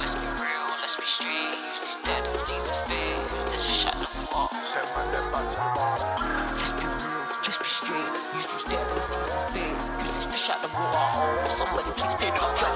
Let's be real, let's be straight. Use these dead MCs as bait. Let's shut them up. Let's be real, let's be straight. Use these dead MCs as bait. Use this fish out the water. Oh, somebody please pick up your.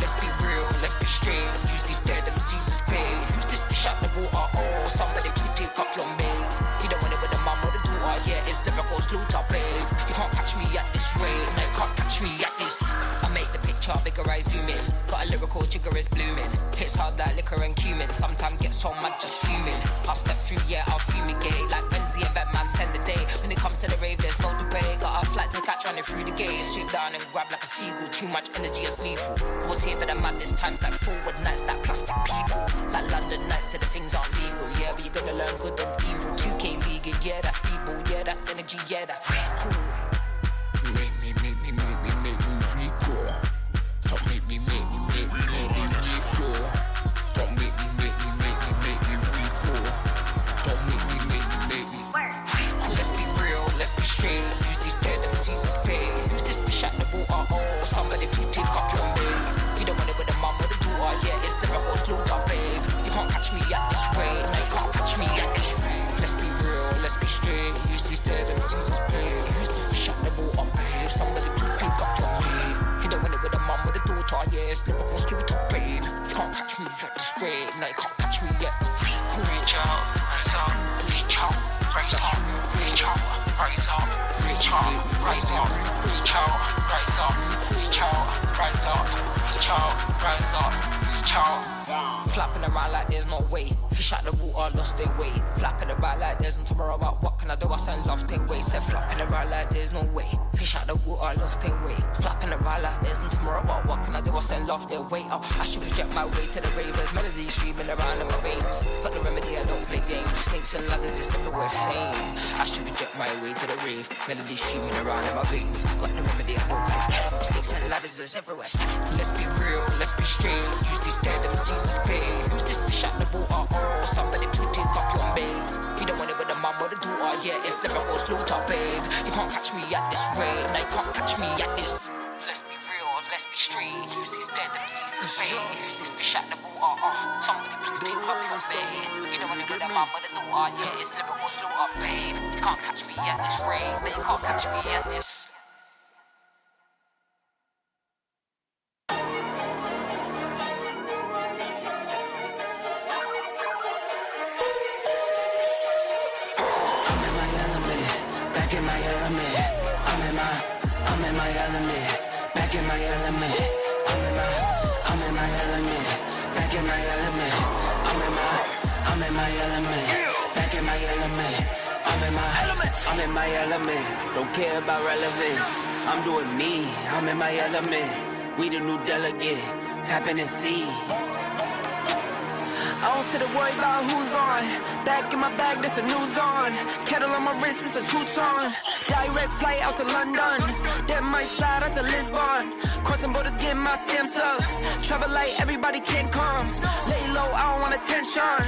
Let's be real, let's be straight. Use these dead MCs as bait. Use this fish out the water. Oh, somebody please pick up your mate. You don't want it with the mum or the daughter. Yeah, it's lyrical slaughter, babe. You can't catch me at this rate. No, you can't catch me at this. I make the picture bigger, I zoom in. Got a lyrical jigger is blooming. Hits hard like liquor and cumin. Sometimes get so mad just fuming. I'll step through, yeah, I'll fumigate. Like Benzie and Batman send the day. When it comes to the rave, there's no debate. Got a flight to catch running through the gate. Swoop down and grab like a seagull. Too much energy, it's lethal. Was here for the madness times like forward nights, that plastic people. Like London nights, so the things aren't legal. Yeah, but you're gonna learn good and evil. 2K league, yeah, that's people. Yeah, that's energy, yeah, that's cool. Make me recool. Don't make me recool. Don't make me recool. Don't make me recool. Let's be real, let's be straight. Use these dead MCs as bait. Use this fish at the water. Oh, somebody please pick up your mate. You don't want it with the mum or the daughter. Yeah, it's lyrical slaughter, babe. You can't catch me at this rate. No, you can't catch me at this. Let's be real, let's be straight. Use these dead MCs as bait. Use this fish at the water, babe. Somebody please pick up your mate. You don't want it with the mum or the daughter. Yeah, it's lyrical slaughter, babe. You can't catch me at this rate. No, you can't catch me yet. Reach out, rise up, reach out, rise up, reach out, rise up, reach out, rise up, reach out, rise up, reach out, rise up, reach out, rise up, reach out. Flapping around like there's no way. Fish out the water, lost their way. Flapping around like there's no tomorrow. About what can I do? I send love their way. Said flapping around like there's no way. Fish out the water, lost their way. Flapping around like there's no tomorrow. About what can I do? I send love their way. Oh, I should project my way to the ravers. Melodies streaming around in my veins. Got the remedy, I don't play games. Snakes and ladders, it's everywhere same. I should project my way to the rave. Melodies streaming around in my veins. Got the remedy, I don't play games. Snakes and ladders, it's everywhere same. Let's be real, let's be straight. Use these dead MCs as bait. Use this fish at the water. Oh, somebody please pick up your mate. You don't want it with the mum or the daughter. Yeah, it's lyrical slaughter, babe. You can't catch me at this rate. No, you can't catch me at this. Let's be real, let's be straight. Use these dead MCs babe. Who's this fish out the water? Somebody please pick up your babe. You know when you get about with the daughter, yeah, it's lyrical slaughter, babe. You can't catch me at this rate, no, you can't catch me at this. I'm in my element, don't care about relevance. I'm doing me, I'm in my element. We the new delegate, tapping and see. I don't sit and worry about who's on. Back in my bag, this a new zone. Kettle on my wrist, it's a two-tone. Direct flight out to London, then might slide out to Lisbon. Crossing borders, getting my stamps up. Travel light, everybody can come. Lay low, I don't want attention.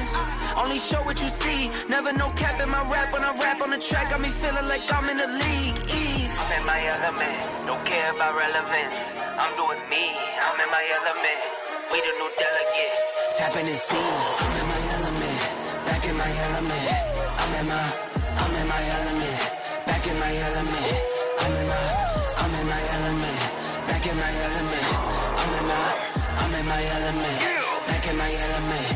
Only show what you see. Never no cap in my rap. When I rap on the track, got me feeling like I'm in the league. Ease. I'm in my element, don't care about relevance. I'm doing me, I'm in my element. We the new delegate, tapping and see. I'm in my element, back in my element. I'm in my element, back in my element. I'm in my element, back in my element. I'm in my element, back in my element.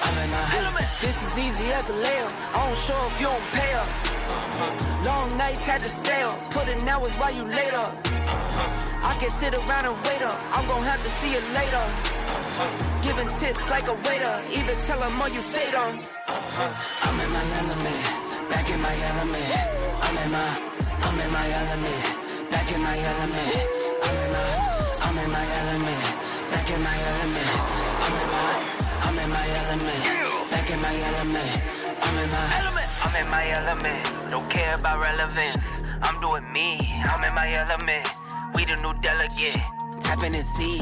I'm in my element. This is easy as a layup. I don't show if you don't pay up. Long nights had to stay up. Put in hours while you later. I can sit around and wait up. I'm gon' have to see you later. Giving tips like a waiter. Either tell them or you fade them. I'm in my element, back in my element. I'm in my element, back in my element. I'm in my element, back in my element. I'm in my element, back in my element. I'm in my element, don't care about relevance. I'm doing me, I'm in my element. We the new delegate, tapping and see.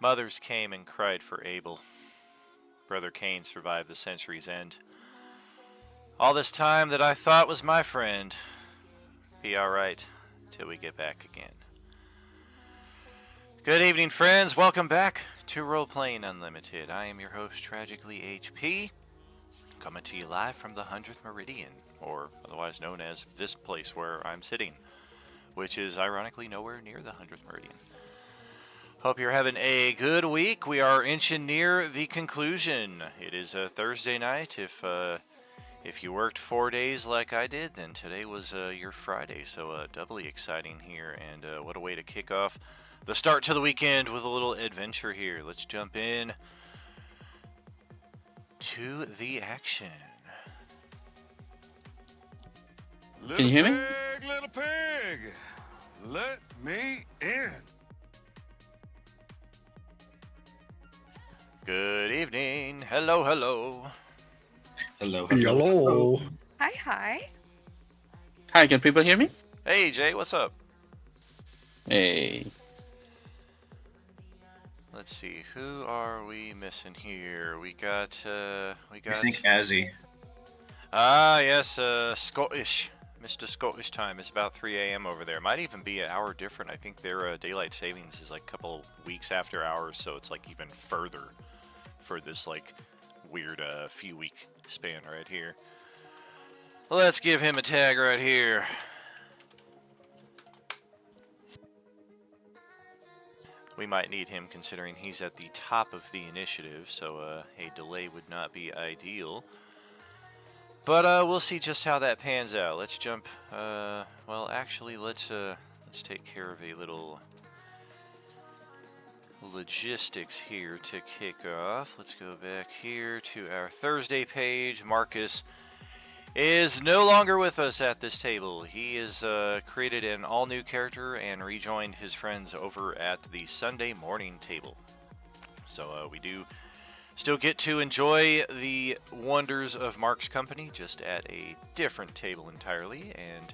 Mothers came and cried for Abel. Brother Cain survived the century's end. All this time that I thought was my friend. Be alright till we get back again. Good evening, friends. Welcome back to Role Playing Unlimited. I am your host, Tragically HP, coming to you live from the 100th Meridian, or otherwise known as this place where I'm sitting, which is ironically nowhere near the 100th Meridian. Hope you're having a good week. We are inching near the conclusion. It is a Thursday night. If you worked 4 days like I did, then today was your Friday, so doubly exciting here, and what a way to kick off the start to the weekend with a little adventure here. Let's jump in to the action. Can you hear me? Little pig, let me in. Good evening. Hello, hello. Hello. Hello. Hi. Hi, can people hear me? Hey, Jay, what's up? Hey. Let's see, who are we missing here? We got. I think Azzy. Ah, yes, Scottish. Mr. Scottish time. It's about 3 a.m. over there. Might even be an hour different. I think their daylight savings is like a couple weeks after ours, so it's like even further for this like weird few week span right here. Let's give him a tag right here. We might need him considering he's at the top of the initiative, so a delay would not be ideal. But we'll see just how that pans out. Let's jump. Well, actually, let's take care of a little logistics here to kick off. Let's go back here to our Thursday page. Marcus is no longer with us at this table. He has created an all-new character and rejoined his friends over at the Sunday morning table. So we do still get to enjoy the wonders of Mark's company, just at a different table entirely. And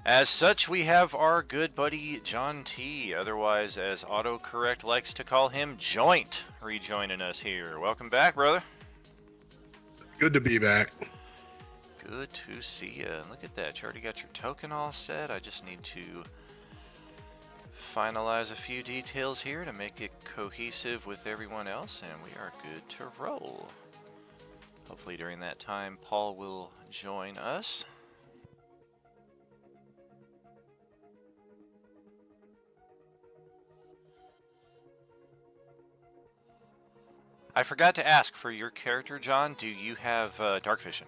as such, we have our good buddy John T., otherwise as autocorrect likes to call him, Joint, rejoining us here. Welcome back, brother. Good to be back. Good to see you. Look at that. You already got your token all set. I just need to finalize a few details here to make it cohesive with everyone else, and we are good to roll. Hopefully during that time, Paul will join us. I forgot to ask, for your character, John, do you have dark vision?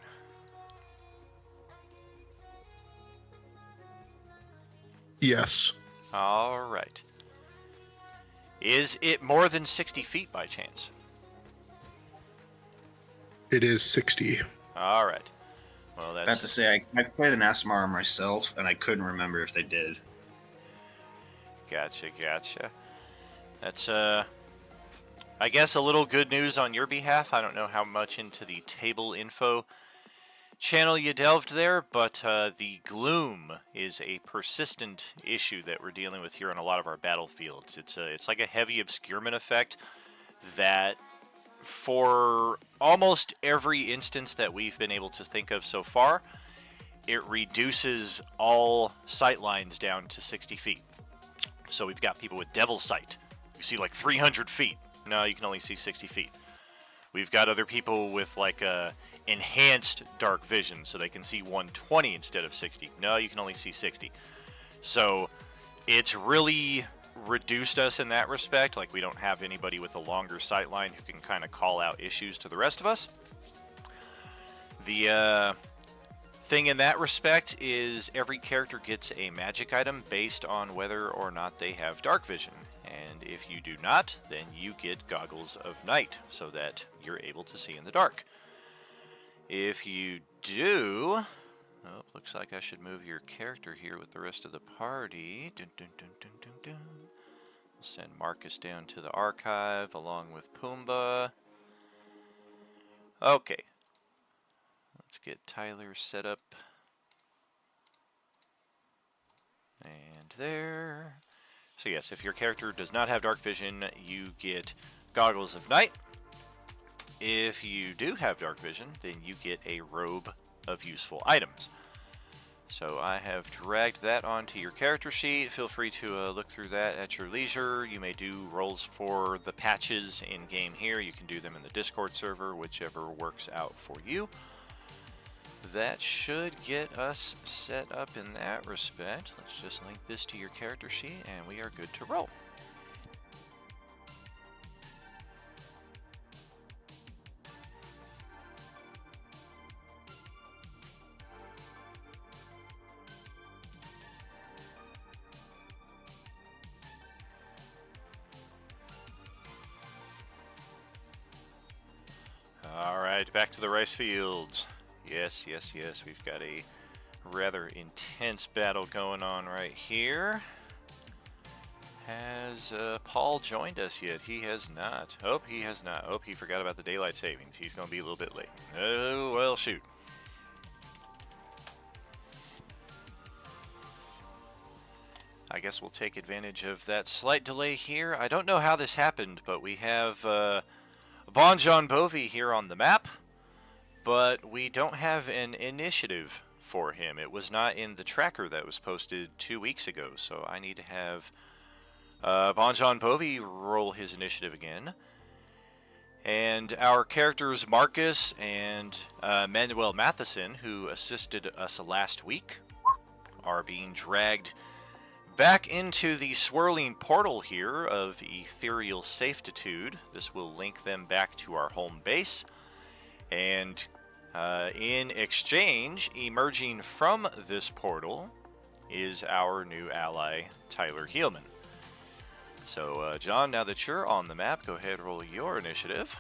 Yes. All right. Is it more than 60 feet by chance? It is 60. All right. Well, I have that's to say, I've played an SMR myself, and I couldn't remember if they did. gotcha. That's I guess a little good news on your behalf. I don't know how much into the table info channel you delved there, but the gloom is a persistent issue that we're dealing with here on a lot of our battlefields. It's like a heavy obscurement effect that for almost every instance that we've been able to think of so far, it reduces all sight lines down to 60 feet. So we've got people with Devil's Sight. You see like 300 feet. No, you can only see 60 feet. We've got other people with like enhanced dark vision, so they can see 120 instead of 60. No, you can only see 60. So it's really reduced us in that respect. Like, we don't have anybody with a longer sight line who can kind of call out issues to the rest of us. The thing in that respect is every character gets a magic item based on whether or not they have dark vision. And if you do not, then you get Goggles of Night, so that you're able to see in the dark. If you do... Oh, looks like I should move your character here with the rest of the party. Dun, dun, dun, dun, dun, dun. We'll send Marcus down to the archive along with Pumbaa. Okay. Let's get Tyler set up. And there. So yes, if your character does not have dark vision, you get Goggles of Night. If you do have dark vision, then you get a Robe of Useful Items. So I have dragged that onto your character sheet. Feel free to look through that at your leisure. You may do rolls for the patches in-game here. You can do them in the Discord server, whichever works out for you. That should get us set up in that respect. Let's just link this to your character sheet, and we are good to roll. Alright, back to the rice fields. Yes, yes, yes, we've got a rather intense battle going on right here. Has Paul joined us yet? He has not. Oh, he has not. Oh, he forgot about the daylight savings. He's going to be a little bit late. Oh, well, shoot. I guess we'll take advantage of that slight delay here. I don't know how this happened, but we have Bon John Bovi here on the map, but we don't have an initiative for him. It was not in the tracker that was posted 2 weeks ago, so I need to have Bon John Bovi roll his initiative again. And our characters Marcus and Manuel Matheson, who assisted us last week, are being dragged back into the swirling portal here of ethereal safetitude. This will link them back to our home base. And in exchange, emerging from this portal is our new ally, Tyler Heelman. So, John, now that you're on the map, go ahead and roll your initiative.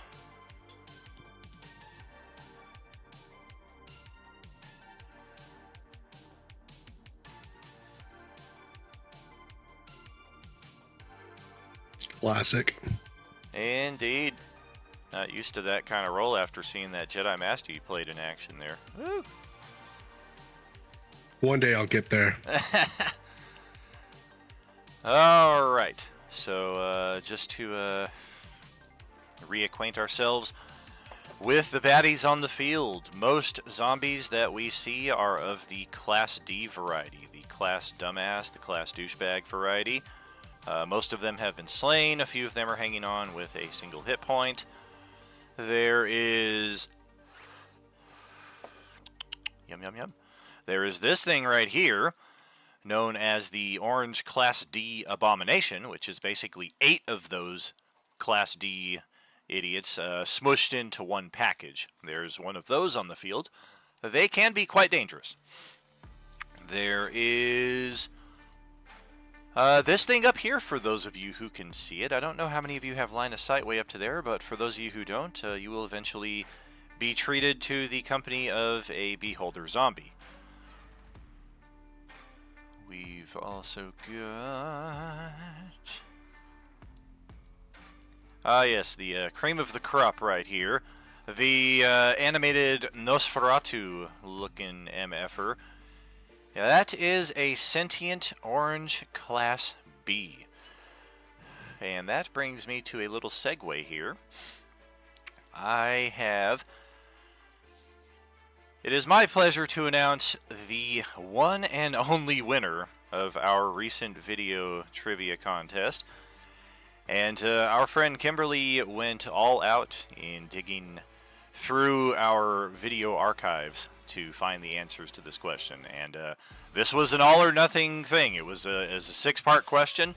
Classic. Indeed. Not used to that kind of roll after seeing that Jedi Master you played in action there. Woo. One day I'll get there. All right. So just to reacquaint ourselves with the baddies on the field, most zombies that we see are of the Class D variety, the Class Dumbass, the Class Douchebag variety. Most of them have been slain. A few of them are hanging on with a single hit point. There is... Yum, yum, yum. There is this thing right here, known as the Orange Class D Abomination, which is basically 8 of those Class D idiots smushed into one package. There's one of those on the field. They can be quite dangerous. There is... this thing up here, for those of you who can see it. I don't know how many of you have line of sight way up to there, but for those of you who don't, you will eventually be treated to the company of a Beholder Zombie. We've also got... yes, the cream of the crop right here. The animated Nosferatu-looking MFer. Yeah, that is a sentient orange Class B. And that brings me to a little segue here. It is my pleasure to announce the one and only winner of our recent video trivia contest. And our friend Kimberly went all out in digging through our video archives to find the answers to this question. And this was an all or nothing thing. It was a 6-part question.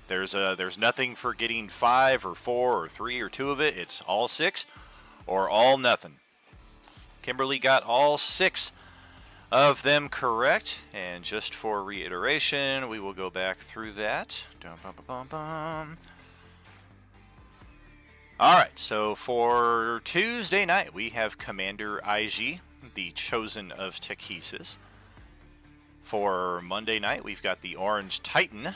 There's nothing for getting 5 or 4 or 3 or 2 of it. It's all 6 or all nothing. Kimberly got all 6 of them correct. And just for reiteration, we will go back through that. Alright, so for Tuesday night, we have Commander IG, the Chosen of Takesis. For Monday night, we've got the Orange Titan.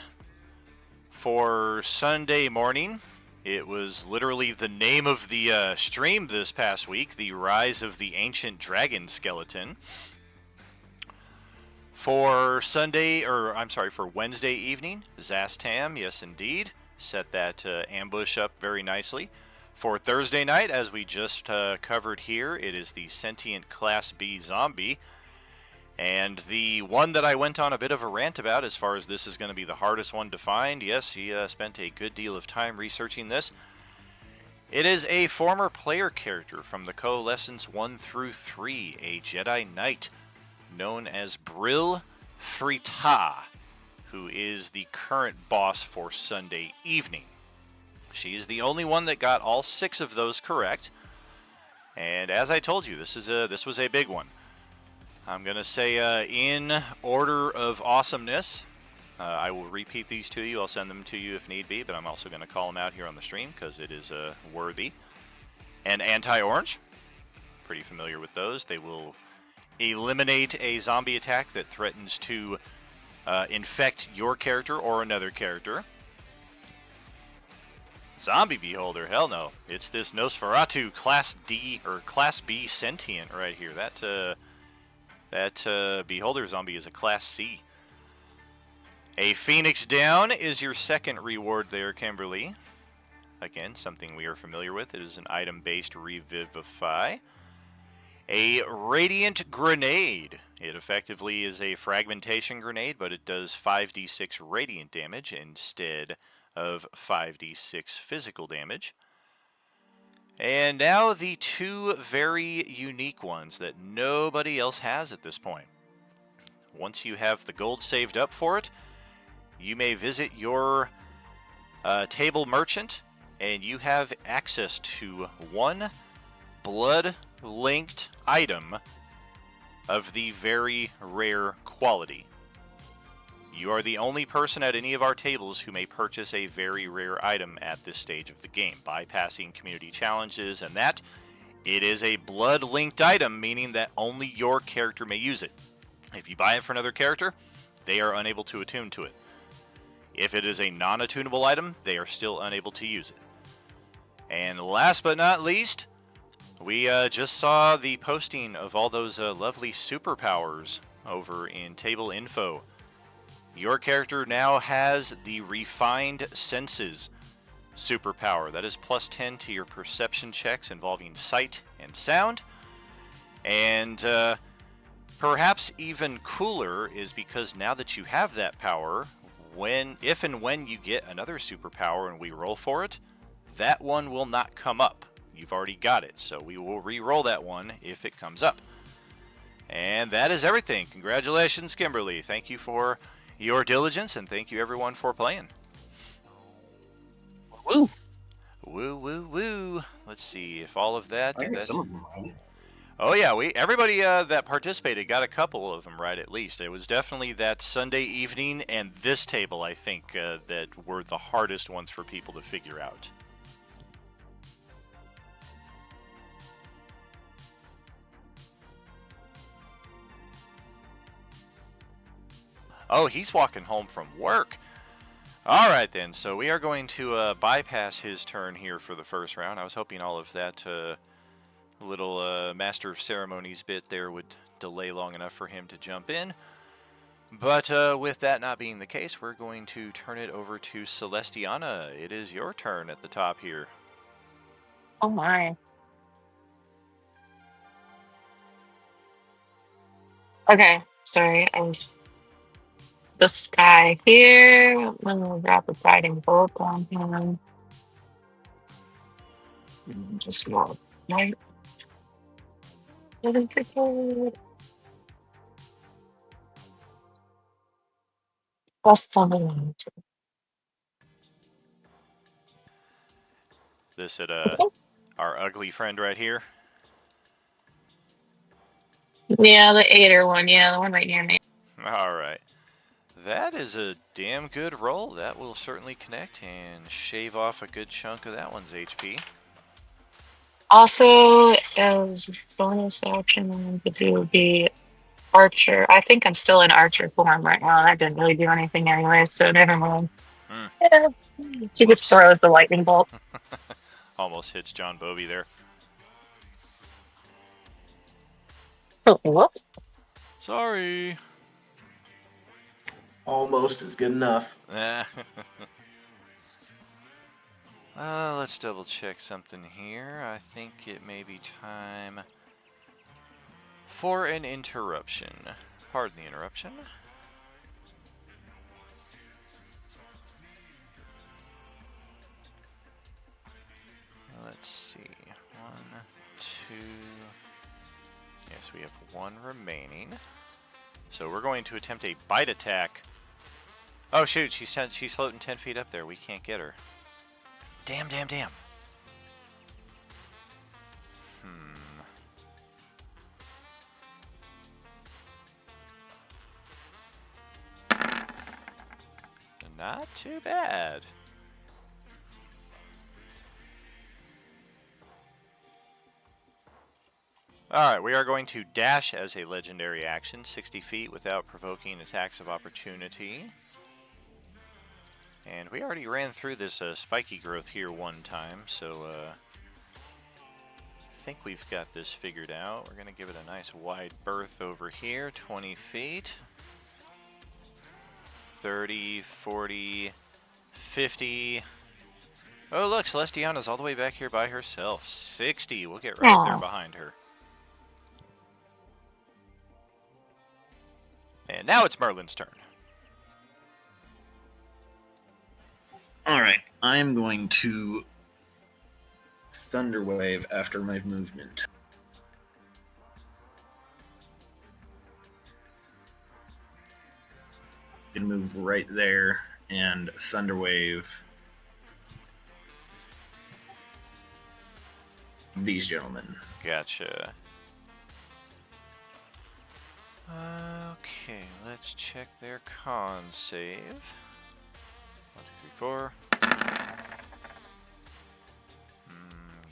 For Sunday morning, it was literally the name of the stream this past week, the Rise of the Ancient Dragon Skeleton. For Sunday, or I'm sorry, for Wednesday evening, Zastam, yes indeed, set that ambush up very nicely. For Thursday night, as we just covered here, it is the Sentient Class B Zombie. And the one that I went on a bit of a rant about, as far as this is going to be the hardest one to find, yes, he spent a good deal of time researching this. It is a former player character from the Coalescence 1 through 3, a Jedi Knight, known as Brill Frita, who is the current boss for Sunday evening. She is the only one that got all 6 of those correct. And as I told you, this was a big one. I'm going to say in order of awesomeness, I will repeat these to you. I'll send them to you if need be, but I'm also going to call them out here on the stream because it is worthy. And anti-orange, pretty familiar with those. They will eliminate a zombie attack that threatens to infect your character or another character. Zombie Beholder, hell no. It's this Nosferatu Class D or Class B Sentient right here. That Beholder zombie is a Class C. A Phoenix Down is your second reward there, Kimberly. Again, something we are familiar with. It is an item-based Revivify. A Radiant Grenade. It effectively is a fragmentation grenade, but it does 5d6 radiant damage instead of 5d6 physical damage. And now the 2 very unique ones that nobody else has at this point. Once you have the gold saved up for it, you may visit your table merchant, and you have access to 1 blood-linked item of the very rare quality. You are the only person at any of our tables who may purchase a very rare item at this stage of the game, bypassing community challenges and that. It is a blood-linked item, meaning that only your character may use it. If you buy it for another character, they are unable to attune to it. If it is a non-attunable item, they are still unable to use it. And last but not least, we just saw the posting of all those lovely superpowers over in table info. Your character now has the Refined Senses superpower. That is plus 10 to your perception checks involving sight and sound. And perhaps even cooler is because now that you have that power, if and when you get another superpower and we roll for it, that one will not come up. You've already got it, so we will re-roll that one if it comes up. And that is everything. Congratulations, Kimberly. Thank you for your diligence, and thank you everyone for playing. Woo! Woo, woo, woo. Let's see if all of that... I got some of them right. Oh yeah, everybody that participated got a couple of them right at least. It was definitely that Sunday evening and this table, I think, that were the hardest ones for people to figure out. Oh, he's walking home from work. All right, then. So we are going to bypass his turn here for the first round. I was hoping all of that little Master of Ceremonies bit there would delay long enough for him to jump in. But with that not being the case, we're going to turn it over to Celestiana. It is your turn at the top here. Oh my. Okay, sorry. This guy here. I'm gonna drop a fighting bolt on him. Just roll right. Doesn't forget. Plus something. This at our ugly friend right here. Yeah, the 8er one. Yeah, the one right near me. All right. That is a damn good roll. That will certainly connect and shave off a good chunk of that one's HP. Also, as bonus action, to do the Archer. I think I'm still in Archer form right now. I didn't really do anything anyway, so never mind. Yeah. She just throws the lightning bolt. Almost hits John Bovey there. Whoops. Sorry. Almost is good enough. Let's double check something here. I think it may be time for an interruption. Pardon the interruption. Let's see. 1, 2. Yes, we have 1 remaining. So we're going to attempt a bite attack. Oh shoot, she's floating 10 feet up there. We can't get her. Damn. Not too bad. Alright, we are going to dash as a legendary action, 60 feet without provoking attacks of opportunity. And we already ran through this spiky growth here one time, so I think we've got this figured out. We're going to give it a nice wide berth over here, 20 feet. 30, 40, 50. Oh, look, Celestiana's all the way back here by herself. 60. We'll get right up there behind her. And now it's Merlin's turn. Alright, I'm going to Thunder Wave after my movement. Gonna move right there and Thunder Wave these gentlemen. Gotcha. Okay, let's check their con save. 1, 2, 3, 4.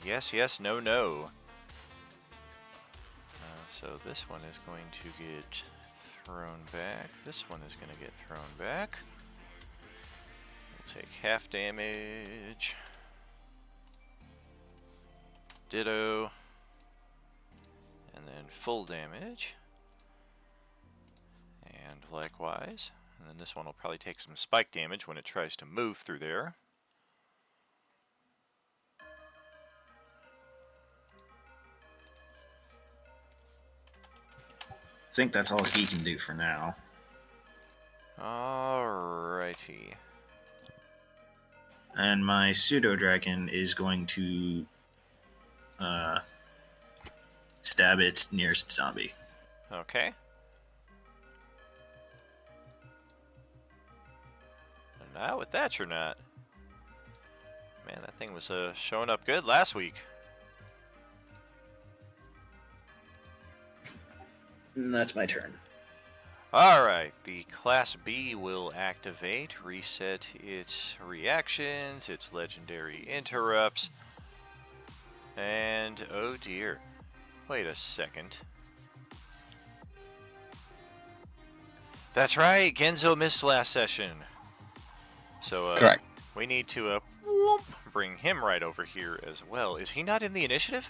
Yes, no. So this one is going to get thrown back. This one is going to get thrown back. We'll take half damage. Ditto. And then full damage. And likewise. And then this one will probably take some spike damage when it tries to move through there. I think that's all he can do for now. Alrighty. And my pseudo dragon is going to stab its nearest zombie. Okay. And now with that, you're not. Man, that thing was showing up good last week. And that's my turn. Alright, the Class B will activate, reset its reactions, its legendary interrupts, and oh dear. Wait a second. That's right, Genzo missed last session. So, Correct. we need to bring him right over here as well. Is he not in the initiative?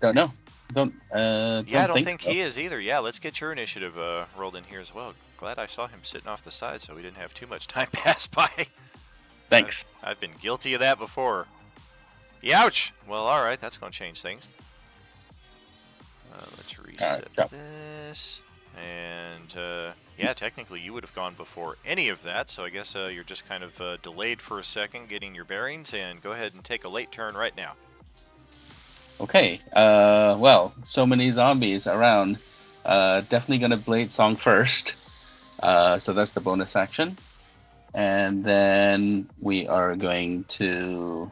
Don't know. I don't think so. he is either. Yeah, let's get your initiative rolled in here as well. Glad I saw him sitting off the side so we didn't have too much time pass by. Thanks. I've been guilty of that before. Ouch! Well, alright, that's going to change things. Let's reset this. And, yeah, technically you would have gone before any of that, so I guess you're just kind of delayed for a second getting your bearings, and go ahead and take a late turn right now. Okay. Well, so many zombies around. Definitely gonna Blade Song first. So that's the bonus action. And then we are going to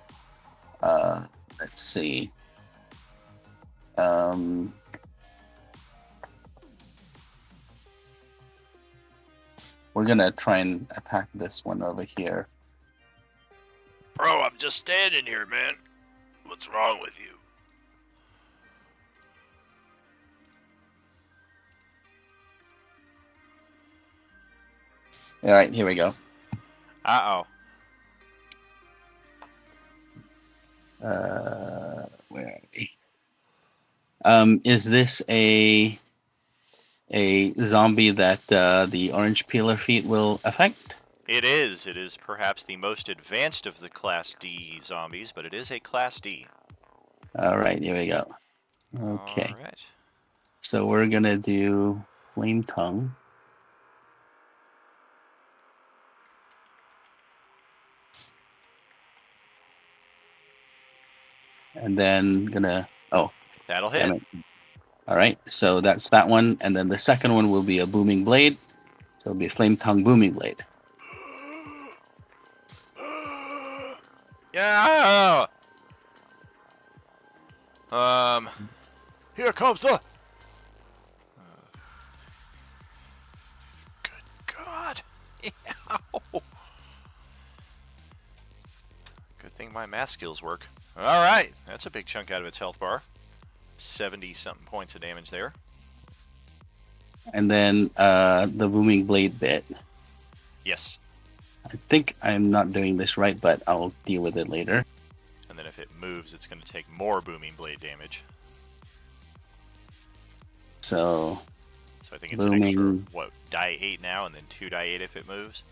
let's see. We're gonna try and attack this one over here. Bro, I'm just standing here, man. What's wrong with you? All right, here we go. Uh-oh. Where are we? Is this a a zombie that the orange peeler feet will affect? It is. It is perhaps the most advanced of the Class D zombies, but it is a Class D. All right, here we go. Okay, All right. so we're gonna do flame tongue. And then That'll damn hit. it. All right, so that's that one, and then the second one will be a booming blade. So it'll be a flame tongue booming blade. Yeah. Here comes the. Good God. Ow. Good thing my math skills work. All right, that's a big chunk out of its health bar. 70-something points of damage there. And then the booming blade bit. Yes. I think I'm not doing this right, but I'll deal with it later. And then if it moves, it's going to take more booming blade damage. So So I think it's booming. an extra, die 8 now, and then 2 die 8 if it moves?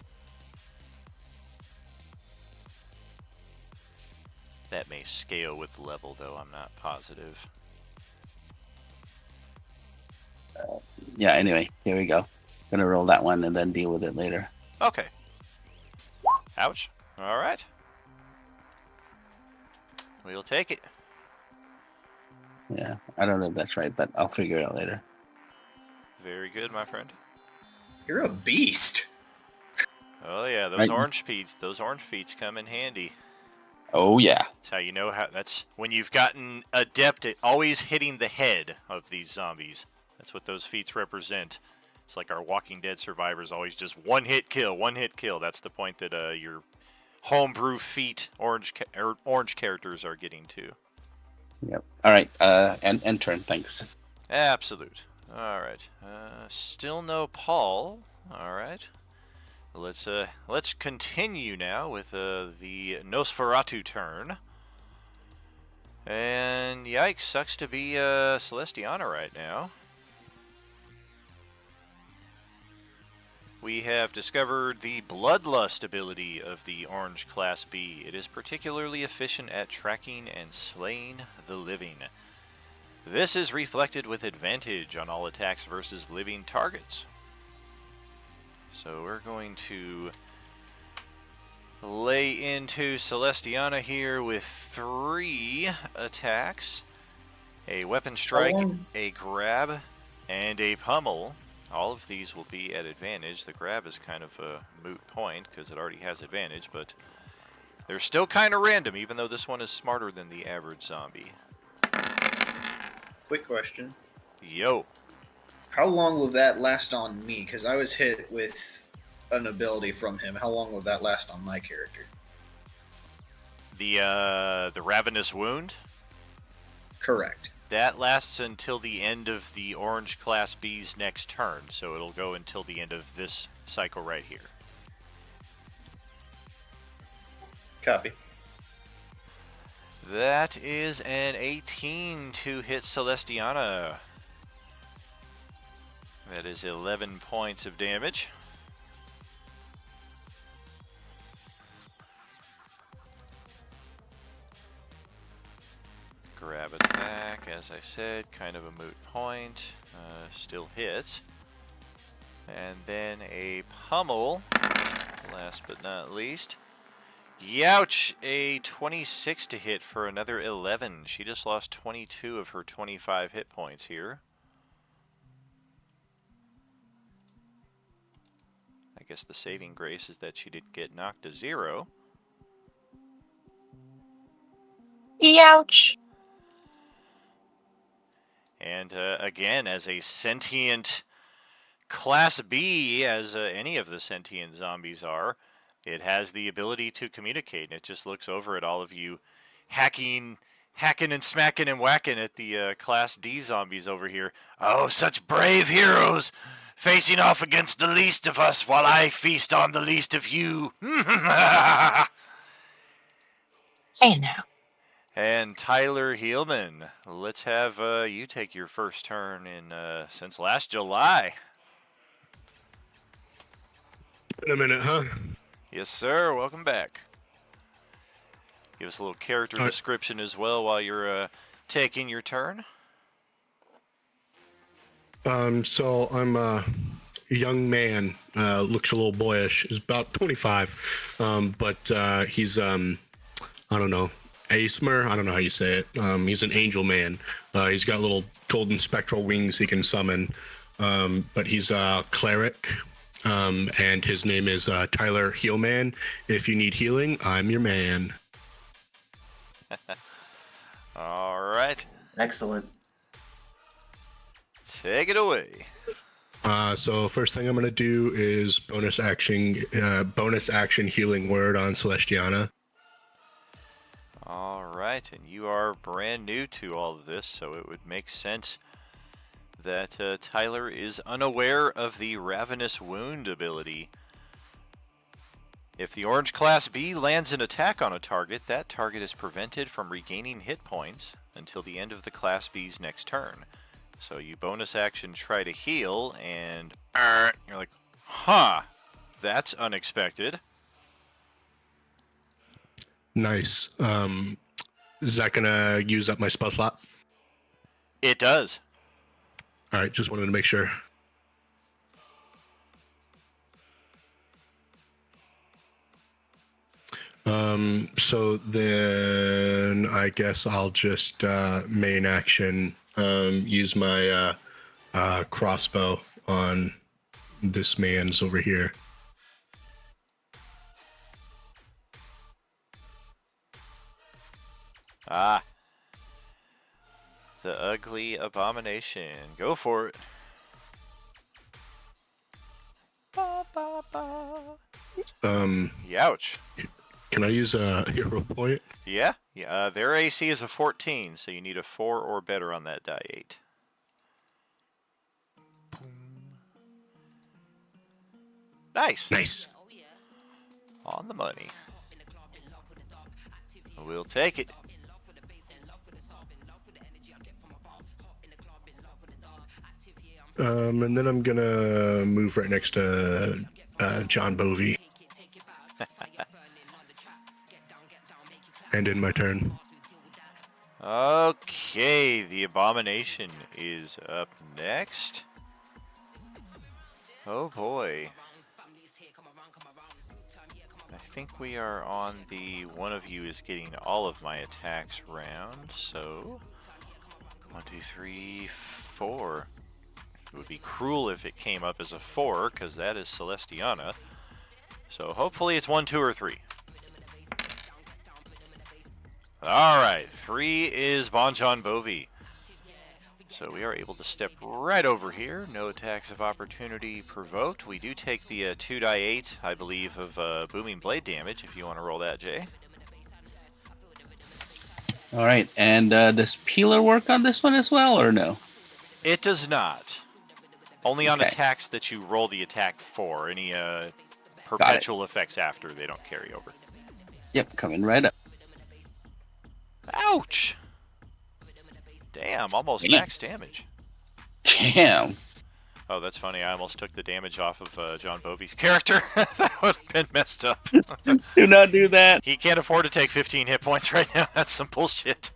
That may scale with level, though. I'm not positive. Yeah, anyway, here we go. Gonna roll that one and then deal with it later. Okay. Ouch. All right. We'll take it. Yeah, I don't know if that's right, but I'll figure it out later. Very good, my friend. You're a beast. Oh yeah, those Right. orange feet. Those orange feet come in handy. Oh yeah. That's how you know how. That's when you've gotten adept at always hitting the head of these zombies. That's what those feats represent. It's like our Walking Dead survivors always just one hit kill, one hit kill. That's the point that your homebrew feat orange characters are getting to. Yep. All right. And turn. Thanks. Absolute. All right. Still no Paul. All right. Let's continue now with the Nosferatu turn. And yikes, sucks to be Celestiana right now. We have discovered the Bloodlust ability of the Orange Class B. It is particularly efficient at tracking and slaying the living. This is reflected with advantage on all attacks versus living targets. So we're going to lay into Celestiana here with 3 attacks. A weapon strike, a grab, and a pummel. All of these will be at advantage. The grab is kind of a moot point because it already has advantage, but they're still kind of random, even though this one is smarter than the average zombie. Quick question. Yo. How long will that last on me? Because I was hit with an ability from him. How long will that last on my character? The Ravenous Wound? Correct. That lasts until the end of the Orange Class B's next turn, so it'll go until the end of this cycle right here. Copy. That is an 18 to hit Celestiana. That is 11 points of damage. Grab attack, as I said, kind of a moot point. Still hits. And then a pummel, last but not least. Youch! A 26 to hit for another 11. She just lost 22 of her 25 hit points here. I guess the saving grace is that she did get knocked to 0. Ouch. And again, as a sentient Class B, as any of the sentient zombies are, it has the ability to communicate. It just looks over at all of you hacking and smacking and whacking at the Class D zombies over here. Oh, such brave heroes, facing off against the least of us while I feast on the least of you. Hey now. And Tyler Heelman, let's have you take your first turn in since last July. In a minute, huh? Yes, sir. Welcome back. Give us a little character description as well while you're taking your turn. So I'm a young man, looks a little boyish. He's about 25, but he's I don't know, Aesmer. I don't know how you say it. He's an angel man. He's got little golden spectral wings he can summon, but he's a cleric. And his name is Tyler Heelman. If you need healing, I'm your man. All right. Excellent. Take it away. So first thing I'm gonna do is bonus action healing word on Celestiana. All right, and you are brand new to all of this, so it would make sense that Tyler is unaware of the Ravenous Wound ability. If the Orange Class B lands an attack on a target, that target is prevented from regaining hit points until the end of the Class B's next turn. So you bonus action try to heal, and you're like, huh, that's unexpected. Nice. Is that gonna use up my spell slot? It does. All right, just wanted to make sure. So then I guess I'll just main action use my crossbow on this man's over here. Ah. The ugly abomination. Go for it. Ba, ba, ba. Youch. Can I use a hero point? Yeah. Their AC is a 14, so you need a 4 or better on that die 8. Nice. Nice. On the money. We'll take it. And then I'm gonna move right next to John Bovey. And in my turn. Okay, the abomination is up next. Oh boy. I think we are on the one of you is getting all of my attacks round, so 1, 2, 3, 4. It would be cruel if it came up as a 4, because that is Celestiana. So hopefully it's 1, 2, or 3. Alright, 3 is Bonjon Bovey. So we are able to step right over here. No attacks of opportunity provoked. We do take the 2 die 8, I believe, of booming blade damage, if you want to roll that, Jay. All right, and does Peeler work on this one as well, or no? It does not. Only on Okay. attacks that you roll the attack for. Any perpetual effects after, they don't carry over. Yep, coming right up. Ouch! Damn, almost Damn. max damage. Damn. Oh, that's funny. I almost took the damage off of John Bovey's character. That would have been messed up. Do not do that. He can't afford to take 15 hit points right now. That's some bullshit.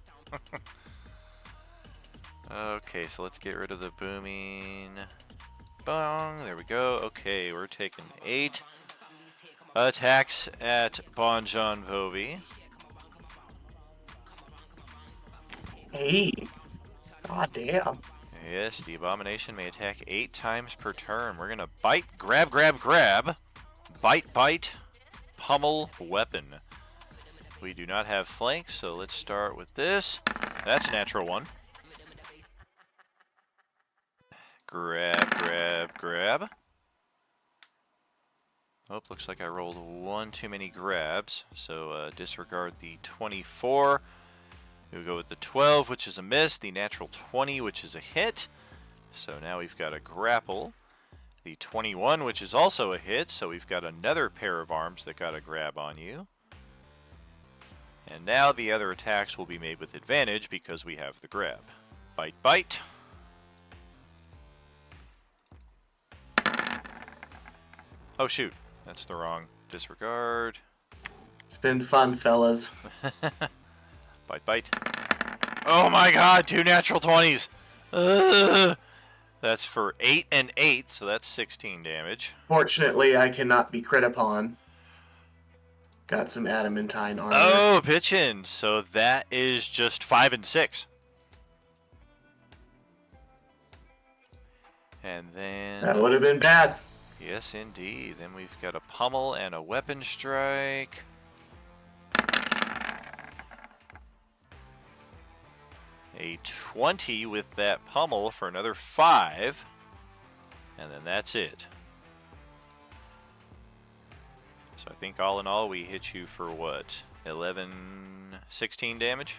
Okay, so let's get rid of the booming. Bong. There we go. Okay, we're taking 8 attacks at Bonjon Bovey. 8. God damn. Yes, the abomination may attack 8 times per turn. We're gonna bite, grab, grab, grab. Bite, bite, pummel, weapon. We do not have flanks, so let's start with this. That's a natural 1. Grab, grab, grab. Oh, looks like I rolled 1 too many grabs, so disregard the 24. We'll go with the 12, which is a miss, the natural 20, which is a hit. So now we've got a grapple. The 21, which is also a hit, so we've got another pair of arms that got a grab on you. And now the other attacks will be made with advantage because we have the grab. Bite, bite. Oh shoot, that's the wrong disregard. It's been fun, fellas. Bite, bite. Oh my god, 2 natural 20s. Ugh. That's for 8 and 8, so that's 16 damage. Fortunately, I cannot be crit upon. Got some adamantine armor. Oh, pitchin'. So that is just 5 and 6. And then... That would have been bad. Yes, indeed. Then we've got a pummel and a weapon strike. A 20 with that pummel for another 5. And then that's it. So I think all in all we hit you for what? 11, 16 damage?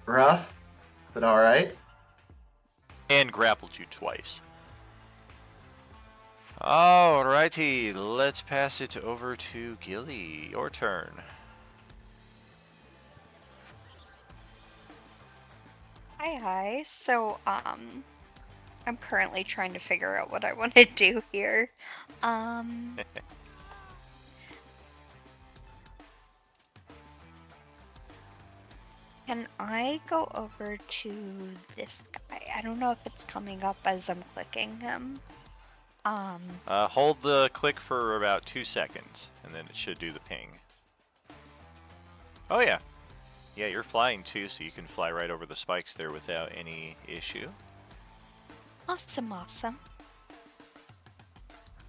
Rough, but alright. And grappled you twice. Alrighty, let's pass it over to Gilly. Your turn. Hi. So, I'm currently trying to figure out what I want to do here. Can I go over to this guy? I don't know if it's coming up as I'm clicking him. Hold the click for about 2 seconds, and then it should do the ping. Oh yeah. Yeah, you're flying too, so you can fly right over the spikes there without any issue. Awesome.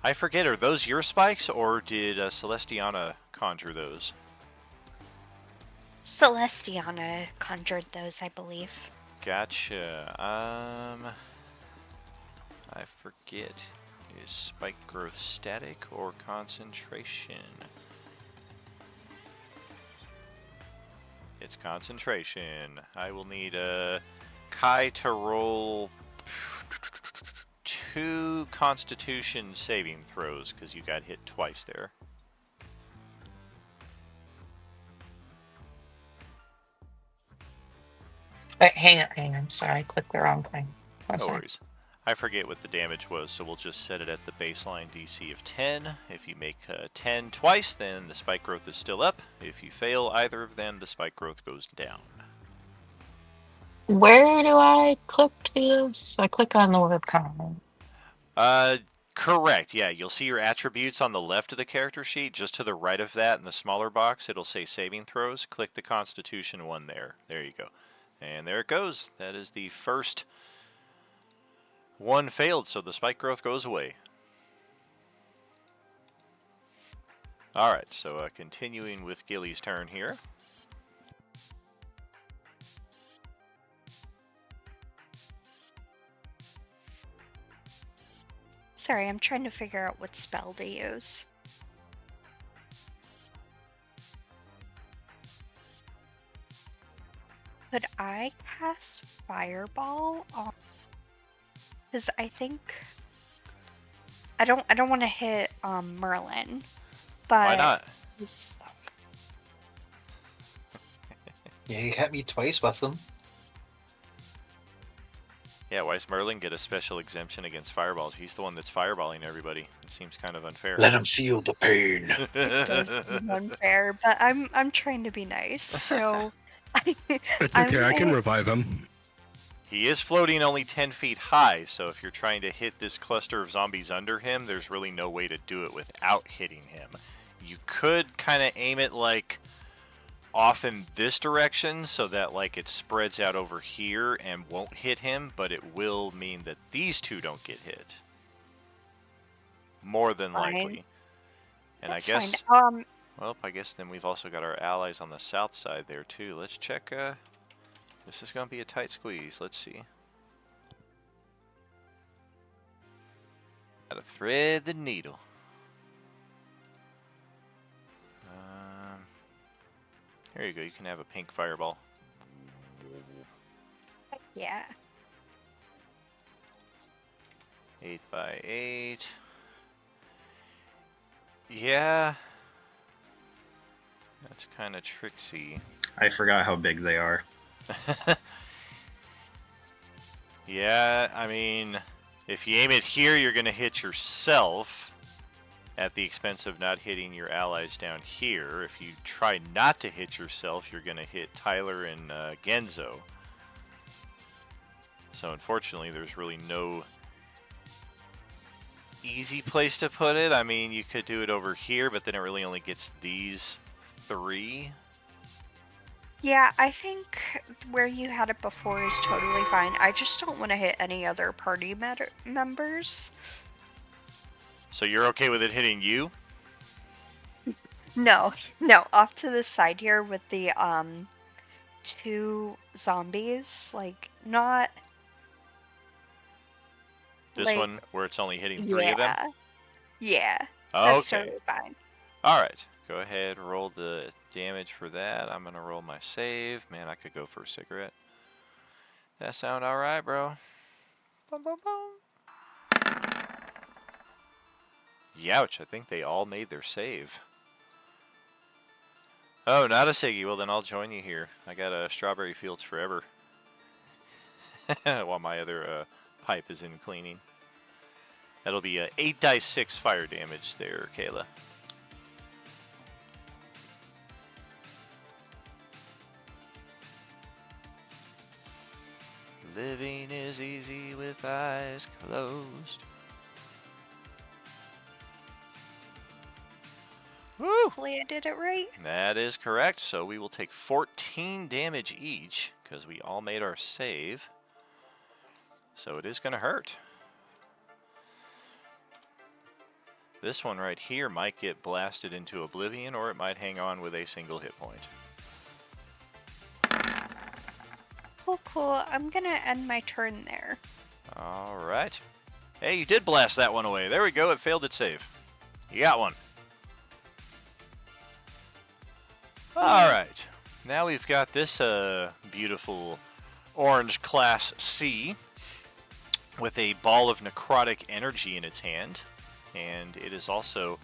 I forget, are those your spikes, or did Celestiana conjure those? Celestiana conjured those, I believe. Gotcha. I forget. Is spike growth static or concentration? It's concentration. I will need Kai to roll 2 Constitution saving throws because you got hit twice there. Wait, hang on. Sorry, I clicked the wrong thing. No worries. I forget what the damage was, so we'll just set it at the baseline DC of 10. If you make 10 twice, then the spike growth is still up. If you fail either of them, the spike growth goes down. Where do I click to do this? I click on the word comment. Correct. Yeah, you'll see your attributes on the left of the character sheet. Just to the right of that in the smaller box, it'll say saving throws. Click the Constitution one there. There you go. And there it goes. That is the first one failed, so the spike growth goes away. Alright, so continuing with Gilly's turn here. Sorry, I'm trying to figure out what spell to use. Could I cast Fireball on? Because I think I don't want to hit Merlin, but why not? Yeah, you hit me twice with them. Yeah, why does Merlin get a special exemption against fireballs? He's the one that's fireballing everybody. It seems kind of unfair. Let him feel the pain. It does seem unfair, but I'm trying to be nice, so It's okay, I can revive him. He is floating only 10 feet high, so if you're trying to hit this cluster of zombies under him, there's really no way to do it without hitting him. You could kind of aim it like off in this direction so that like it spreads out over here and won't hit him, but it will mean that these two don't get hit. More than likely. And That's I guess fine. well, I guess then we've also got our allies on the south side there too. Let's check this is going to be a tight squeeze. Let's see. Gotta thread the needle. Here you go. You can have a pink fireball. Yeah. 8 by 8. Yeah. That's kind of tricksy. I forgot how big they are. Yeah, I mean, if you aim it here, you're going to hit yourself at the expense of not hitting your allies down here. If you try not to hit yourself, you're going to hit Tyler and Genzo. So unfortunately, there's really no easy place to put it. I mean, you could do it over here, but then it really only gets these 3. Yeah, I think where you had it before is totally fine. I just don't want to hit any other party members. So you're okay with it hitting you? No, off to the side here with the 2 zombies, like not This like, one, where it's only hitting 3 of them? Yeah, that's Okay. totally fine. Alright, go ahead, roll the damage for that. I'm gonna roll my save. Man, I could go for a cigarette. That sound alright, bro? Boom, boom, boom. Youch, I think they all made their save. Oh, not a ciggy. Well, then I'll join you here. I got a Strawberry Fields Forever. While my other pipe is in cleaning. That'll be 8 dice 6 fire damage there, Kayla. Living is easy with eyes closed. Woo! Hopefully I did it right. That is correct. So we will take 14 damage each because we all made our save. So it is going to hurt. This one right here might get blasted into oblivion, or it might hang on with a single hit point. Cool. I'm gonna end my turn there. Alright. Hey, you did blast that one away. There we go. It failed its save. You got one. Alright. Now we've got this beautiful orange class C with a ball of necrotic energy in its hand. And it is also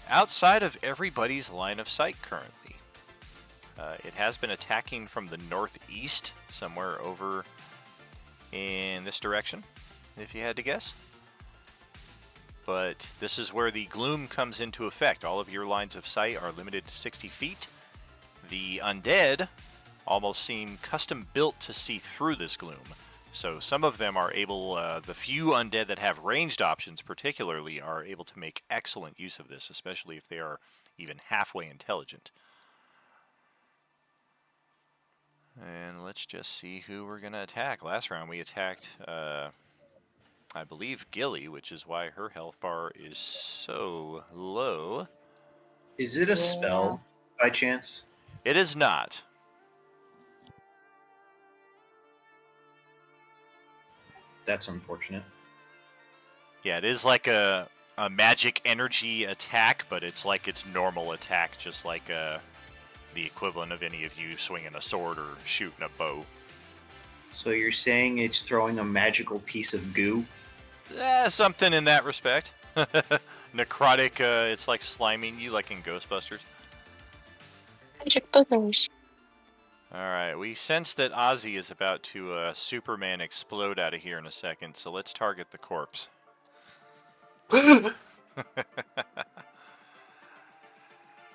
outside of everybody's line of sight currently. It has been attacking from the northeast, somewhere over in this direction, if you had to guess. But this is where the gloom comes into effect. All of your lines of sight are limited to 60 feet. The undead almost seem custom built to see through this gloom. So some of them are able, the few undead that have ranged options particularly, are able to make excellent use of this, especially if they are even halfway intelligent. And let's just see who we're going to attack. Last round we attacked, I believe, Gilly, which is why her health bar is so low. Is it a spell, by chance? It is not. That's unfortunate. Yeah, it is like a magic energy attack, but it's like its normal attack, just like the equivalent of any of you swinging a sword or shooting a bow. So you're saying it's throwing a magical piece of goo? Something in that respect. Necrotic, it's like sliming you, like in Ghostbusters. Magic boogers. Alright, we sense that Ozzy is about to Superman explode out of here in a second, so let's target the corpse.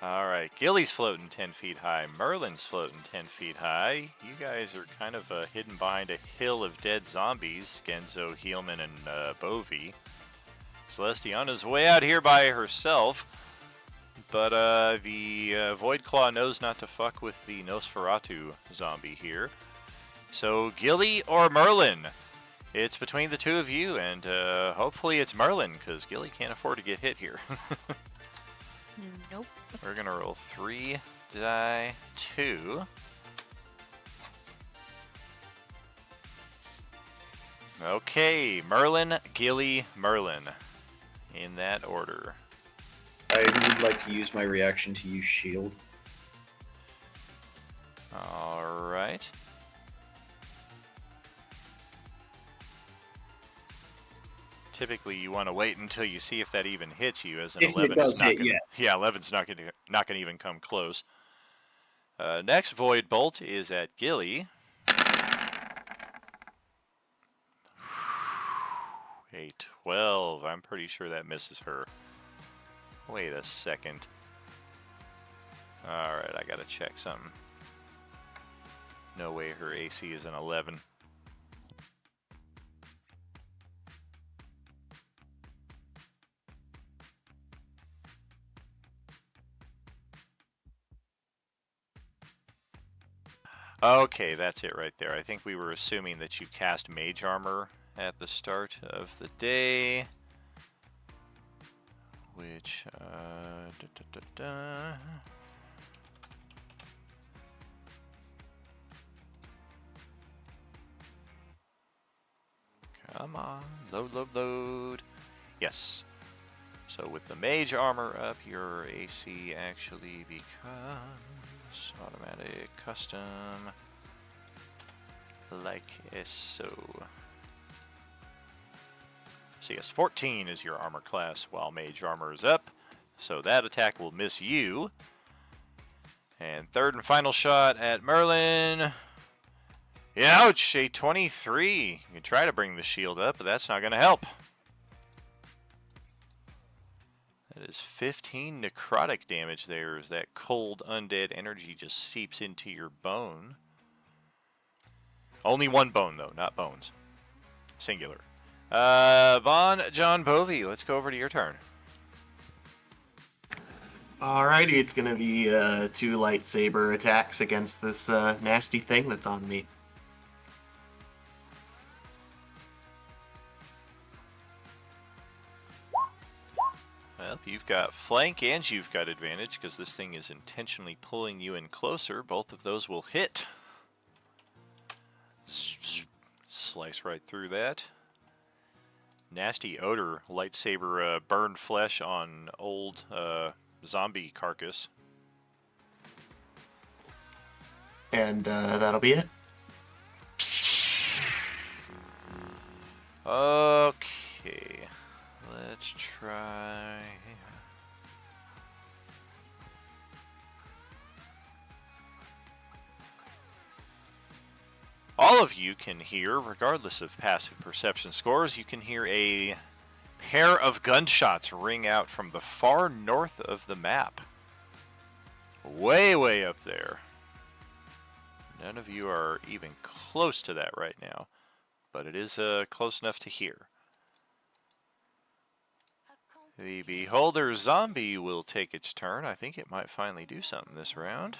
Alright, Gilly's floating 10 feet high. Merlin's floating 10 feet high. You guys are kind of hidden behind a hill of dead zombies. Genzo, Heelman, and Bovi. Celestiana's way out here by herself. But the Void Claw knows not to fuck with the Nosferatu zombie here. So, Gilly or Merlin? It's between the two of you, and hopefully it's Merlin, because Gilly can't afford to get hit here. Nope. We're going to roll 3 die 2. Okay, Merlin, Gilly, Merlin. In that order. I would like to use my reaction to use shield. Alright. Typically, you want to wait until you see if that even hits you, as an If 11 it does is not hit, gonna, yes. Yeah, 11's not going to even come close. Next Void Bolt is at Gilly. A 12. I'm pretty sure that misses her. Wait a second. Alright, I gotta check something. No way her AC is an 11. Okay, that's it right there. I think we were assuming that you cast Mage Armor at the start of the day. Which, Come on, load. Yes. So with the Mage Armor up, your AC actually becomes automatic custom, like so. So yes, 14 is your armor class while Mage Armor is up. So that attack will miss you. And third and final shot at Merlin. Ouch, a 23. You can try to bring the shield up, but that's not going to help. That is 15 necrotic damage there as that cold undead energy just seeps into your bone. Only one bone, though, not bones. Singular. Von John Bovey, let's go over to your turn. Alrighty, it's going to be 2 lightsaber attacks against this nasty thing that's on me. Well, you've got flank and you've got advantage because this thing is intentionally pulling you in closer. Both of those will hit. Slice right through that. Nasty odor, lightsaber burned flesh on old zombie carcass. And that'll be it. Okay, let's try. All of you can hear, regardless of passive perception scores, you can hear a pair of gunshots ring out from the far north of the map. Way up there. None of you are even close to that right now, but it is close enough to hear. The Beholder Zombie will take its turn. I think it might finally do something this round.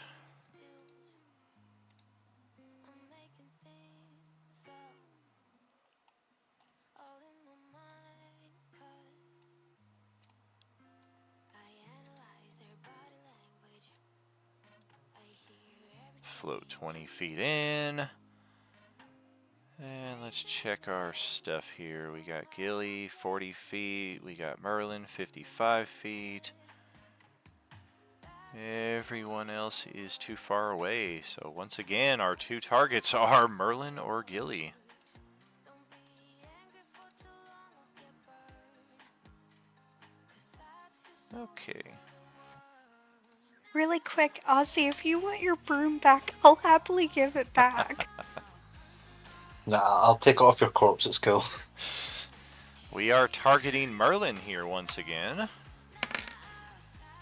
Float 20 feet in. And let's check our stuff here. We got Gilly, 40 feet. We got Merlin, 55 feet. Everyone else is too far away. So once again, our two targets are Merlin or Gilly. Okay. Really quick, Ozzy, if you want your broom back, I'll happily give it back. Nah, I'll take off your corpse, it's cool. We are targeting Merlin here once again.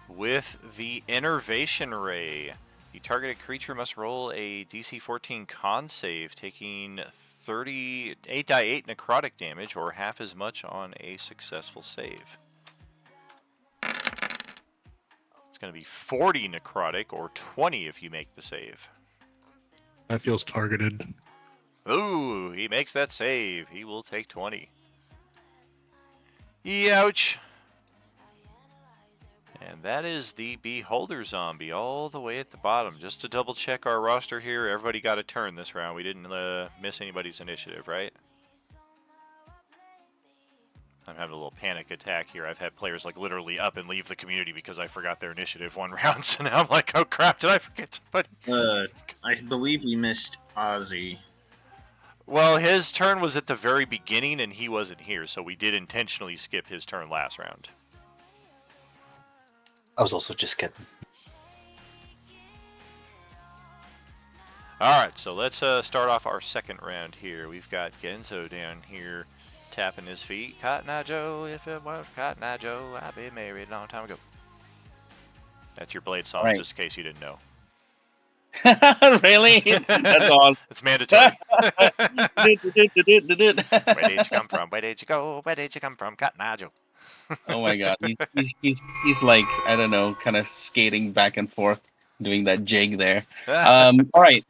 With the Innervation Ray. The targeted creature must roll a DC 14 con save, taking 8d8 necrotic damage, or half as much on a successful save. It's going to be 40 necrotic, or 20 if you make the save. That feels targeted. Ooh, he makes that save. He will take 20. Ouch. And that is the Beholder Zombie all the way at the bottom. Just to double check our roster here, everybody got a turn this round. We didn't miss anybody's initiative, right? I'm having a little panic attack here. I've had players like literally up and leave the community because I forgot their initiative one round. So now I'm like, oh crap, did I forget somebody? I believe we missed Ozzy. Well, his turn was at the very beginning and he wasn't here, so we did intentionally skip his turn last round. I was also just kidding. Alright, so let's start off our second round here. We've got Genzo down here tapping his feet. Cotton Eye Joe, if it weren't Cotton Eye Joe, I'd be married a long time ago. That's your Blade song, Right. just in case you didn't know. Really? That's awesome. It's mandatory. Where Where did you come from? Where did you go? Where did you come from? Cotton Eye Joe. Oh my god, he's like, I don't know, kind of skating back and forth, doing that jig there. All right.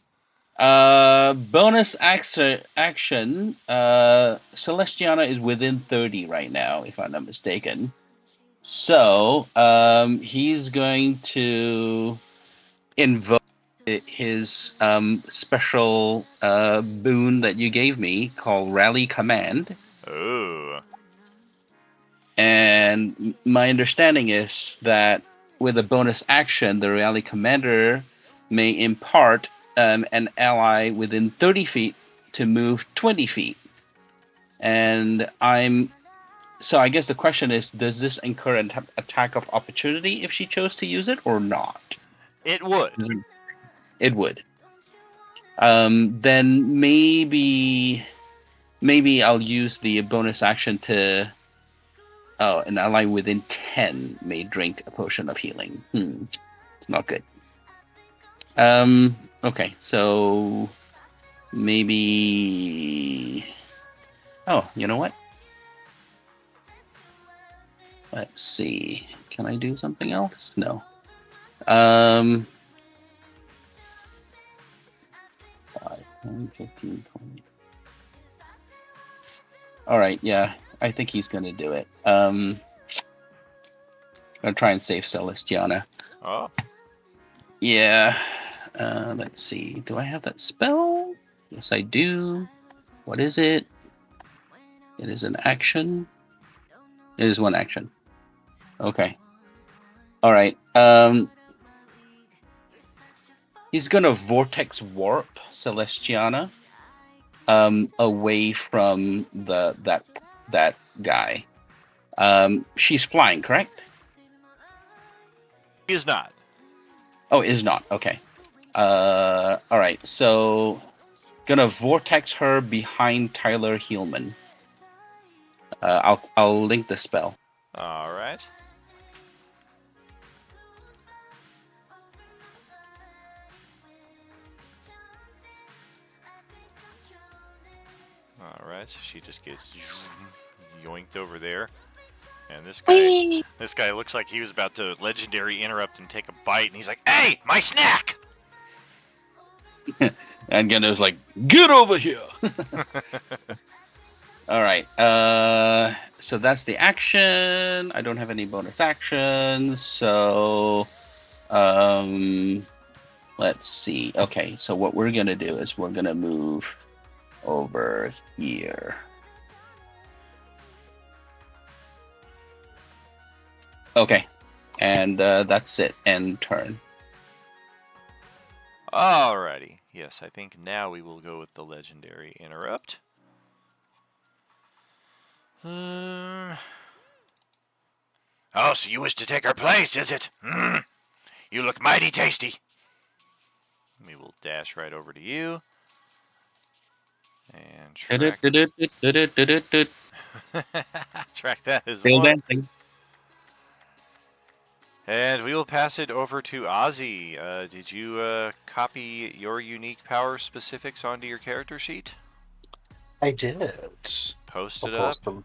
Bonus action. Celestiana is within 30 right now, if I'm not mistaken. So he's going to invoke his special boon that you gave me called Rally Command. Oh. And my understanding is that with a bonus action, the Rally Commander may impart an ally within 30 feet to move 20 feet. And so I guess the question is, does this incur an attack of opportunity if she chose to use it or not? It would. It would. Then maybe I'll use the bonus action to... Oh, an ally within 10 may drink a potion of healing. It's not good. Okay, so maybe... Oh, you know what? Let's see. Can I do something else? No. 5, 10, 15, 20. All right, yeah. I think he's going to do it. Gonna try and save Celestiana. Oh. Yeah. Let's see. Do I have that spell? Yes, I do. What is it? It is an action. It is one action. Okay. All right. He's gonna vortex warp Celestiana away from that guy. She's flying, correct? Is not. Oh, is not. Okay. All right. So, gonna vortex her behind Tyler Heelman. I'll link the spell. All right. All right. So she just gets yoinked over there. And this guy looks like he was about to legendary interrupt and take a bite, and he's like, "Hey, my snack!" And Gendo's like, "Get over here!" All right. So that's the action. I don't have any bonus actions, so let's see. Okay, so what we're gonna do is we're gonna move over here. Okay, and that's it. End turn. Alrighty. Yes, I think now we will go with the legendary interrupt. Oh, so you wish to take her place, is it? You look mighty tasty. We will dash right over to you. And track, track that as Still well. dancing. And we will pass it over to Ozzy. Did you copy your unique power specifics onto your character sheet? I did. Post I'll it post up. them.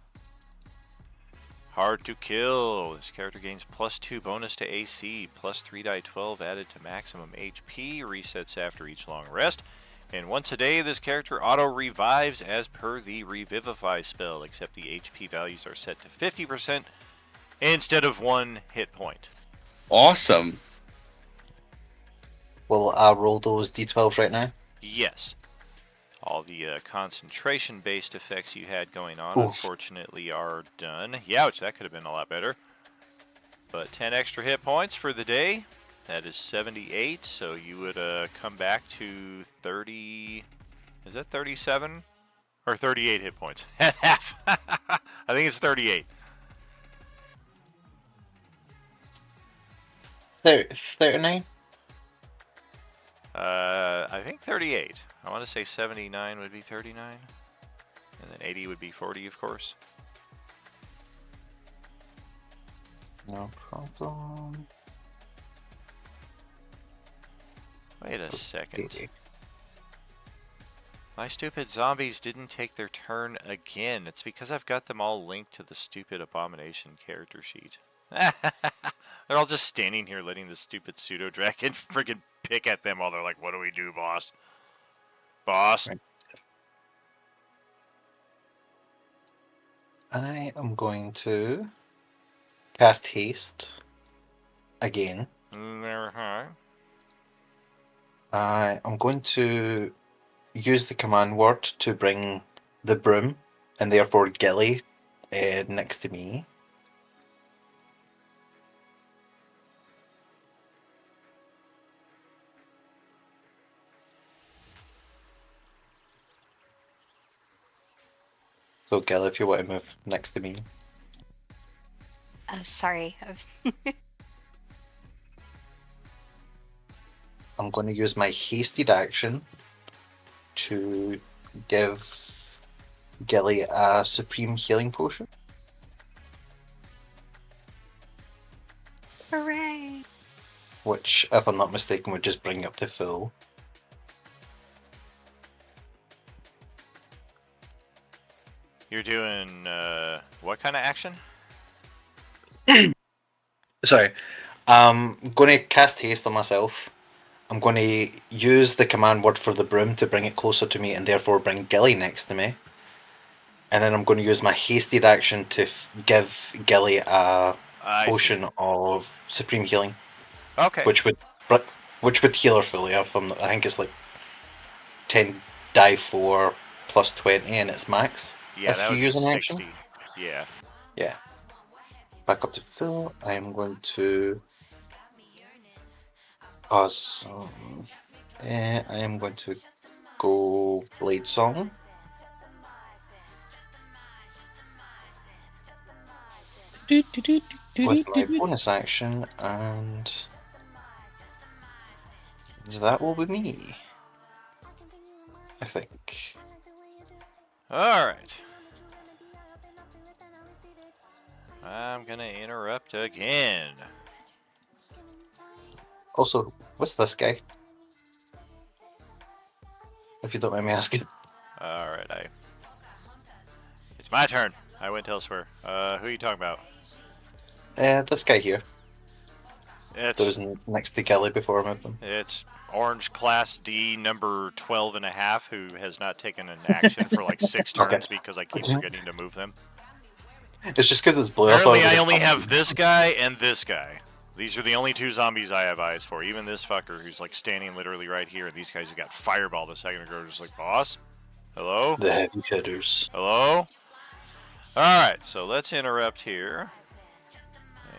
Hard to kill. This character gains +2 bonus to AC, +3 die 12 added to maximum HP, resets after each long rest. And once a day, this character auto-revives as per the Revivify spell, except the HP values are set to 50% instead of 1 hit point. Awesome. Will I roll those d12s right now? Yes. All the concentration-based effects you had going on, Oof. unfortunately, are done. Youch, that could have been a lot better. But 10 extra hit points for the day. That is 78, so you would come back to 30... Is that 37? Or 38 hit points? At half. I think it's 38. 39? I think 38. I want to say 79 would be 39. And then 80 would be 40, of course. No problem. Wait a second. Okay. My stupid zombies didn't take their turn again. It's because I've got them all linked to the stupid Abomination character sheet. They're all just standing here letting the stupid pseudo-dragon friggin' pick at them while they're like, what do we do, boss? Boss? Right. I am going to cast haste again. Uh-huh. I'm going to use the command word to bring the broom and therefore Gilly next to me. So Gilly, if you want to move next to me. Oh, sorry. I'm going to use my hasted action to give Gilly a supreme healing potion. Hooray! Which, if I'm not mistaken, would just bring up to full. You're doing, what kind of action? Sorry. I'm going to cast haste on myself. I'm going to use the command word for the broom to bring it closer to me and therefore bring Gilly next to me. And then I'm going to use my hasted action to give Gilly a potion of supreme healing. Okay. Which would heal her fully. I think it's like 10 die 4 plus 20 and it's max. Yeah, if that you would be use an 60. action. Yeah. Yeah. Back up to full. I am going to pause. I am going to go Blade Song. With my bonus action, and that will be me. I think. Alright. I'm gonna interrupt again. Also, what's this guy? If you don't mind me asking. Alright, It's my turn. I went elsewhere. Who are you talking about? This guy here. It's, that was next to Kelly before I moved them. It's Orange Class D number 12 and a half, who has not taken an action for like 6 turns because I keep forgetting to move them. It's just because it's blue. Apparently I only have this guy and this guy. These are the only 2 zombies I have eyes for. Even this fucker who's like standing literally right here. And these guys who got fireballed a second ago are just like, boss? Hello? The heavy hitters. Hello? Alright, so let's interrupt here.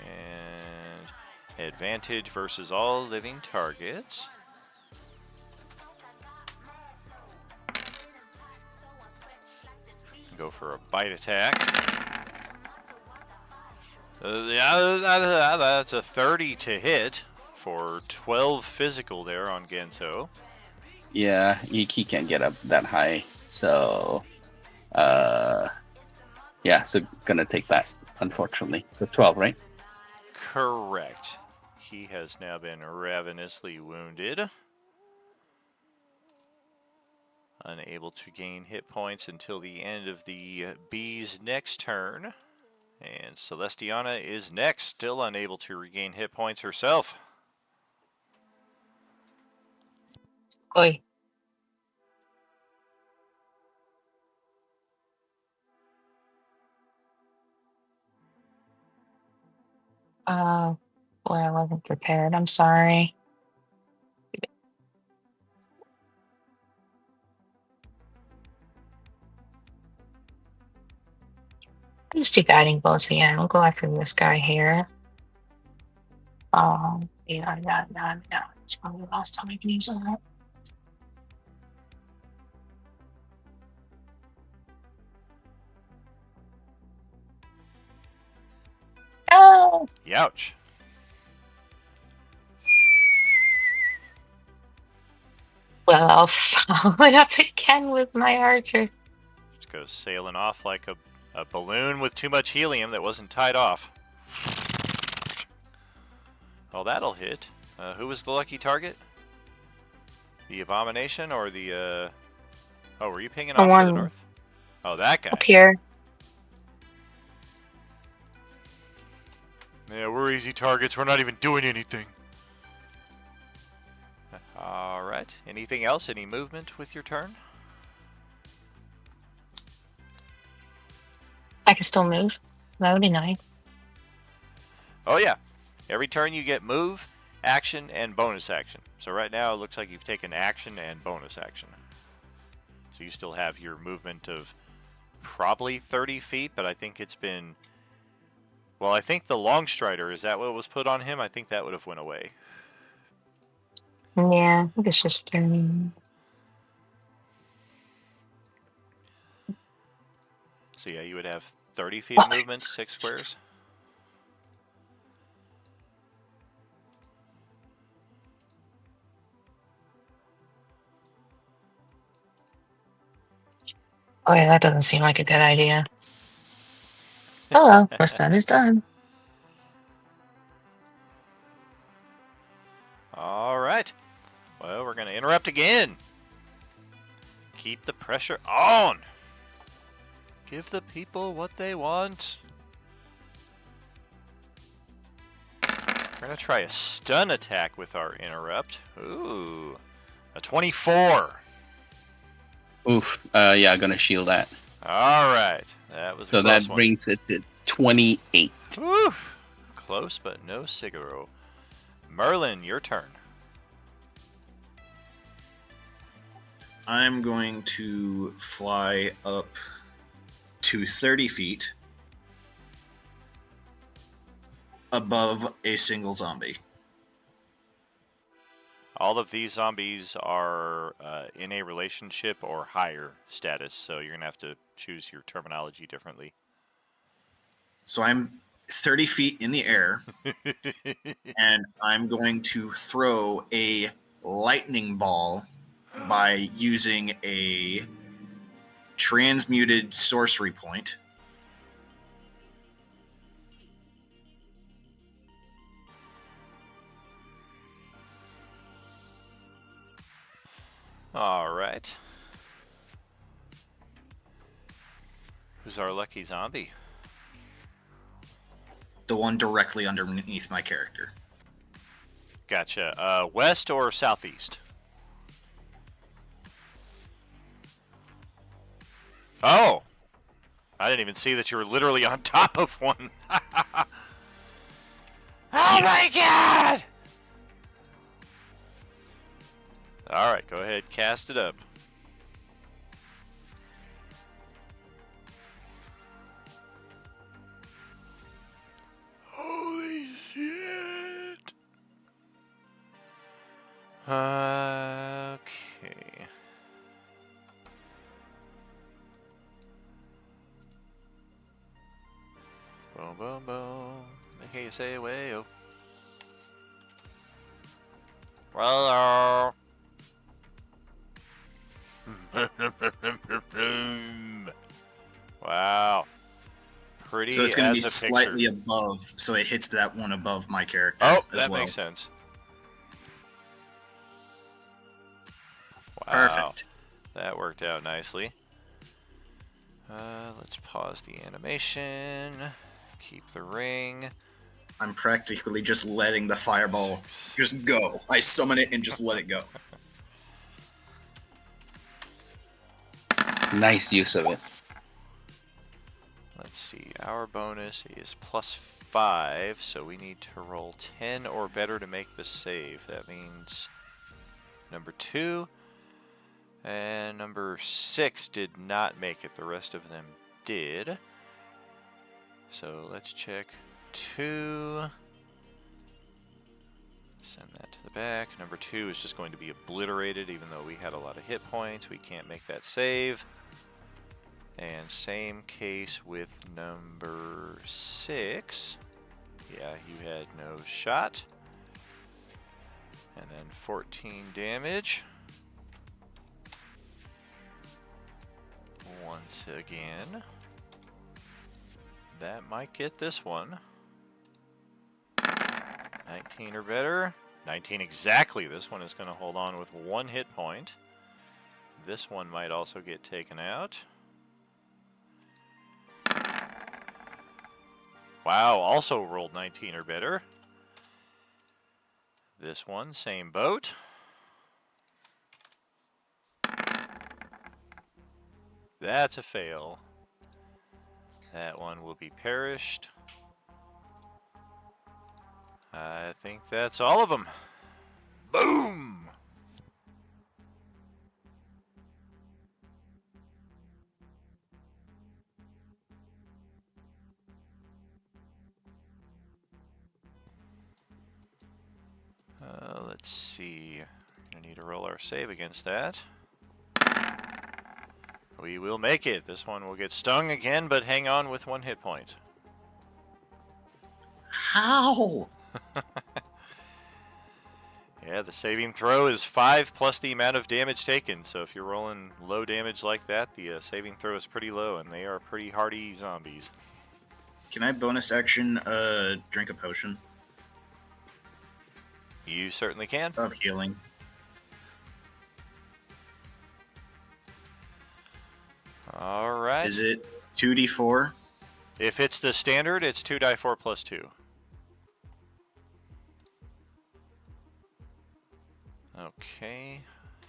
And advantage versus all living targets. Go for a bite attack. That's a 30 to hit for 12 physical there on Genso. Yeah, he can't get up that high. So, yeah, so gonna take that, unfortunately. So 12, right? Correct. He has now been ravenously wounded. Unable to gain hit points until the end of the bee's next turn. And Celestiana is next, still unable to regain hit points herself. Oi. Boy, I wasn't prepared. I'm sorry. Just do guiding bolts again. We'll go after this guy here. Yeah, no. It's probably the last time I can use that. Oh! Youch. Well, I'll follow it up again with my archer. Just goes sailing off like a balloon with too much helium that wasn't tied off. Well, that'll hit. Who was the lucky target? The Abomination or the, Oh, were you pinging The off to the one north? Oh, that guy. up here. Yeah, we're easy targets. We're not even doing anything. Alright. Anything else? Any movement with your turn? I can still move. That would be nice. Oh, yeah. Every turn you get move, action, and bonus action. So right now it looks like you've taken action and bonus action. So you still have your movement of probably 30 feet, but I think it's been... Well, I think the long strider, is that what was put on him? I think that would have went away. Yeah, I think it's just So yeah, you would have 30 feet of movement, 6 squares. Oh yeah, that doesn't seem like a good idea. Oh well, what's done is done. Alright. Well, we're going to interrupt again. Keep the pressure on. Give the people what they want. We're going to try a stun attack with our interrupt. Ooh. A 24. Oof. Yeah, I'm gonna shield that. Alright. That was a So close that one. brings it to 28. Oof. Close, but no Cigaro. Merlin, your turn. I'm going to fly up to 30 feet above a single zombie. All of these zombies are in a relationship or higher status, so you're going to have to choose your terminology differently. So I'm 30 feet in the air, and I'm going to throw a lightning ball by using a transmuted sorcery point. All right. Who's our lucky zombie? The one directly underneath my character. Gotcha. West or southeast? Oh! I didn't even see that you were literally on top of one. Oh my god! Alright, go ahead, cast it up. Holy shit! Okay. Boom, boom, boom. Make you say way, oh. Well, wow. Pretty. So it's going to be as a slightly picture. above, so it hits that one above my character Oh, as that well. makes sense. Wow. Perfect. That worked out nicely. Let's pause the animation. Keep the ring. I'm practically just letting the fireball just go. I summon it and just let it go. Nice use of it. Let's see. Our bonus is +5, so we need to roll 10 or better to make the save. That means number 2 and number 6 did not make it. The rest of them did. So let's check 2. Send that to the back. Number 2 is just going to be obliterated, even though we had a lot of hit points. We can't make that save. And same case with number 6. Yeah, you had no shot. And then 14 damage. again. That might get this one. 19 or better. 19 exactly. This one is going to hold on with 1 hit point. This one might also get taken out. Wow, also rolled 19 or better. This one, same boat. That's a fail. That one will be perished. I think that's all of them. Boom! Let's see. I need to roll our save against that. We will make it. This one will get stung again, but hang on with 1 hit point. How? Yeah, the saving throw is 5 plus the amount of damage taken. So if you're rolling low damage like that, the saving throw is pretty low, and they are pretty hardy zombies. Can I bonus action drink a potion? You certainly can. Of healing. All right. Is it 2d4? If it's the standard, it's 2d4 plus 2. Okay.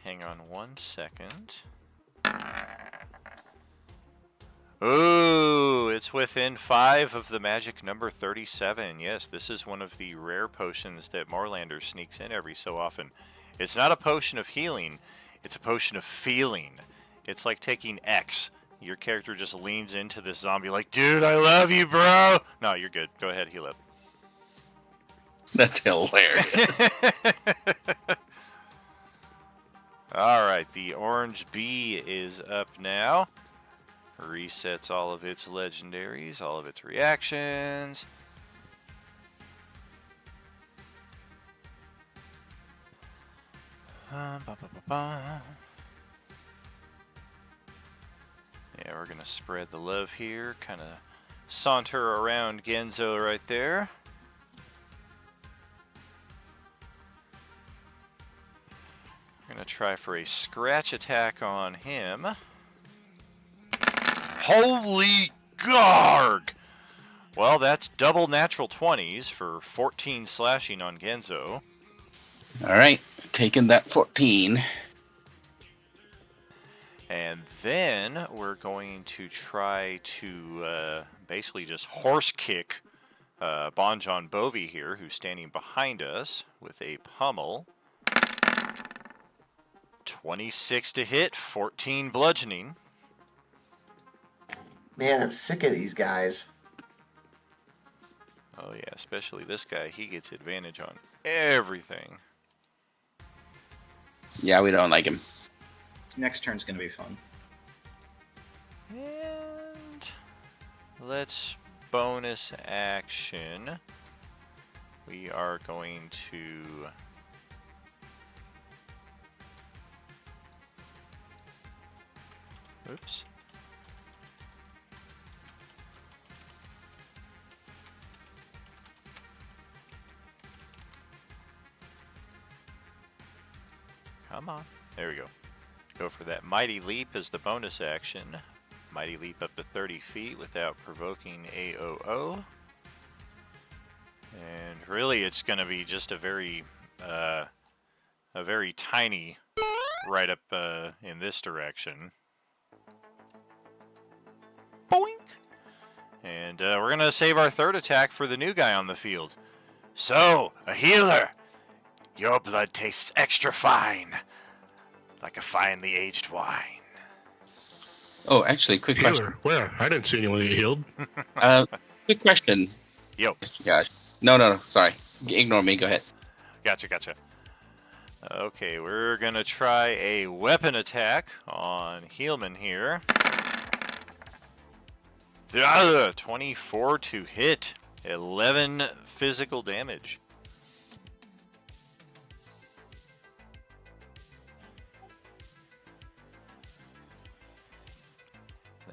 Hang on 1 second. Ooh, it's within 5 of the magic number 37. Yes, this is one of the rare potions that Moorlander sneaks in every so often. It's not a potion of healing, it's a potion of feeling. It's like taking X. Your character just leans into this zombie like, dude, I love you, bro! No, you're good. Go ahead, heal up. That's hilarious. Alright, the orange bee is up now. Resets all of its legendaries, all of its reactions. Yeah, we're gonna spread the love here, kind of saunter around Genzo right there. We're gonna try for a scratch attack on him. Holy Garg! Well, that's double natural 20s for 14 slashing on Genzo. Alright, taking that 14. And then we're going to try to basically just horse kick Bonjon Bovi here, who's standing behind us with a pummel. 26 to hit, 14 bludgeoning. Man, I'm sick of these guys. Oh yeah, especially this guy. He gets advantage on everything. Yeah, we don't like him. Next turn's going to be fun. And let's bonus action. We are going to... Oops. Come on. There we go. Go for that Mighty Leap as the bonus action. Mighty Leap up to 30 feet without provoking AOO. And really it's going to be just a very tiny right up in this direction. Boink! And we're going to save our third attack for the new guy on the field. So, a healer! Your blood tastes extra fine, like a finely aged wine. Oh, actually, quick Healer? question. Where? I didn't see anyone get healed. Quick question. Yo. Gosh. No, sorry. Ignore me, go ahead. Gotcha. Okay, we're going to try a weapon attack on Heelman here. 24 to hit. 11 physical damage.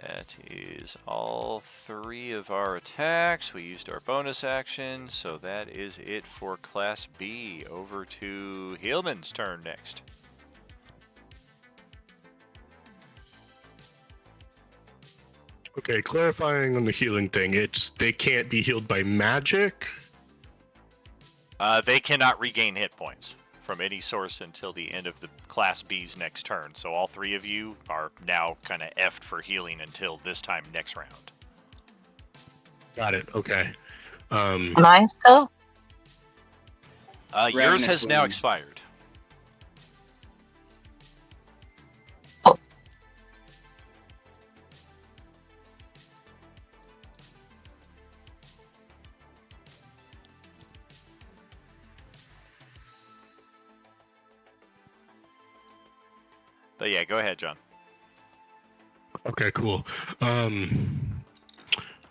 That is all 3 of our attacks. We used our bonus action, so that is it for Class B. Over to Heelman's turn next. Okay, clarifying on the healing thing, they can't be healed by magic? They cannot regain hit points from any source until the end of the Class B's next turn. So all 3 of you are now kind of effed for healing until this time next round. Got it. Okay. Am I still? Yours has now expired. But yeah, go ahead, John. Okay, cool. I'm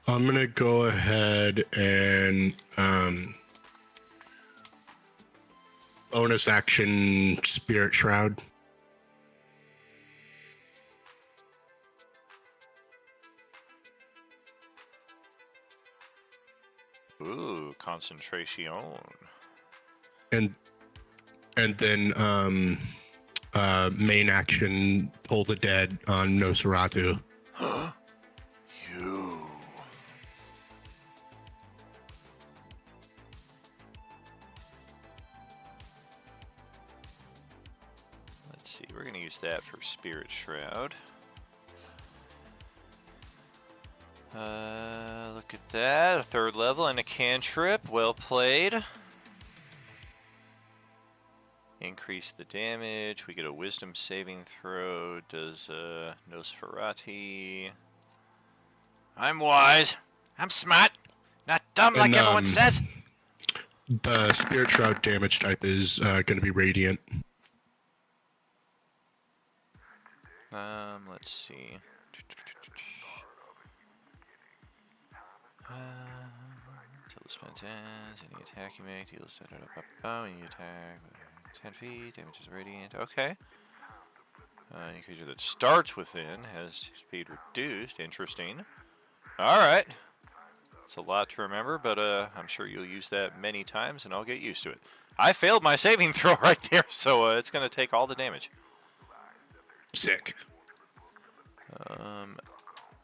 gonna go ahead and bonus action Spirit Shroud. Ooh, concentration. And then main action Toll the Dead on Nosferatu. You. Let's see, we're gonna use that for Spirit Shroud. Look at that, a 3rd level and a cantrip, well played. Increase the damage, we get a wisdom saving throw, does Nosferatu. I'm wise, I'm smart, not dumb like everyone says. The Spirit Shroud damage type is going to be Radiant. Let's see. Until the spell ends, any attack you make deals when you attack 10 feet, damage is radiant. Okay. Any creature that starts within has speed reduced. Interesting. Alright. It's a lot to remember, but I'm sure you'll use that many times and I'll get used to it. I failed my saving throw right there, so it's going to take all the damage. Sick.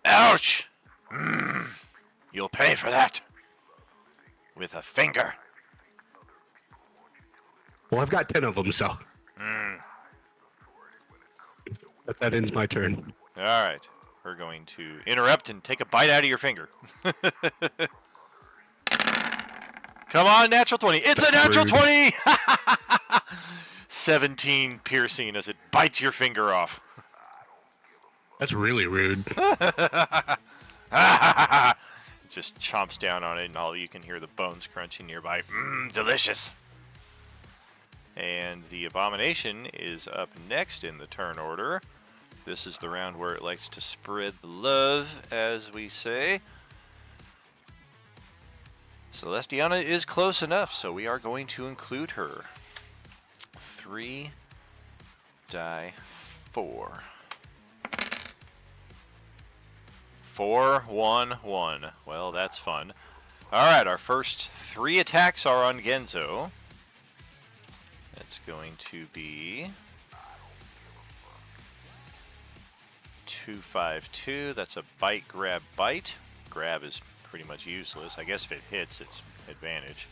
Ouch! You'll pay for that. With a finger. Well, I've got 10 of them, so. But that ends my turn. Alright. We're going to interrupt and take a bite out of your finger. Come on, natural 20. It's a natural 20! 17 piercing as it bites your finger off. That's really rude. Just chomps down on it, and all you can hear the bones crunching nearby. Delicious. And the Abomination is up next in the turn order. This is the round where it likes to spread the love, as we say. Celestiana is close enough, so we are going to include her. 3 die 4. 4, 1, 1. Well, that's fun. Alright, our first 3 attacks are on Genzo. That's going to be 2-5-2. That's a bite, grab, bite. Grab is pretty much useless. I guess if it hits, it's advantage.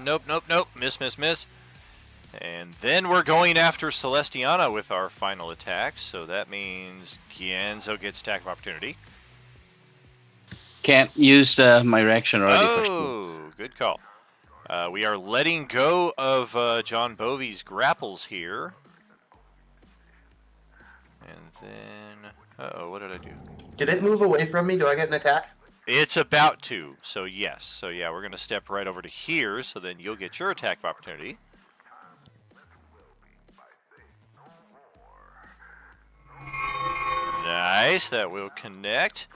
Nope, nope, nope. Miss, miss, miss. And then we're going after Celestiana with our final attack, so that means Genzo gets attack of opportunity. Can't use my reaction already. Oh, good call. We are letting go of John Bovey's grapples here. And then... Uh-oh, what did I do? Did it move away from me? Do I get an attack? It's about to, so yes. So yeah, we're going to step right over to here, so then you'll get your attack of opportunity. Nice, that will connect.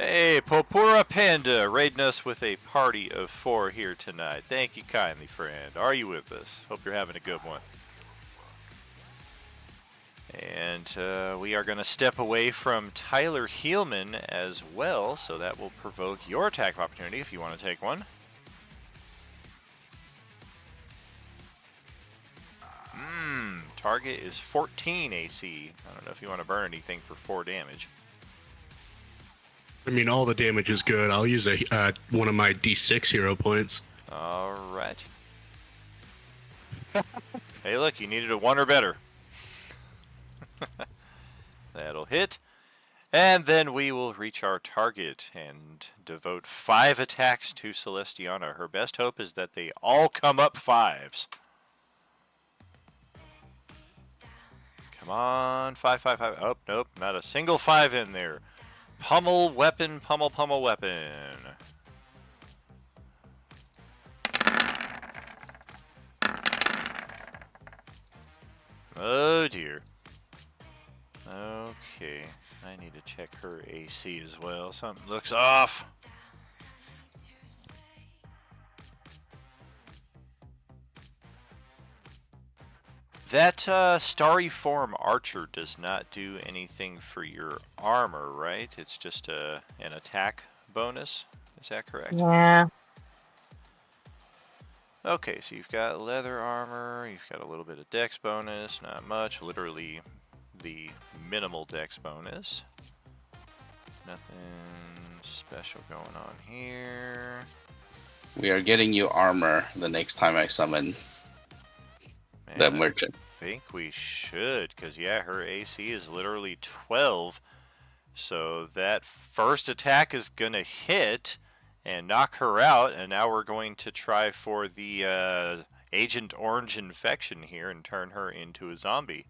Hey, Popura Panda, raiding us with a party of 4 here tonight. Thank you kindly, friend. Are you with us? Hope you're having a good one. And we are going to step away from Tyler Heelman as well, so that will provoke your attack opportunity if you want to take one. Target is 14 AC. I don't know if you want to burn anything for 4 damage. I mean, all the damage is good. I'll use one of my D6 hero points. All right. Hey, look, you needed a 1 or better. That'll hit. And then we will reach our target and devote 5 attacks to Celestiana. Her best hope is that they all come up 5s. Come on, 5, 5, 5. Oh, nope, not a single 5 in there. Pummel weapon, pummel weapon. Oh dear. Okay, I need to check her AC as well. Something looks off. That Starry Form Archer does not do anything for your armor, right? It's just an attack bonus. Is that correct? Yeah. Okay, so you've got leather armor, you've got a little bit of dex bonus, not much, literally the minimal dex bonus. Nothing special going on here. We are getting you armor the next time I summon the merchant. I think we should, because yeah, her AC is literally 12. So that first attack is going to hit and knock her out, and now we're going to try for the Agent Orange infection here and turn her into a zombie.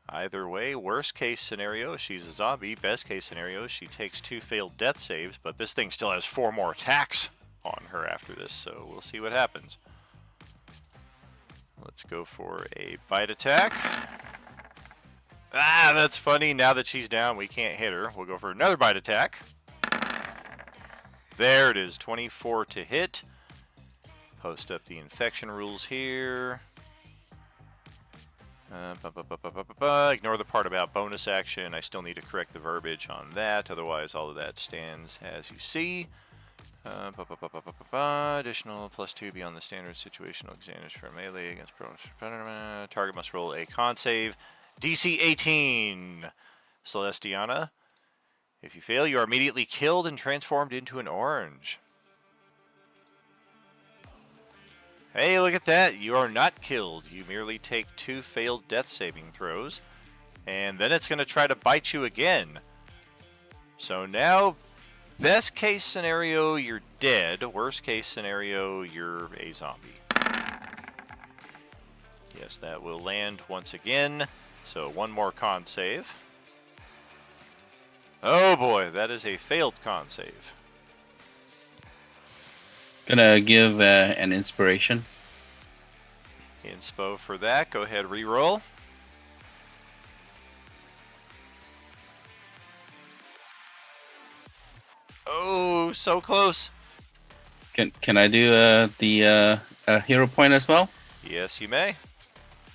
Either way, worst case scenario, she's a zombie. Best case scenario, she takes 2 failed death saves, but this thing still has 4 more attacks on her after this, so we'll see what happens. Let's go for a bite attack. Ah, that's funny. Now that she's down, we can't hit her. We'll go for another bite attack. There it is, 24 to hit. Post up the infection rules here. Ignore the part about bonus action. I still need to correct the verbiage on that. Otherwise, all of that stands as you see. Additional +2 beyond the standard situational advantage for melee against target must roll a con save. DC 18. Celestiana. If you fail, you are immediately killed and transformed into an orange. Hey, look at that. You are not killed. You merely take 2 failed death saving throws. And then it's going to try to bite you again. So now, best case scenario, you're dead. Worst case scenario, you're a zombie. Yes, that will land once again. So 1 more con save. Oh boy, that is a failed con save. Gonna give an inspiration. Inspo for that. Go ahead, reroll. Oh, so close. Can I do the hero point as well? Yes, you may.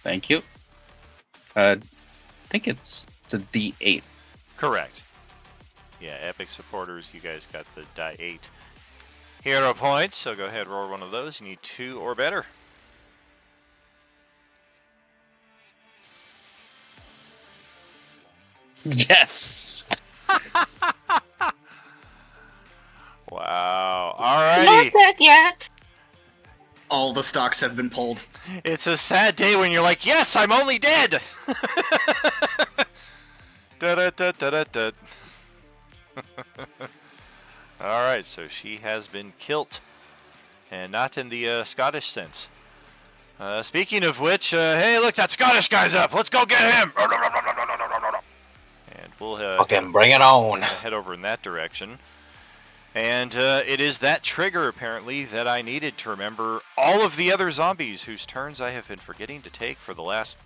Thank you. I think it's a D8. Correct. Yeah, epic supporters, you guys got the die 8 hero points, so go ahead, roll one of those. You need 2 or better. Yes. Wow. Alrighty. Not dead yet. All the stocks have been pulled. It's a sad day when you're like, yes, I'm only dead. Da-da-da-da-da-da. Alright, so she has been killed. And not in the Scottish sense. Speaking of which, hey, look, that Scottish guy's up. Let's go get him. And we'll Okay, bring it on. head over in that direction. And it is that trigger, apparently, that I needed to remember all of the other zombies whose turns I have been forgetting to take for the last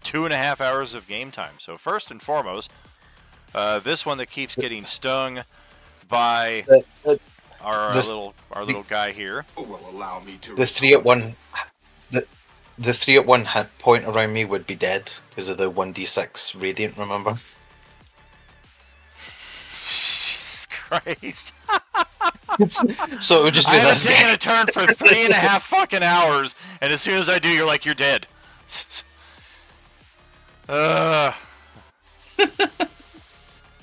2.5 hours of game time. So first and foremost, This one that keeps getting stung by our little guy here. Will allow me to The 3 at 1, the 3 at 1 hit point around me would be dead because of the 1d6 radiant. Remember? Jesus Christ! So it would just be I haven't this taken guy. a turn for 3.5 fucking hours, and as soon as I do, you're like, you're dead. I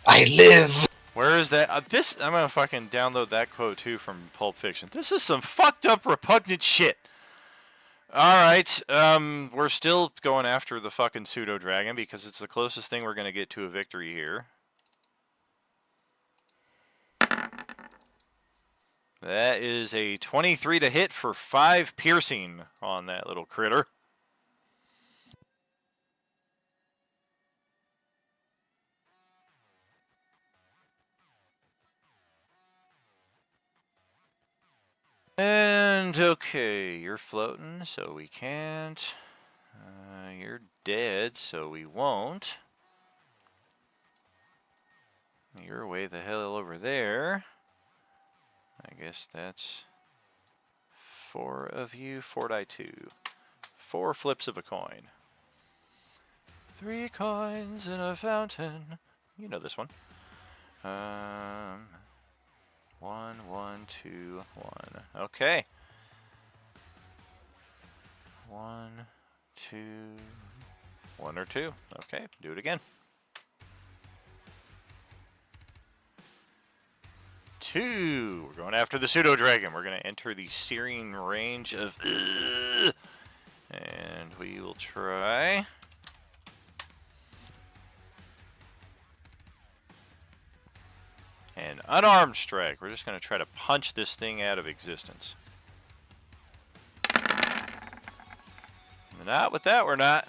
live. Where is that? I'm gonna fucking download that quote too from Pulp Fiction. This is some fucked up, repugnant shit. All right, we're still going after the fucking pseudo dragon because it's the closest thing we're gonna get to a victory here. That is a 23 to hit for 5 piercing on that little critter. And okay, you're floating, so we can't. You're dead, so we won't. You're way the hell over there. I guess that's 4 of you, 4 die 2. 4 flips of a coin. 3 coins in a fountain. You know this one. 1, 1, 2, 1. Okay. 1, 2, 1 or 2. Okay, do it again. 2. We're going after the pseudo dragon. We're going to enter the searing range of. And we will try. An unarmed strike. We're just going to try to punch this thing out of existence. Not with that, we're not.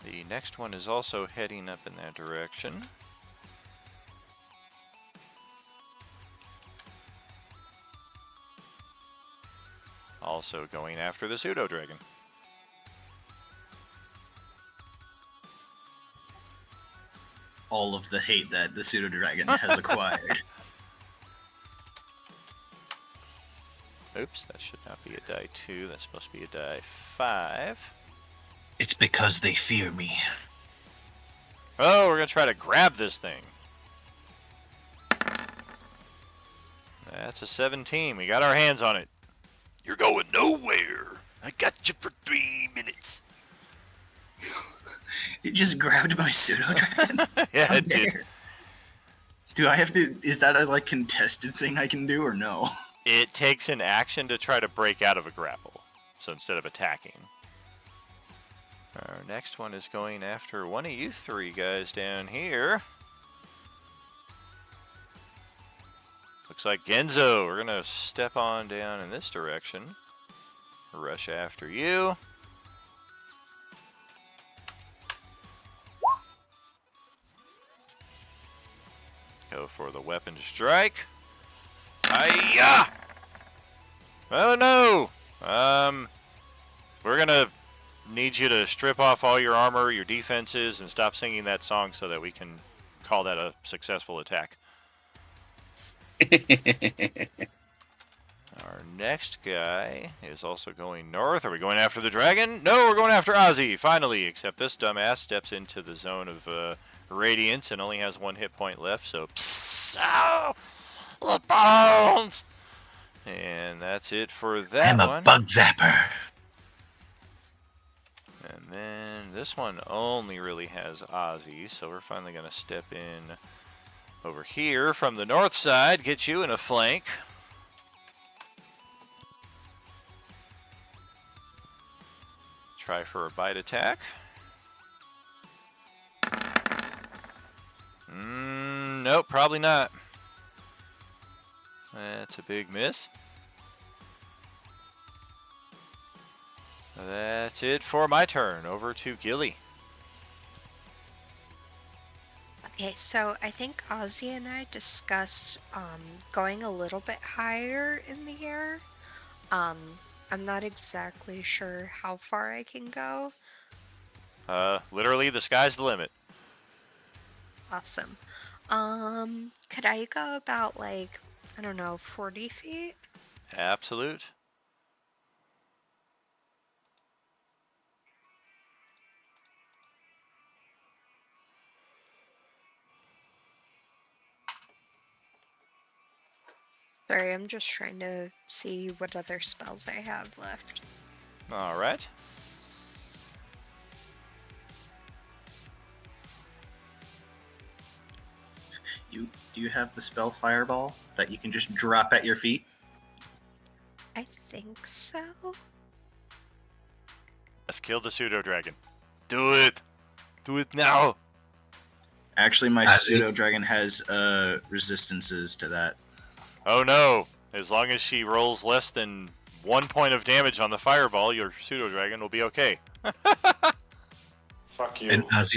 The next one is also heading up in that direction. Also going after the pseudo dragon. All of the hate that the pseudo dragon has acquired. Oops, that should not be a die 2. That's supposed to be a die 5. It's because they fear me. Oh, we're going to try to grab this thing. That's a 17. We got our hands on it. You're going nowhere. I got you for 3 minutes. It just grabbed my pseudo dragon. Yeah, it did. Do I have to? Is that a like contested thing I can do or no? It takes an action to try to break out of a grapple. So instead of attacking. Our next one is going after one of you 3 guys down here. Looks like Genzo. We're going to step on down in this direction. Rush after you. Go for the weapon strike. Hiya! Oh no! We're gonna need you to strip off all your armor, your defenses, and stop singing that song so that we can call that a successful attack. Our next guy is also going north. Are we going after the dragon? No, we're going after Ozzy, finally. Except this dumbass steps into the zone of radiance and only has 1 hit point left, so psst, the bones! And that's it for that one. I'm a bug zapper. And then this one only really has Ozzy, so we're finally going to step in over here from the north side, get you in a flank. Try for a bite attack. Nope, probably not. That's a big miss. That's it for my turn. Over to Gilly. Okay, so I think Ozzy and I discussed going a little bit higher in the air. I'm not exactly sure how far I can go. Literally, the sky's the limit. Awesome. Could I go about like, I don't know, 40 feet? Absolute. Sorry, I'm just trying to see what other spells I have left. All right. Do you have the spell Fireball that you can just drop at your feet? I think so. Let's kill the pseudo dragon. Do it. Do it now. Actually, my pseudo dragon has resistances to that. Oh no. As long as she rolls less than 1 point of damage on the fireball, your pseudo dragon will be okay. Fuck you. And as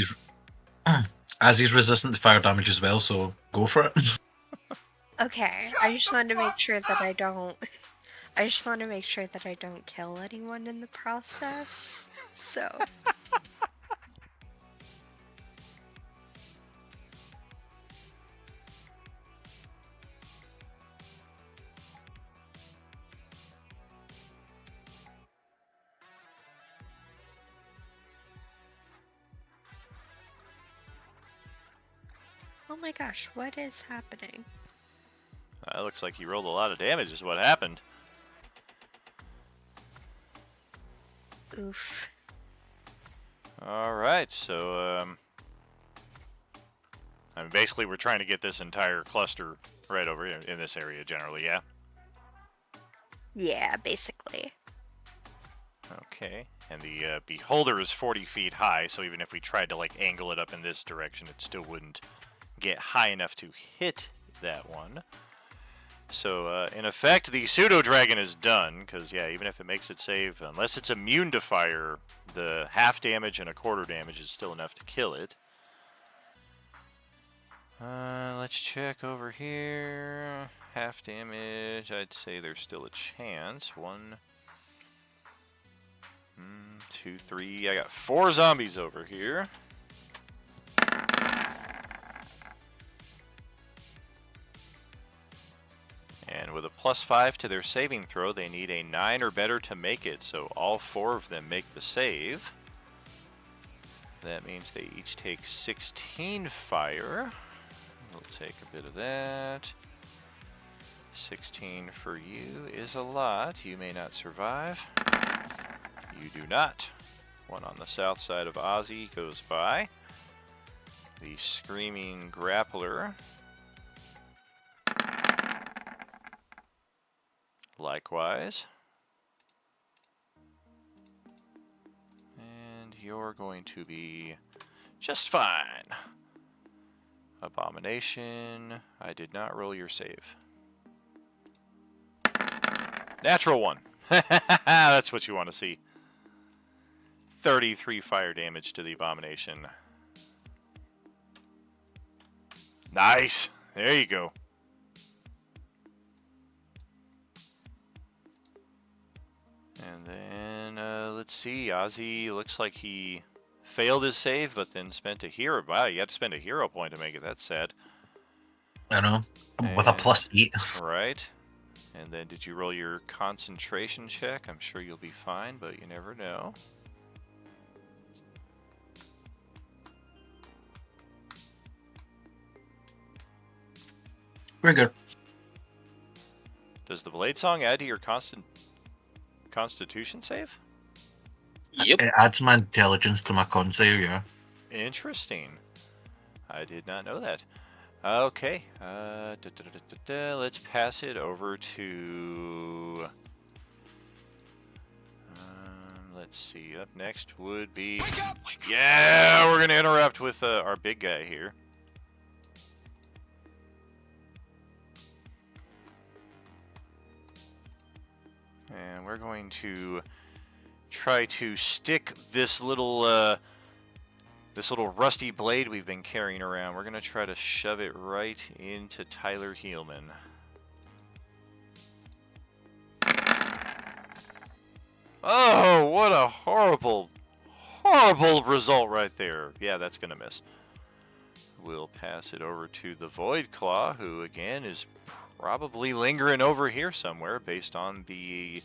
he's resistant to fire damage as well, so go for it. Okay, I just wanted to make sure that I don't. I just want to make sure that I don't kill anyone in the process. So. Oh my gosh, what is happening? It looks like he rolled a lot of damage is what happened. Oof. Alright, so, I mean, basically we're trying to get this entire cluster right over here in this area generally, yeah? Yeah, basically. Okay, and the beholder is 40 feet high, so even if we tried to, like, angle it up in this direction, it still wouldn't get high enough to hit that one. So, in effect, the pseudo-dragon is done, because, yeah, even if it makes it save, unless it's immune to fire, the half damage and a quarter damage is still enough to kill it. Let's check over here. Half damage, I'd say there's still a chance. 1, 2, 3. I got 4 zombies over here. And with a +5 to their saving throw, they need a 9 or better to make it. So all 4 of them make the save. That means they each take 16 fire. We'll take a bit of that. 16 for you is a lot. You may not survive. You do not. One on the south side of Ozzy goes by. The Screaming Grappler. Likewise. And you're going to be just fine. Abomination. I did not roll your save. Natural 1. That's what you want to see. 33 fire damage to the Abomination. Nice. There you go. And then, let's see. Ozzy looks like he failed his save, but then spent a hero. Wow, you had to spend a hero point to make it. That's sad. I know. With a +8. Right. And then did you roll your concentration check? I'm sure you'll be fine, but you never know. We're good. Does the Blade Song add to your Constitution save? Yep. It adds my intelligence to my con save, yeah. Interesting. I did not know that. Okay. Let's pass it over to... let's see. Up next would be... Yeah, we're going to interrupt with our big guy here. And we're going to try to stick this little rusty blade we've been carrying around. We're going to try to shove it right into Tyler Heelman. Oh, what a horrible, horrible result right there. Yeah, that's going to miss. we'll pass it over to the Void Claw, who again is probably lingering over here somewhere based on the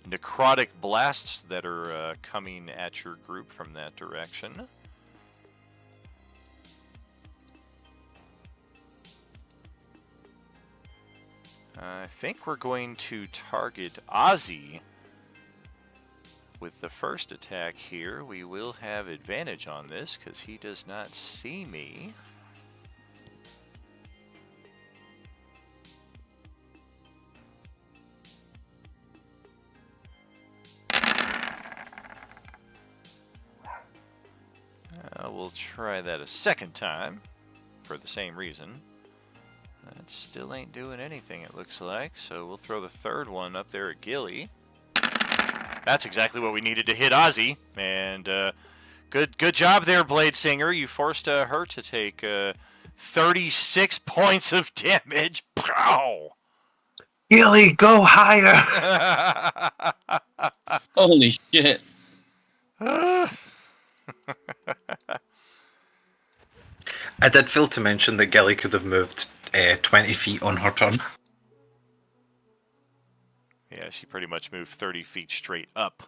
necrotic blasts that are coming at your group from that direction. I think we're going to target Ozzy with the first attack here. We will have advantage on this because he does not see me. We'll try that a second time for the same reason. That still ain't doing anything, it looks like, so we'll throw the third one up there at Gilly. That's exactly what we needed to hit Ozzy, and good job there, Blade Singer. You forced her to take 36 points of damage. Pow! Gilly, go higher! Holy shit. I did fail to mention that Gilly could have moved 20 feet on her turn. Yeah, she pretty much moved 30 feet straight up.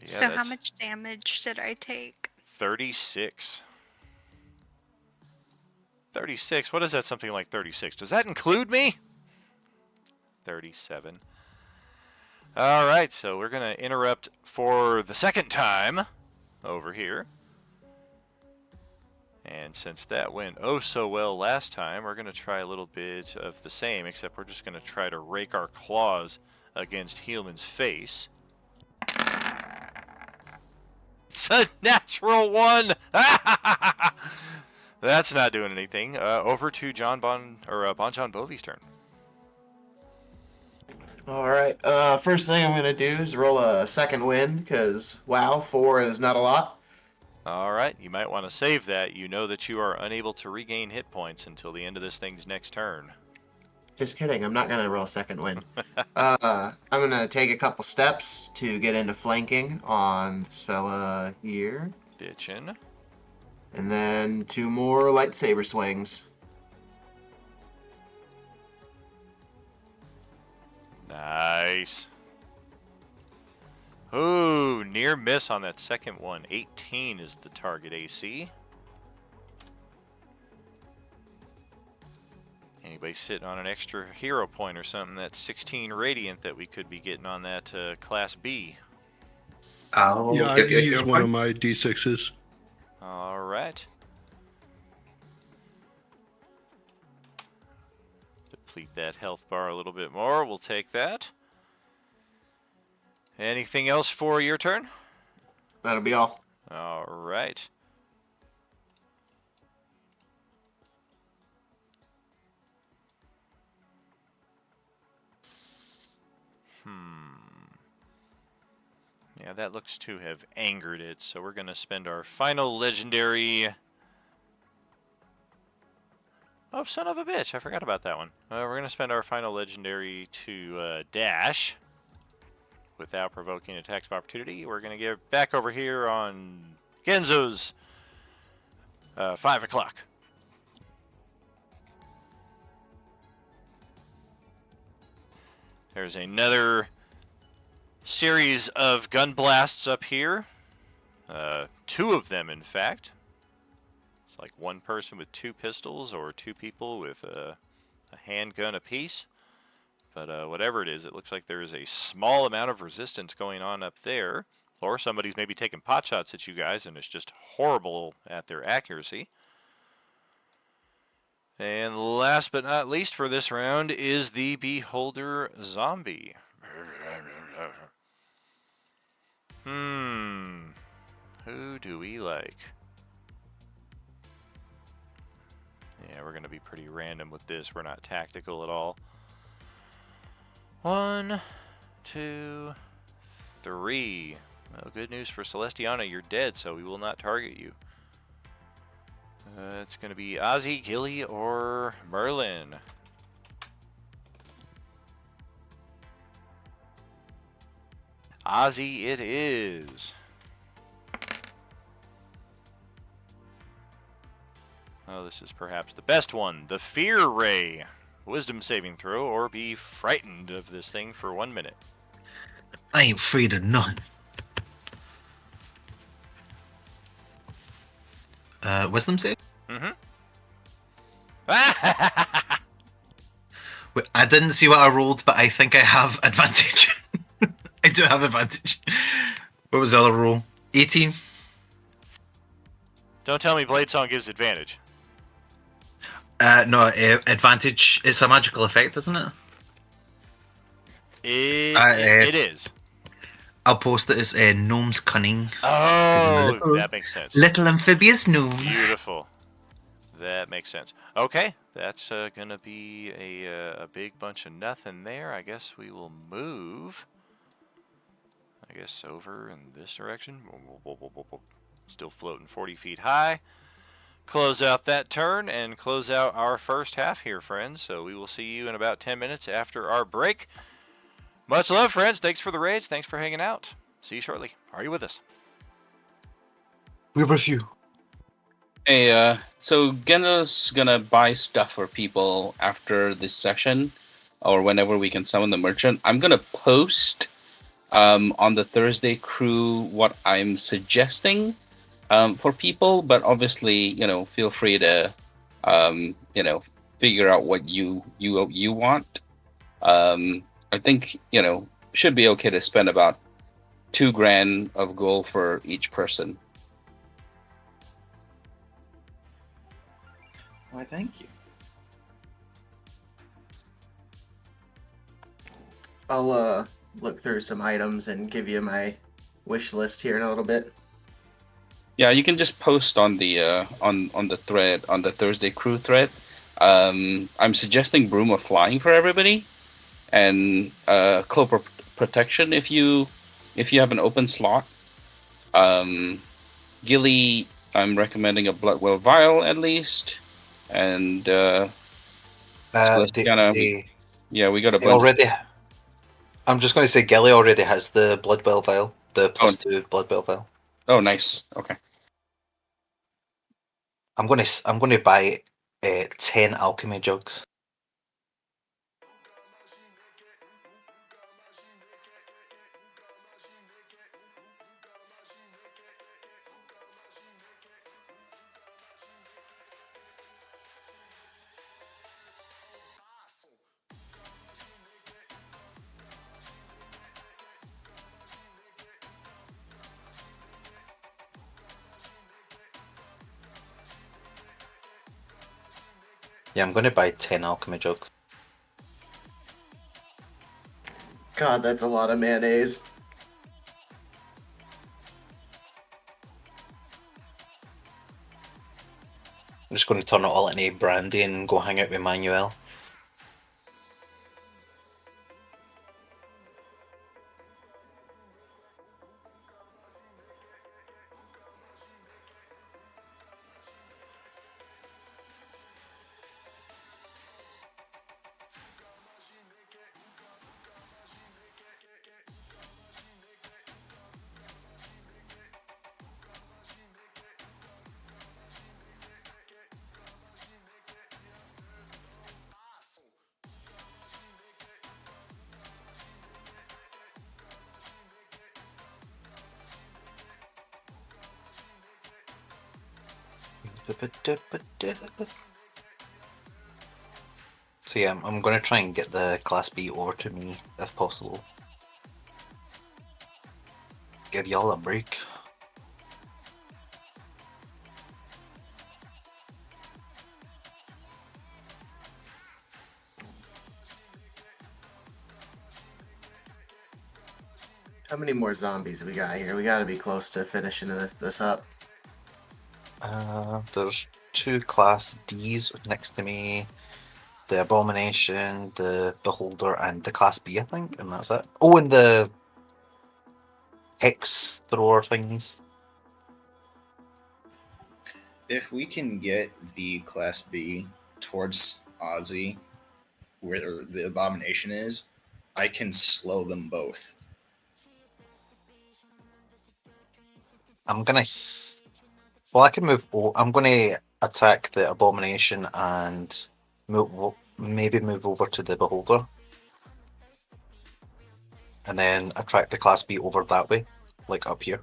Yeah, so how much damage did I take? 36. 36? What is that, something like 36? Does that include me? 37. Alright, so we're going to interrupt for the second time over here. And since that went oh so well last time, we're going to try a little bit of the same, except we're just going to try to rake our claws against Heelman's face. It's a natural one! That's not doing anything. Over to Bon Jon Bovi's turn. Alright, first thing I'm going to do is roll a second win, because, wow, 4 is not a lot. Alright, you might want to save that. You know that you are unable to regain hit points until the end of this thing's next turn. Just kidding, I'm not going to roll a second win. I'm going to take a couple steps to get into flanking on this fella here. Bitchin'. And then 2 more lightsaber swings. Nice. Ooh, near miss on that second one. 18 is the target AC. Anybody sitting on an extra hero point or something? That's 16 radiant that we could be getting on that Class B. I could use one of my D6s. All right. Deplete that health bar a little bit more. We'll take that. Anything else for your turn? That'll be all. All right. Yeah, that looks to have angered it, so we're going to spend our final legendary... Oh, son of a bitch, I forgot about that one. We're going to spend our final legendary to dash without provoking attacks of opportunity. We're going to get back over here on Genzo's 5 o'clock. There's another series of gun blasts up here. 2 of them, in fact. It's like one person with 2 pistols or 2 people with a handgun apiece. But whatever it is, it looks like there is a small amount of resistance going on up there. Or somebody's maybe taking pot shots at you guys and it's just horrible at their accuracy. And last but not least for this round is the Beholder Zombie. Who do we like? Yeah, we're going to be pretty random with this. We're not tactical at all. 1, 2, 3. Well, good news for Celestiana, you're dead, so we will not target you. It's going to be Ozzy, Gilly, or Merlin. Ozzy it is. Oh, this is perhaps the best one. The Fear Ray. Wisdom saving throw, or be frightened of this thing for 1 minute. I ain't afraid of none. Wisdom save? Mm-hmm. Wait, I didn't see what I rolled, but I think I have advantage. I do have advantage. What was the other roll? 18? Don't tell me Blade Song gives advantage. No, advantage. It's a magical effect, isn't it? It is. I'll post it as Gnome's Cunning. Oh, that makes sense. Little amphibious gnome. Beautiful. That makes sense. Okay, that's gonna be a big bunch of nothing there. I guess we will move. I guess over in this direction. Still floating 40 feet high. Close out that turn and close out our first half here, friends. So we will see you in about 10 minutes after our break. Much love, friends. Thanks for the raids. Thanks for hanging out. See you shortly. Are you with us? We're with you. Hey, so Gendo's gonna buy stuff for people after this session, or whenever we can summon the merchant. I'm gonna post on the Thursday crew what I'm suggesting for people, but obviously, feel free to, figure out what you want. I think, should be okay to spend about $2,000 of gold for each person. Why, thank you. I'll look through some items and give you my wish list here in a little bit. Yeah, you can just post on the on the thread, on the Thursday crew thread. I'm suggesting Broom of Flying for everybody, and Cloak Protection if you have an open slot. Gilly, I'm recommending a Bloodwell Vial at least, and Celestiana, we got a bunch. Already. I'm just going to say Gilly already has the Bloodwell Vial, the +2 Bloodwell Vial. Oh, nice. Okay. I'm going to buy 10 alchemy jugs. Yeah, I'm going to buy 10 alchemy jugs. God, that's a lot of mayonnaise. I'm just going to turn it all into brandy and go hang out with Manuel. So yeah, I'm going to try and get the Class B over to me, if possible. Give y'all a break. How many more zombies we got here? We gotta be close to finishing this up. There's 2 Class Ds next to me. The Abomination, the Beholder, and the Class B, I think, and that's it. Oh, and the Hex Thrower thingies. If we can get the Class B towards Ozzy, where the Abomination is, I can slow them both. I'm gonna. Well, I can move. I'm gonna attack the abomination and maybe move over to the beholder. And then attract the Class B over that way, like up here.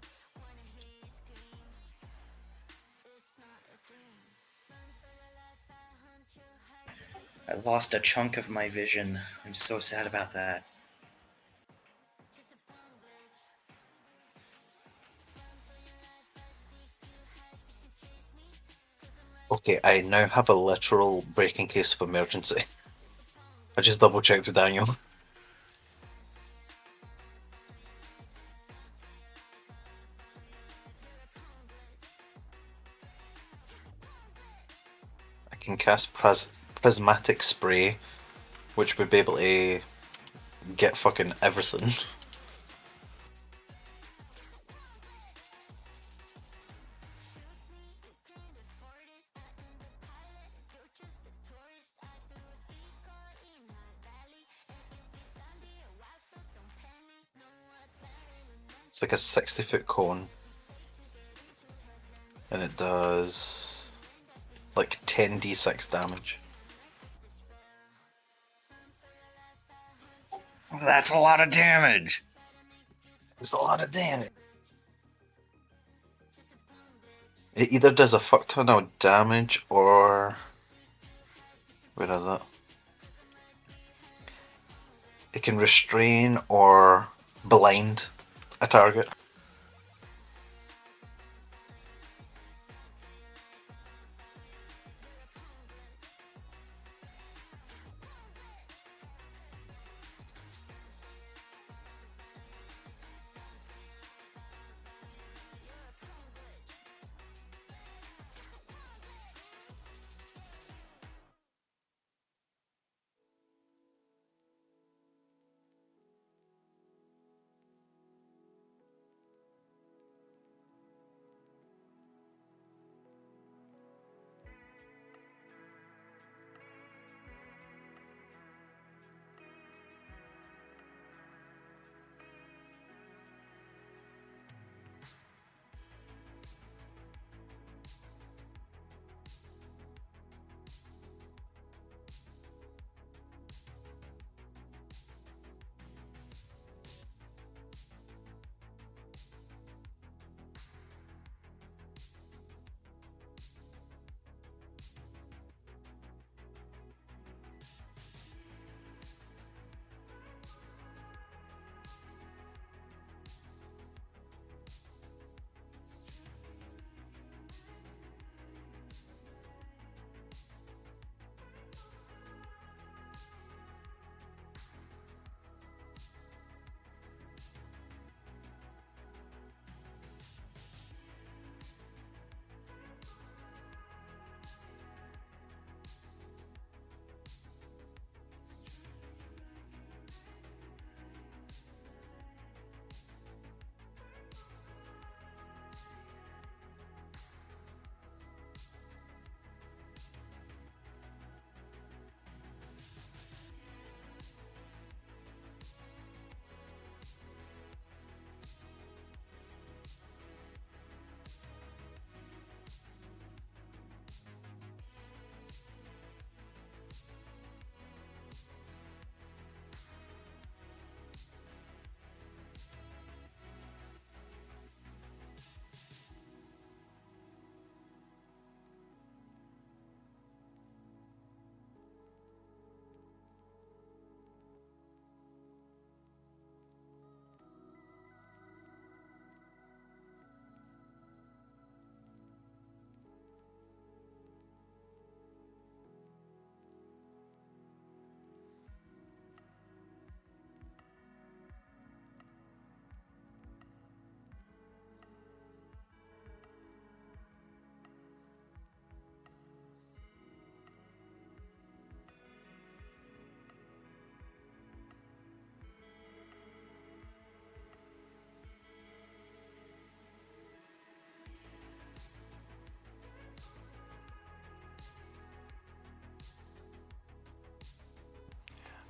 I lost a chunk of my vision. I'm so sad about that. Okay, I now have a literal break in case of emergency. I just double checked with Daniel. I can cast Prismatic Spray, which would be able to get fucking everything. It's like a 60-foot cone. And it does like 10d6 damage. That's a lot of damage. It's a lot of damage. It either does a fuck ton of damage or... Where is it? It can restrain or blind a target.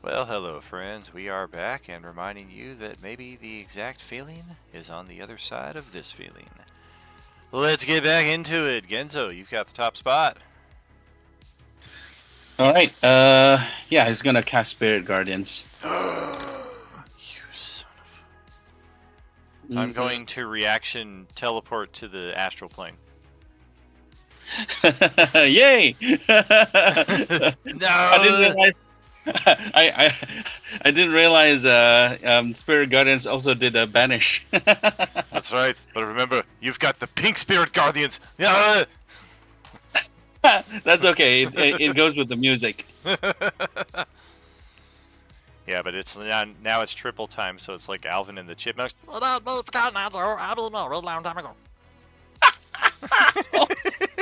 Well, hello friends, we are back and reminding you that maybe the exact feeling is on the other side of this feeling. Let's get back into it. Genzo, you've got the top spot. All right. Yeah, he's gonna cast Spirit Guardians. You son of... I'm going to reaction teleport to the astral plane. Yay! No! I didn't realize. I didn't realize. Spirit Guardians also did a banish. That's right. But remember, you've got the pink Spirit Guardians. Yeah. That's okay. It goes with the music. Yeah, but it's now it's triple time, so it's like Alvin and the Chipmunks. Oh,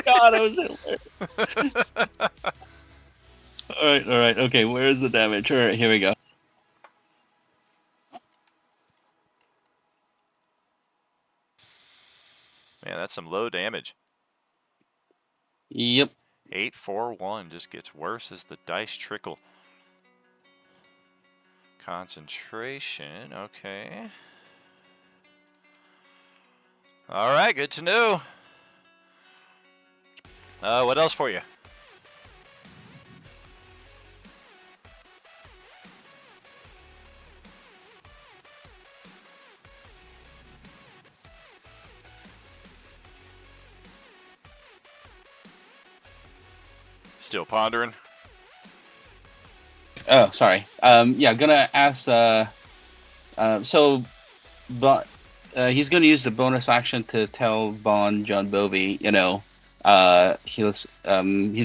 God, that was hilarious. All right. Okay, where's the damage? All right, here we go. Man, that's some low damage. Yep. 841 just gets worse as the dice trickle. Concentration, okay. All right, good to know. What else for you? Still pondering. Oh, sorry. Yeah, gonna ask. But he's gonna use the bonus action to tell Bon John Bovi, he's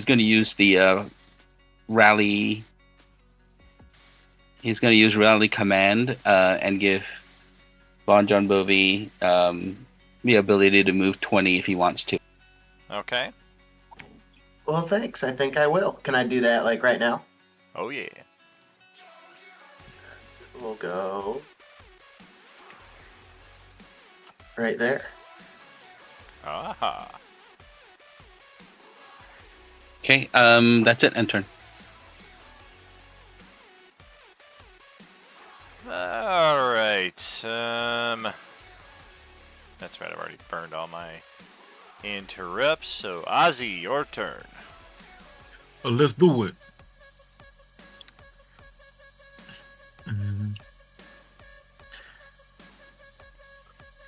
gonna use the rally. He's gonna use rally command and give Bon John Bovi the ability to move 20 if he wants to. Okay. Well, thanks. I think I will. Can I do that, like, right now? Oh, yeah. We'll go right there. Aha. Okay, that's it. End turn. All right. That's right. I've already burned all my interrupts. So, Ozzy, your turn. Let's do it.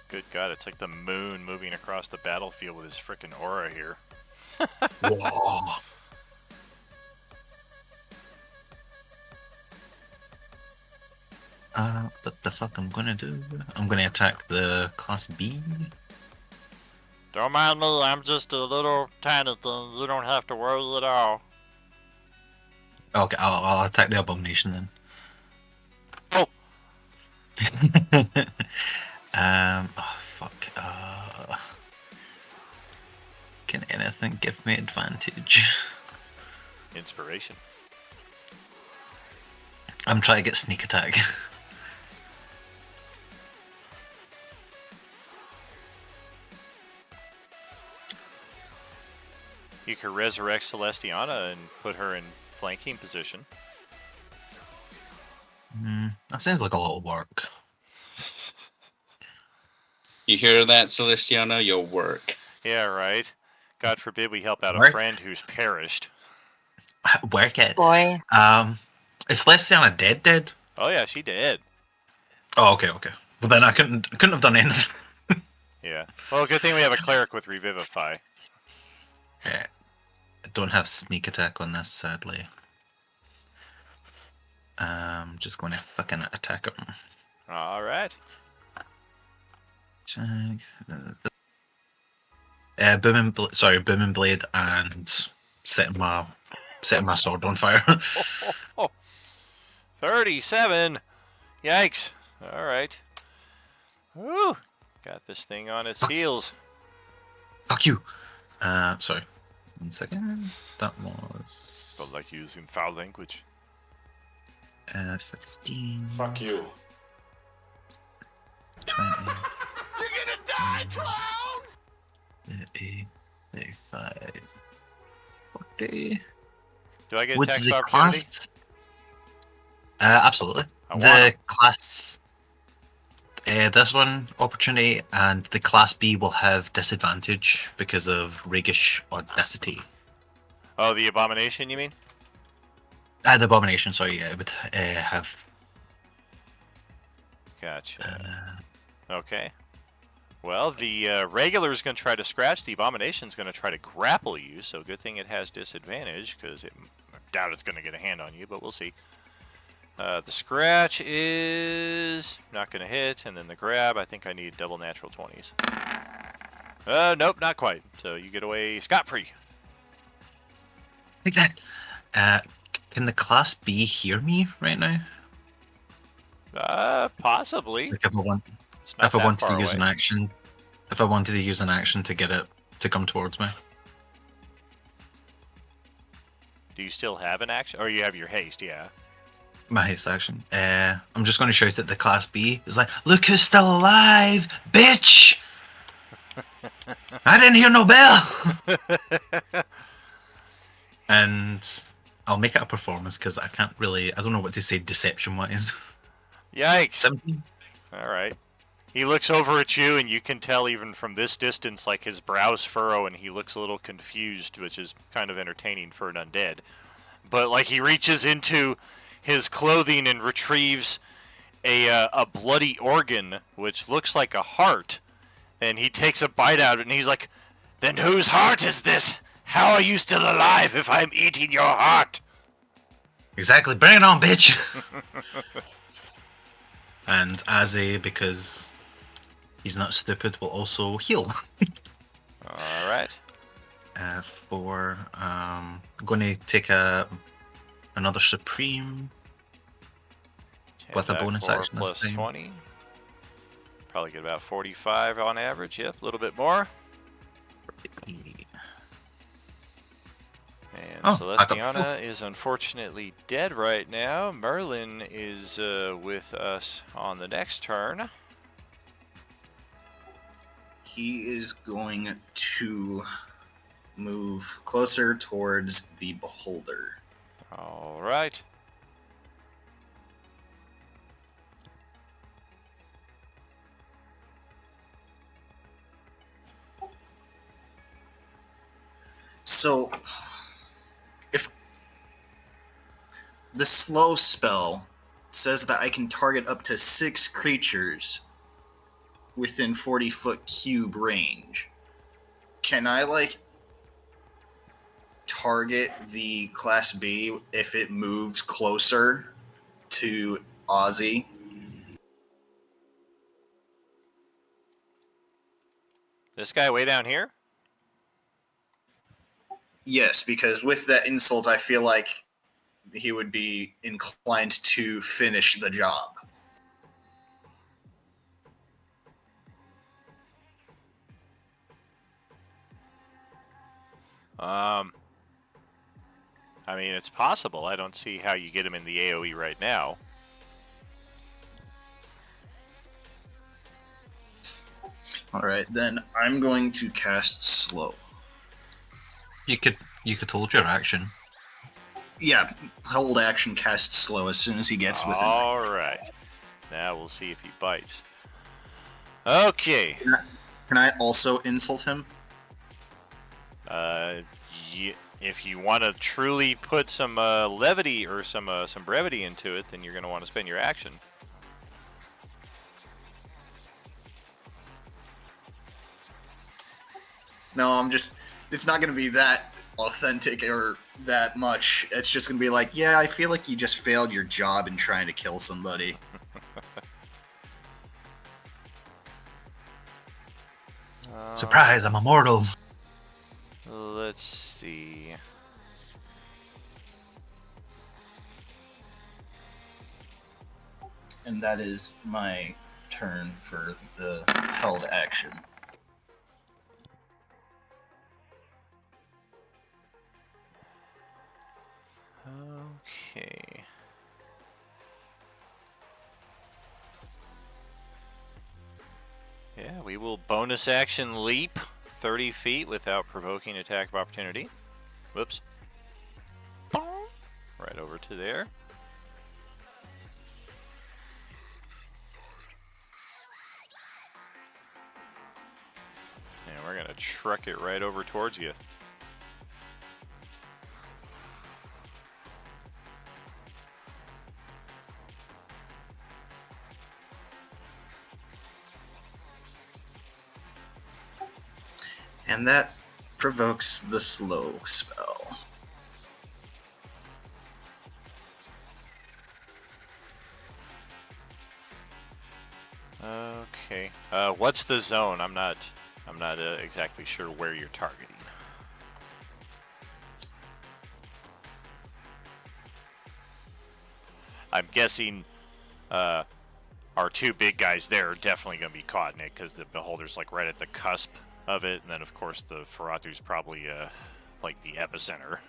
Good God, it's like the moon moving across the battlefield with his frickin' aura here. Whoa. What the fuck I'm gonna do? I'm gonna attack the class B. Don't mind me, I'm just a little tiny thing. You don't have to worry at all. Okay, I'll attack the abomination then. Oh! Oh fuck. Can anything give me advantage? Inspiration. I'm trying to get sneak attack. You could resurrect Celestiana and put her in flanking position. That sounds like a lot of work. You hear that, Celestiana? Your work. Yeah, right. God forbid we help out a Work? friend who's perished. Work it. Boy. Is Celestiana dead? Oh yeah, she did. Oh, okay. Well then I couldn't have done anything. Yeah. Well, good thing we have a cleric with Revivify. Yeah. I don't have sneak attack on this, sadly. Just going to fucking attack him. All right. Check. Booming blade and setting my sword on fire. 37. Yikes. All right. Woo. Got this thing on its heels. Fuck you. Sorry. 1 second. That was. Don't like using foul language. 15. Fuck you. 20. You're gonna die, clown! 30, 35. 40. Do I get Would attacks the of opportunity? class? Absolutely. I want The 'em. class. this one opportunity, and the Class B will have disadvantage because of Ragish Audacity. Oh, the Abomination, you mean? The Abomination, sorry, yeah, it would have. Gotcha. Okay. Well, the regular is going to try to scratch. The Abomination is going to try to grapple you, so good thing it has disadvantage, because I doubt it's going to get a hand on you, but we'll see. The scratch is not going to hit, and then the grab, I think I need double natural 20s. Nope, not quite. So you get away scot-free. Like that. Can the Class B hear me right now? Possibly. Like if I wanted to use an action, if I wanted to use an action to get it to come towards me. Do you still have an action? Or you have your haste, yeah. My haste action. I'm just going to shout at the Class B. It's like, look who's still alive, bitch! I didn't hear no bell! And I'll make it a performance because I don't know what to say deception-wise. Yikes. 17. Alright. He looks over at you, and you can tell even from this distance, like, his brows furrow, and he looks a little confused, which is kind of entertaining for an undead. But, like, he reaches into his clothing and retrieves a bloody organ, which looks like a heart, and he takes a bite out of it, and he's like, "Then whose heart is this? How are you still alive if I'm eating your heart?" Exactly, bring it on, bitch! And Azzy, because he's not stupid, will also heal. Alright. I'm going to take another Supreme with a bonus action plus this time. 20. Probably get about 45 on average. Yep, a little bit more. And Celestiana is unfortunately dead right now. Merlin is with us on the next turn. He is going to move closer towards the Beholder. All right. So, if the slow spell says that I can target up to 6 creatures within 40-foot cube range, can I, like, target the Class B if it moves closer to Ozzy? This guy way down here? Yes, because with that insult, I feel like he would be inclined to finish the job. I mean, it's possible. I don't see how you get him in the AoE right now. All right, then I'm going to cast Slow. You could hold your action. Yeah, hold action, cast Slow as soon as he gets within. All right. Now we'll see if he bites. Okay. Can I also insult him? If you want to truly put some levity or some brevity into it, then you're going to want to spend your action. No, it's not going to be that authentic or that much. It's just going to be like, yeah, I feel like you just failed your job in trying to kill somebody. Surprise, I'm immortal. Let's see. And that is my turn for the held action. Okay. Yeah, we will bonus action leap 30 feet without provoking attack of opportunity. Whoops. Right over to there. And we're gonna truck it right over towards you. And that provokes the slow spell. Okay. What's the zone? I'm not exactly sure where you're targeting. I'm guessing our two big guys there are definitely going to be caught in it because the Beholder's like right at the cusp of it, and then of course the Feratu's probably like the epicenter.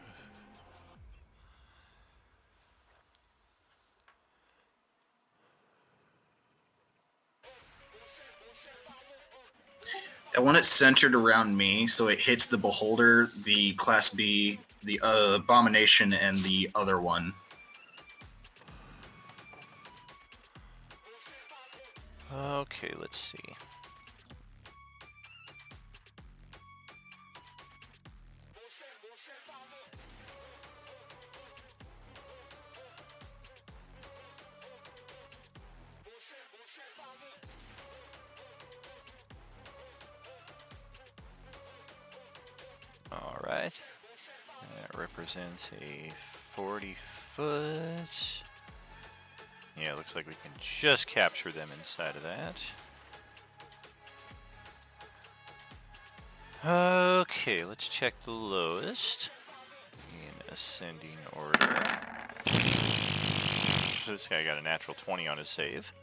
I want it centered around me, so it hits the Beholder, the Class B, the Abomination, and the other one. Okay, let's see. All right. That represents a 40-foot. Yeah, it looks like we can just capture them inside of that. Okay, let's check the lowest in ascending order. This guy got a natural 20 on his save.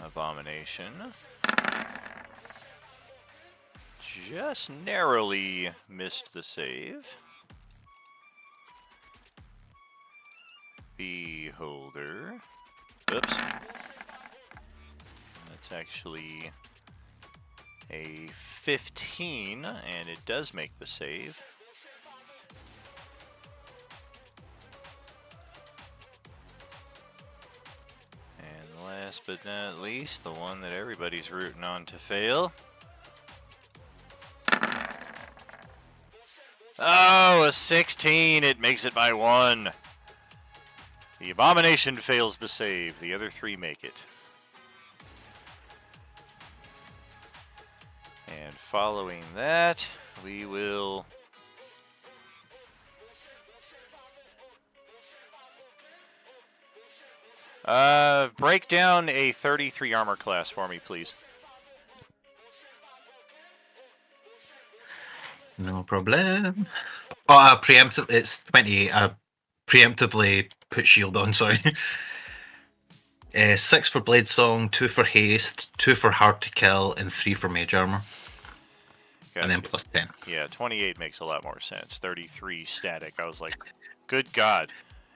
Abomination. Just narrowly missed the save. Beholder. Oops. That's actually a 15, and it does make the save. And last but not least, the one that everybody's rooting on to fail. Oh, a 16. It makes it by 1. The Abomination fails the save. The other 3 make it. And following that, we will... break down a 33 armor class for me, please. No problem. Oh, preemptively, it's 28. Preemptively put shield on, sorry. 6 for Blade Song, 2 for Haste, 2 for Hard to Kill, and 3 for Mage Armor. Gotcha. And then plus 10. Yeah, 28 makes a lot more sense. 33 static. I was like, good God.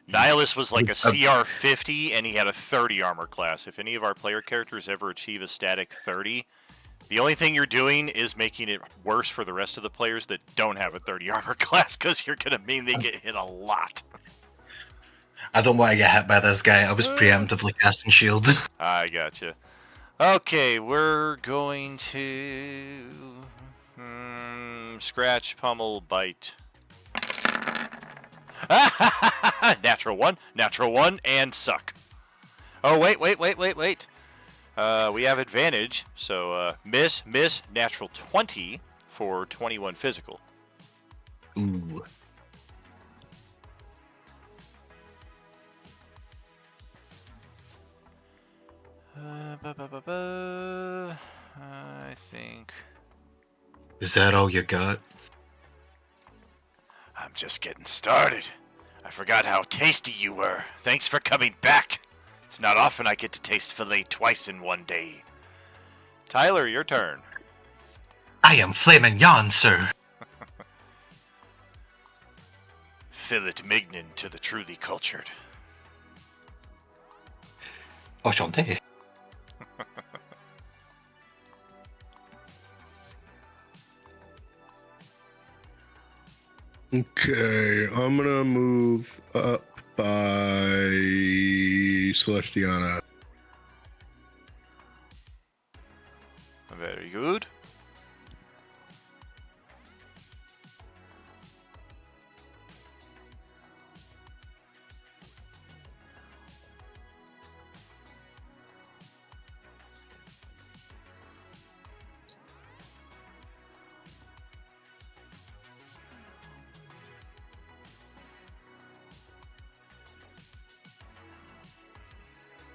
Nihilus was like a CR 50, and he had a 30 armor class. If any of our player characters ever achieve a static 30, the only thing you're doing is making it worse for the rest of the players that don't have a 30 armor class, because you're going to mean they get hit a lot. I don't want to get hit by this guy. I was preemptively casting shield. I gotcha. Okay, we're going to... scratch, pummel, bite. Natural 1, and suck. Oh, wait. We have advantage, so miss, natural 20 for 21 physical. Ooh. I think... Is that all you got? I'm just getting started. I forgot how tasty you were. Thanks for coming back. It's not often I get to taste filet twice in one day. Tyler, your turn. I am Flamin' Yon, sir. Fillet mignon to the truly cultured. Enchanté. Okay, I'm gonna move up by Celestiana. Very good.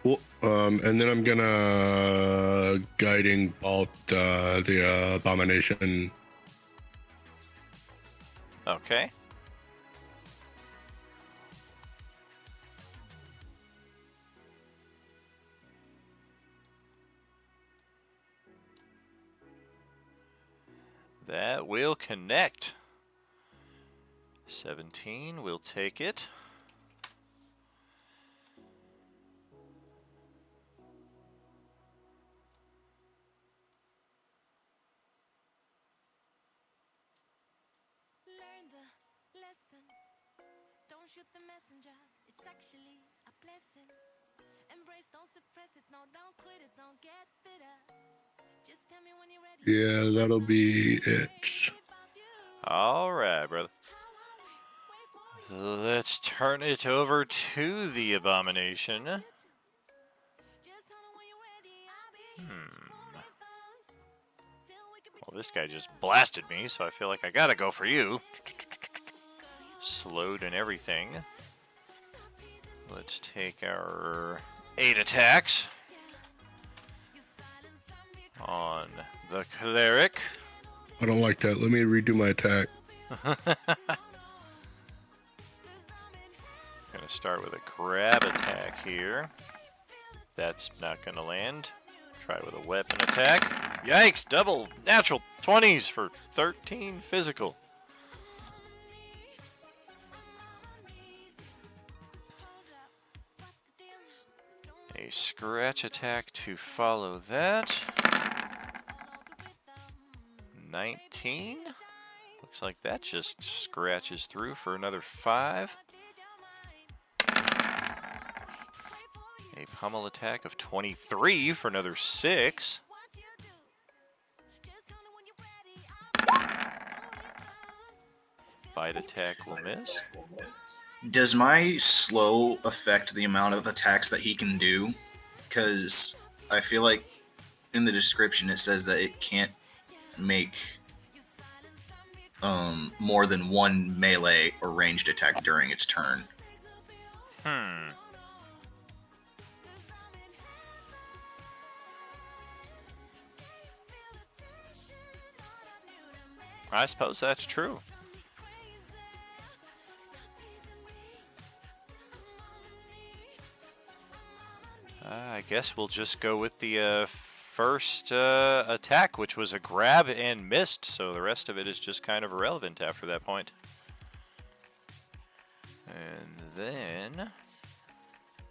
Well, and then I'm gonna guiding bolt the abomination. Okay. That will connect. 17, we'll take it. Learn the lesson. Don't shoot the messenger. It's actually a blessing. Embrace, don't suppress it. No, don't quit it. Don't get bitter. Just tell me when you're ready. Yeah, that'll be it. All right, brother. Let's turn it over to the abomination. Well, this guy just blasted me, so I feel like I gotta go for you. Slowed and everything. Let's take our 8 attacks on the cleric. I don't like that. Let me redo my attack. Gonna start with a grab attack here. That's not gonna land. Try with a weapon attack. Yikes! Double natural 20s for 13 physical. A scratch attack to follow that. 19. Looks like that just scratches through for another 5. A pummel attack of 23 for another 6. Bite attack will miss. Does my slow affect the amount of attacks that he can do? Because I feel like in the description it says that it can't make more than one melee or ranged attack during its turn. I suppose that's true. I guess we'll just go with the first attack, which was a grab and missed, so the rest of it is just kind of irrelevant after that point. And then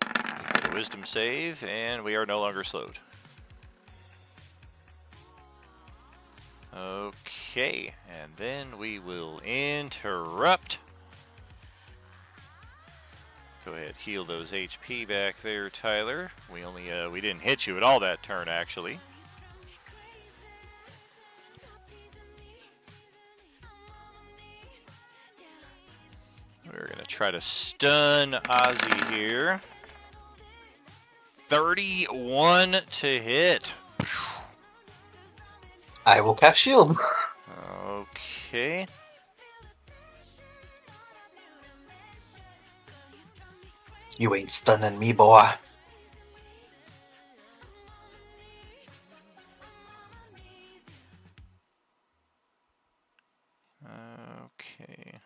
get a wisdom save, and we are no longer slowed. Okay, and then we will interrupt. Go ahead, heal those HP back there, Tyler. We didn't hit you at all that turn, actually. We're gonna try to stun Ozzy here. 31 to hit. I will cast shield. Okay. You ain't stunning me, boy. Okay.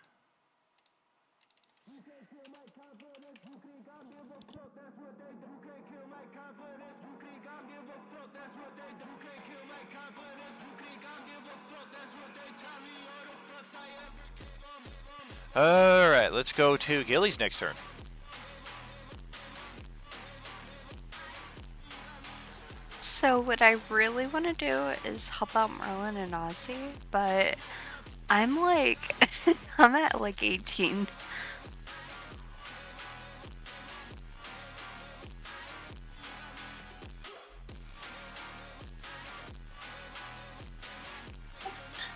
Alright, let's go to Gilly's next turn. So what I really want to do is help out Merlin and Ozzy, but I'm like, I'm at like 18.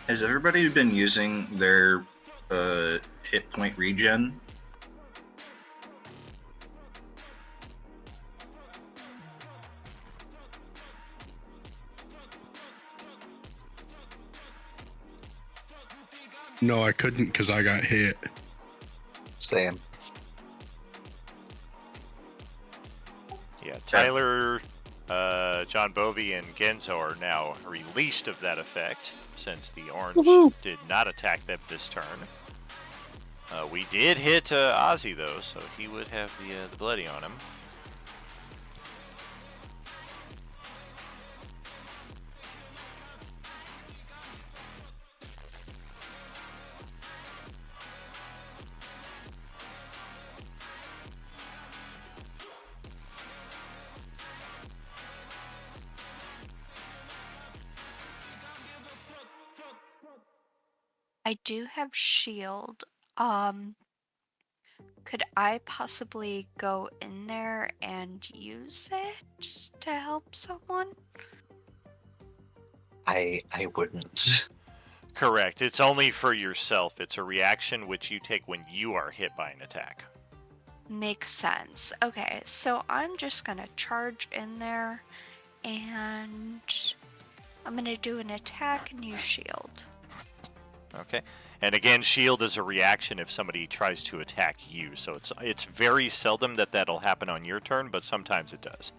Has everybody been using their hit point regen? No, I couldn't because I got hit. Same. Yeah, Tyler, John Bovey, and Genzo are now released of that effect since the orange did not attack them this turn. We did hit Ozzy though, so he would have the bloody on him. I do have shield. Could I possibly go in there and use it to help someone? I wouldn't. Correct. It's only for yourself. It's a reaction which you take when you are hit by an attack. Makes sense. Okay, so I'm just gonna charge in there and I'm gonna do an attack and use shield. Okay. And again, shield is a reaction if somebody tries to attack you. So it's very seldom that that'll happen on your turn, but sometimes it does.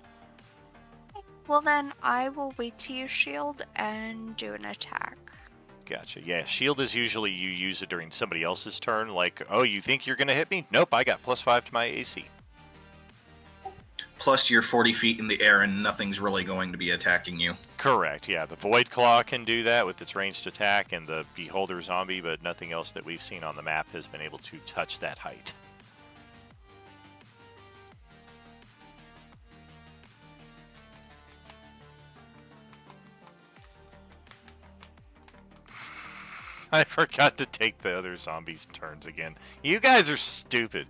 Well then, I will wait to use shield and do an attack. Gotcha. Yeah, shield is usually you use it during somebody else's turn. Like, oh, you think you're going to hit me? Nope, I got +5 to my AC. Plus, you're 40 feet in the air and nothing's really going to be attacking you. Correct, yeah. The Void Claw can do that with its ranged attack and the Beholder Zombie, but nothing else that we've seen on the map has been able to touch that height. I forgot to take the other zombies' turns again. You guys are stupid.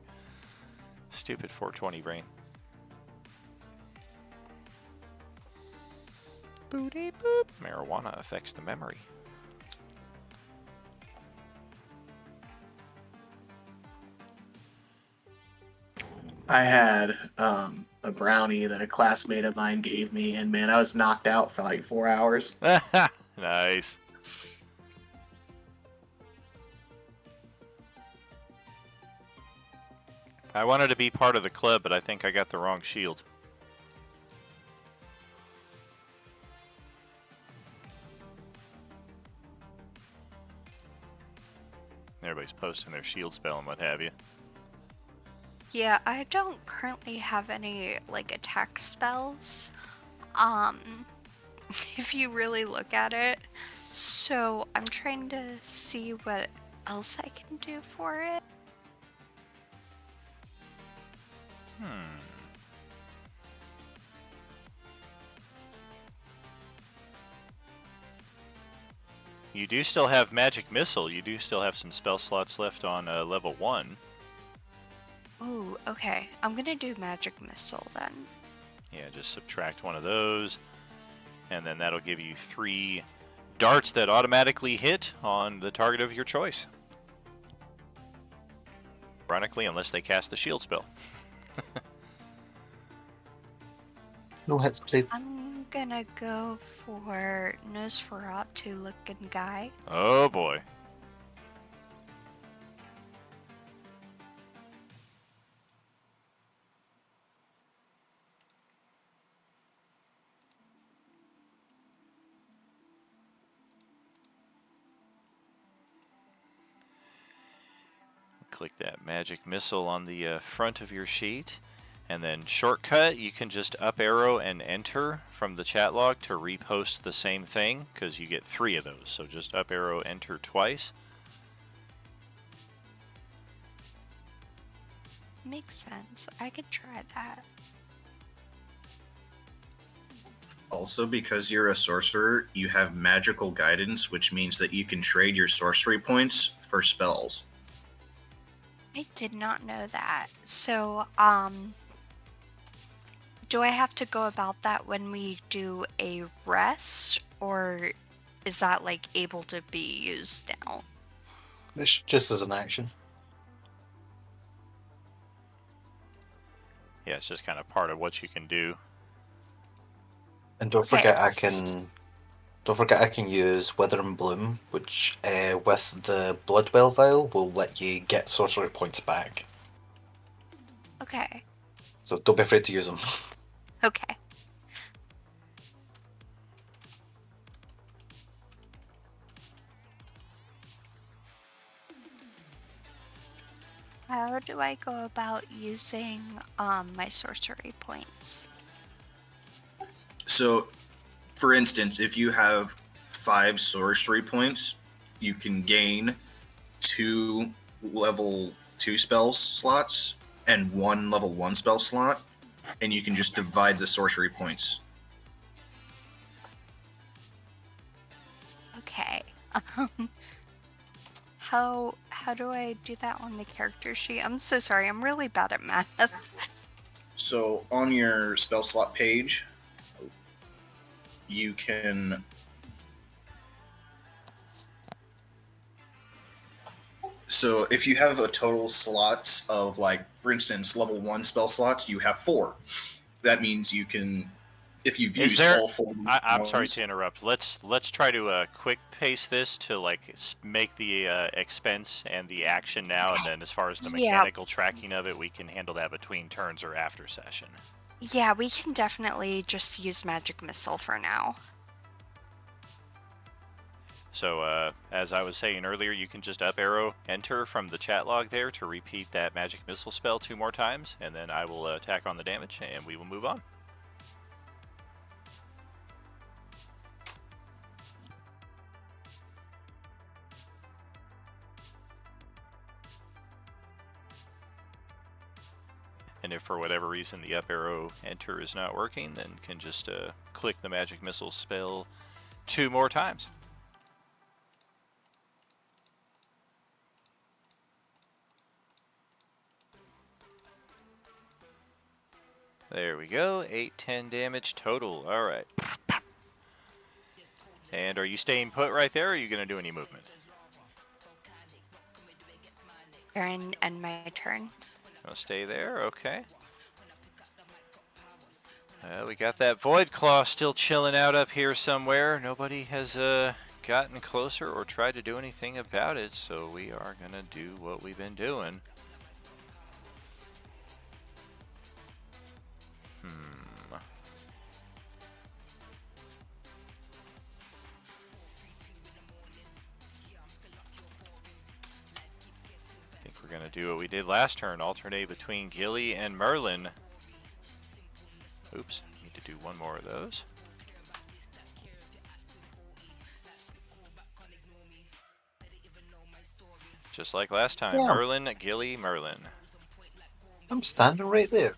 Stupid 420 brain. Booty boop. Marijuana affects the memory. I had a brownie that a classmate of mine gave me, and man, I was knocked out for like 4 hours. Nice. I wanted to be part of the club, but I think I got the wrong shield. Everybody's posting their shield spell and what have you. Yeah, I don't currently have any, like, attack spells. If you really look at it. So, I'm trying to see what else I can do for it. You do still have Magic Missile. You do still have some spell slots left on level 1. Ooh, okay. I'm gonna do Magic Missile then. Yeah, just subtract one of those. And then that'll give you 3 darts that automatically hit on the target of your choice. Ironically, unless they cast the shield spell. No hits, please. I'm gonna go for Nosferatu looking guy. Oh boy. Click that magic missile on the front of your sheet. And then shortcut, you can just up arrow and enter from the chat log to repost the same thing, because you get 3 of those. So just up arrow, enter twice. Makes sense. I could try that. Also, because you're a sorcerer, you have magical guidance, which means that you can trade your sorcery points for spells. I did not know that. So, do I have to go about that when we do a rest, or is that like able to be used now? This just as an action. Yeah, it's just kind of part of what you can do. And don't forget, I can use Wither and Bloom, which with the Bloodwell vial will let you get sorcery points back. Okay. So don't be afraid to use them. Okay. How do I go about using my sorcery points? So, for instance, if you have 5 sorcery points, you can gain 2 level 2 spell slots and 1 level 1 spell slot, and you can just divide the sorcery points. Okay. How do I do that on the character sheet? I'm so sorry. I'm really bad at math. So on your spell slot page, you can so if you have a total slots of, like, for instance, level 1 spell slots, you have 4. That means you can, if you've Is used there? all 4 I'm sorry ones. to interrupt. Let's try to quick pace this to like make the expense and the action now, and then as far as the Yeah. mechanical tracking of it, we can handle that between turns or after session. Yeah, we can definitely just use magic missile for now. So, as I was saying earlier, you can just up arrow enter from the chat log there to repeat that magic missile spell 2 more times, and then I will attack on the damage, and we will move on. And if for whatever reason the up arrow enter is not working, then can just click the magic missile spell 2 more times. There we go, 8-10 damage total. All right. And are you staying put right there, or are you going to do any movement? And my turn. I'll stay there, okay. We got that Void Claw still chilling out up here somewhere. Nobody has gotten closer or tried to do anything about it, so we are going to do what we've been doing. I think we're going to do what we did last turn, alternate between Gilly and Merlin. Oops, need to do one more of those. Just like last time, Yeah. Merlin, Gilly, Merlin. I'm standing right there.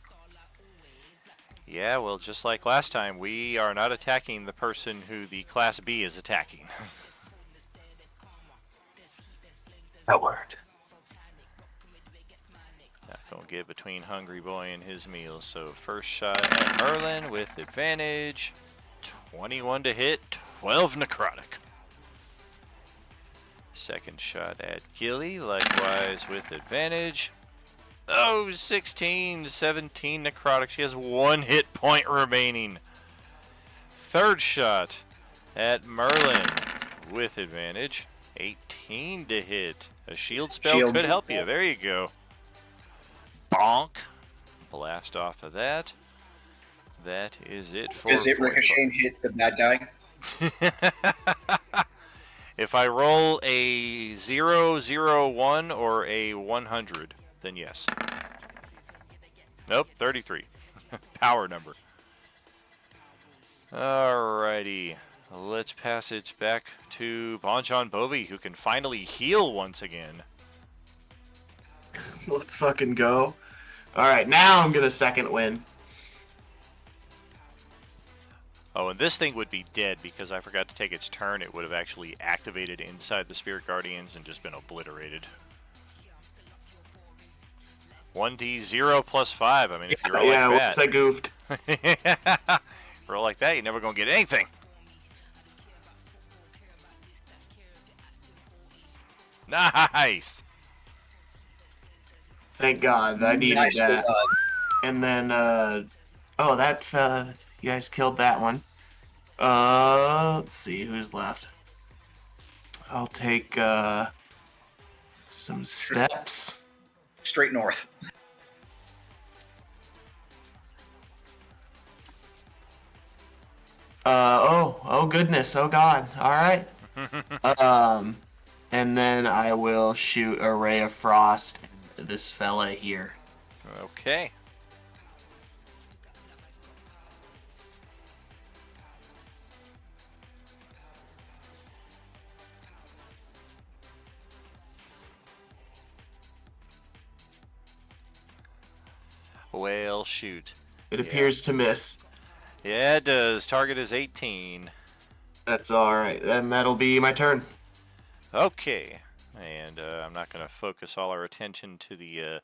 Yeah, well, just like last time, we are not attacking the person who the Class B is attacking. That word. Not gonna get between Hungry Boy and his meals. So first shot at Merlin with advantage. 21 to hit, 12 necrotic. Second shot at Gilly, likewise with advantage. Oh, 16, 17 necrotic. She has 1 hit point remaining. Third shot at Merlin with advantage. 18 to hit. A shield spell could help you. There you go. Bonk. Blast off of that. That is it for... Does it ricochet and hit the bad guy? If I roll a 0, 0, 1 or a 100, then yes. Nope, 33. Power number. Alrighty. Let's pass it back to Bon John Bovi, who can finally heal once again. Let's fucking go. Alright, now I'm gonna second win. Oh, and this thing would be dead because I forgot to take its turn. It would have actually activated inside the Spirit Guardians and just been obliterated. 1d0 plus 5. I mean, if you roll yeah, like that... whoops, I goofed. Roll like that, you're never going to get anything. Nice! Thank God, I needed that. And then, oh, that, you guys killed that one. Let's see, who's left? I'll take, some steps. Straight north. Oh goodness, oh god. All right. And then I will shoot a ray of frost at this fella here. Okay. Well, shoot. It appears to miss. Yeah, it does. Target is 18. That's all right. Then that'll be my turn. Okay. And I'm not going to focus all our attention to the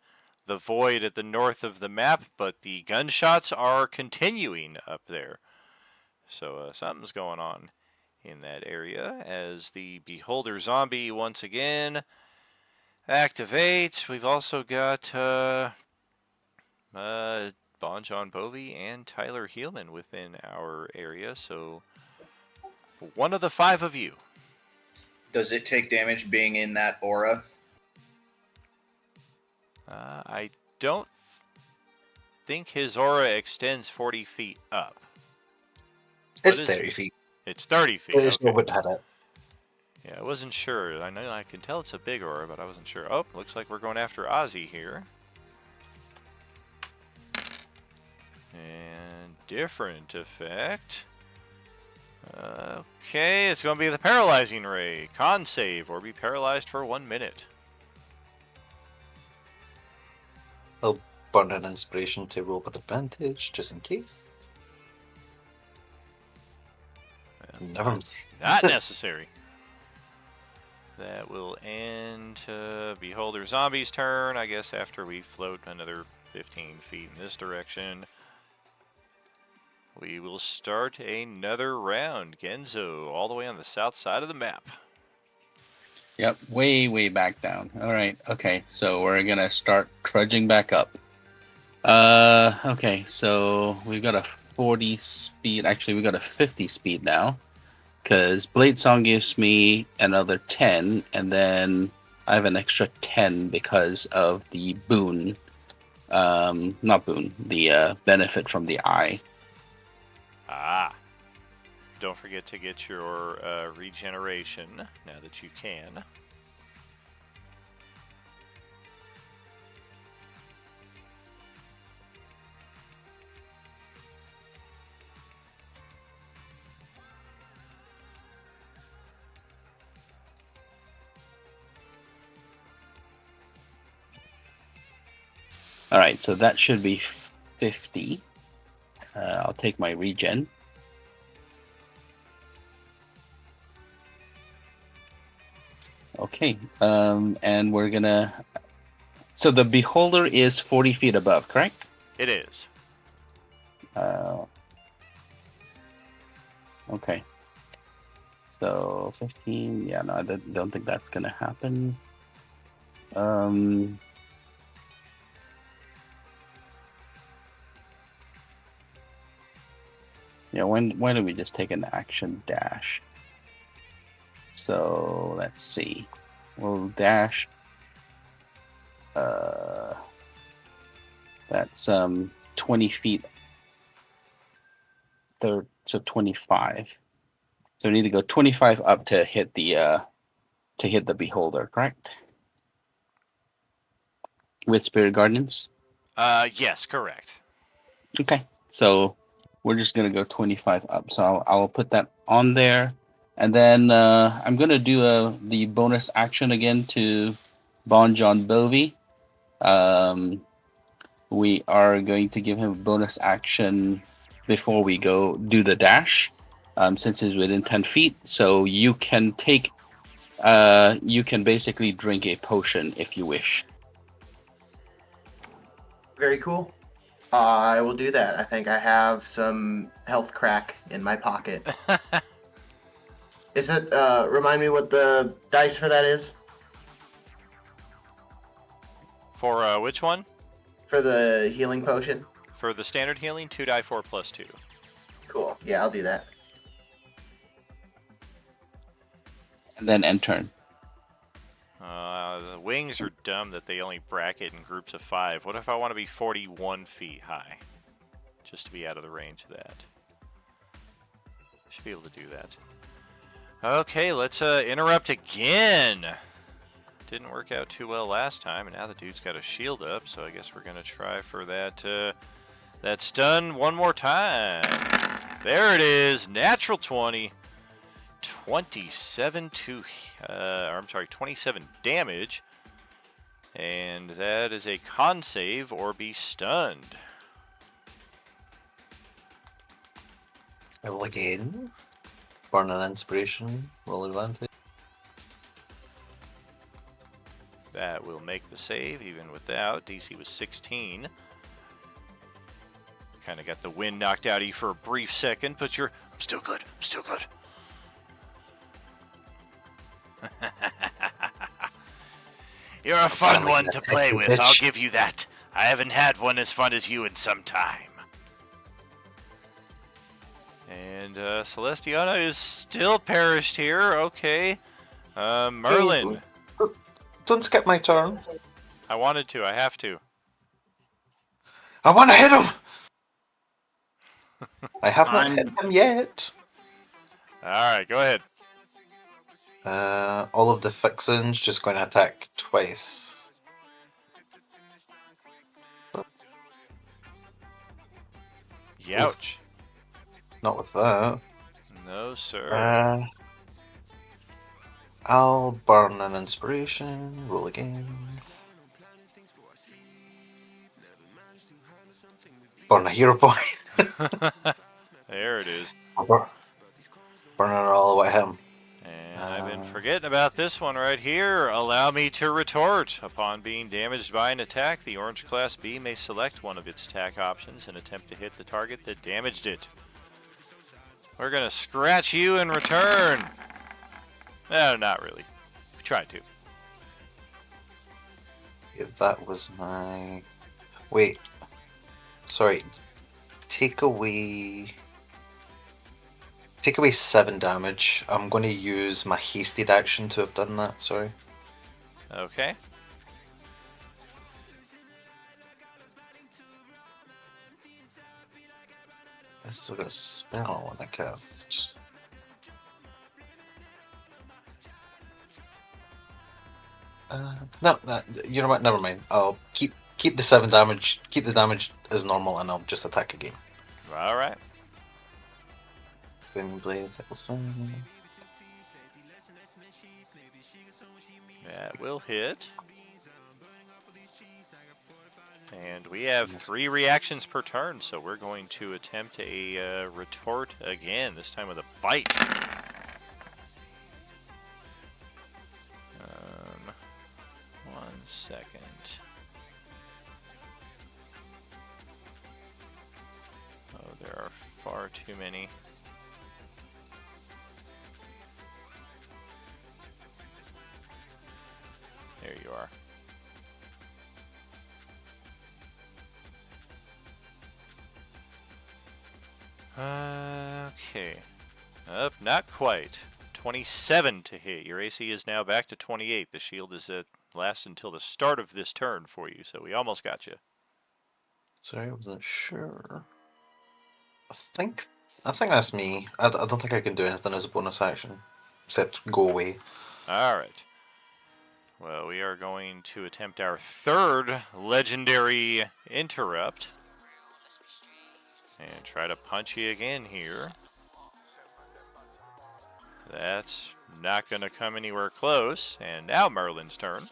void at the north of the map, but the gunshots are continuing up there. So something's going on in that area as the Beholder Zombie once again activates. We've also got Bon John Bovey and Tyler Heelman within our area, so one of the 5 of you. Does it take damage being in that aura? I don't think his aura extends 40 feet up. It's 30 feet. It's 30 feet. There's Okay. no would have it. Yeah, I wasn't sure. I know I can tell it's a big aura, but I wasn't sure. Oh, looks like we're going after Ozzy here. And different effect. Okay, it's going to be the Paralyzing Ray. Con save or be paralyzed for 1 minute. I'll burn an inspiration to roll with advantage, just in case. Never. Not necessary. That will end Beholder Zombie's turn, I guess, after we float another 15 feet in this direction. We will start another round. Genzo, all the way on the south side of the map. Yep, way back down. All right, okay, so we're gonna start trudging back up. Okay, so we've got a 40 speed. Actually, we got a 50 speed now, because Blade Song gives me another 10, and then I have an extra 10 because of the boon. Not boon, the benefit from the eye. Ah. Don't forget to get your regeneration now that you can. All right, so that should be 50. I'll take my regen. Okay, and we're gonna. So the Beholder is 40 feet above, correct? It is. Okay. So 15. Yeah, no, I don't think that's gonna happen. Yeah, why don't we just take an action dash? So let's see. We'll dash. That's 20 feet. So 25. So we need to go 25 up to hit the Beholder, correct? With Spirit Guardians? Yes, correct. Okay. So we're just gonna go 25 up. So I'll put that on there. And then I'm going to do the bonus action again to Bon John Bovey. We are going to give him a bonus action before we go do the dash, since he's within 10 feet. So you can take, you can basically drink a potion if you wish. Very cool. I will do that. I think I have some health crack in my pocket. Is it, remind me what the dice for that is? For which one? For the healing potion. For the standard healing, 2d4 plus 2. Cool. Yeah, I'll do that. And then end turn. The wings are dumb that they only bracket in groups of 5. What if I want to be 41 feet high? Just to be out of the range of that. Should be able to do that. Okay, let's interrupt again. Didn't work out too well last time, and now the dude's got a shield up, so I guess we're gonna try for that that stun one more time. There it is, natural 20. 27 damage. And that is a con save or be stunned. I will again. Burn an inspiration. Roll advantage. That will make the save even without. DC was 16. Kind of got the wind knocked out of you for a brief second, but I'm still good. I'm still good. You're a fun one to play with, I'll give you that. I haven't had one as fun as you in some time. And Celestiana is still perished here. Okay. Merlin. Hey, don't skip my turn. I wanted to. I have to. I want to hit him! I have not hit him yet. Alright, go ahead. All of the fixins just going to attack twice. Youch. Not with that. No, sir. I'll burn an inspiration. Roll again. Burn a hero point. There it is. Burn it all away him. And I've been forgetting about this one right here. Allow me to retort. Upon being damaged by an attack, the Orange Class B may select one of its attack options and attempt to hit the target that damaged it. We're going to scratch you in return. No, not really. We tried to. Yeah, that was my... Wait. Sorry. Take away 7 damage. I'm going to use my hasted action to have done that, sorry. Okay. I still got a spell when I cast. No, you know what? Never mind. I'll keep the 7 damage. Keep the damage as normal, and I'll just attack again. All right. Flaming blade. That's fine. That will hit. And we have 3 reactions per turn, so we're going to attempt a retort again, this time with a bite. One second. Oh, there are far too many. There you are. Okay. Not quite. 27 to hit. Your AC is now back to 28. The shield is lasts until the start of this turn for you, so we almost got you. Sorry, I wasn't sure. I think that's me. I don't think I can do anything as a bonus action, except go away. Alright. Well, we are going to attempt our 3rd legendary interrupt. And try to punch you again here. That's not going to come anywhere close. And now Merlin's turn.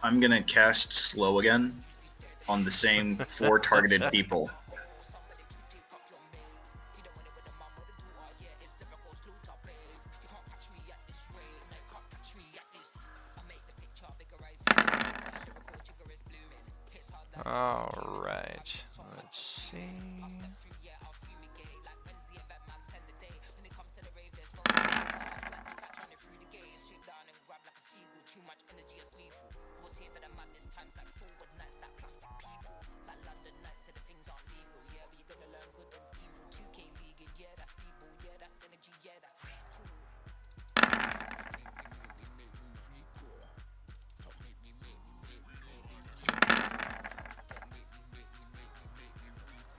I'm going to cast Slow again on the same 4 targeted people. All right, let's see.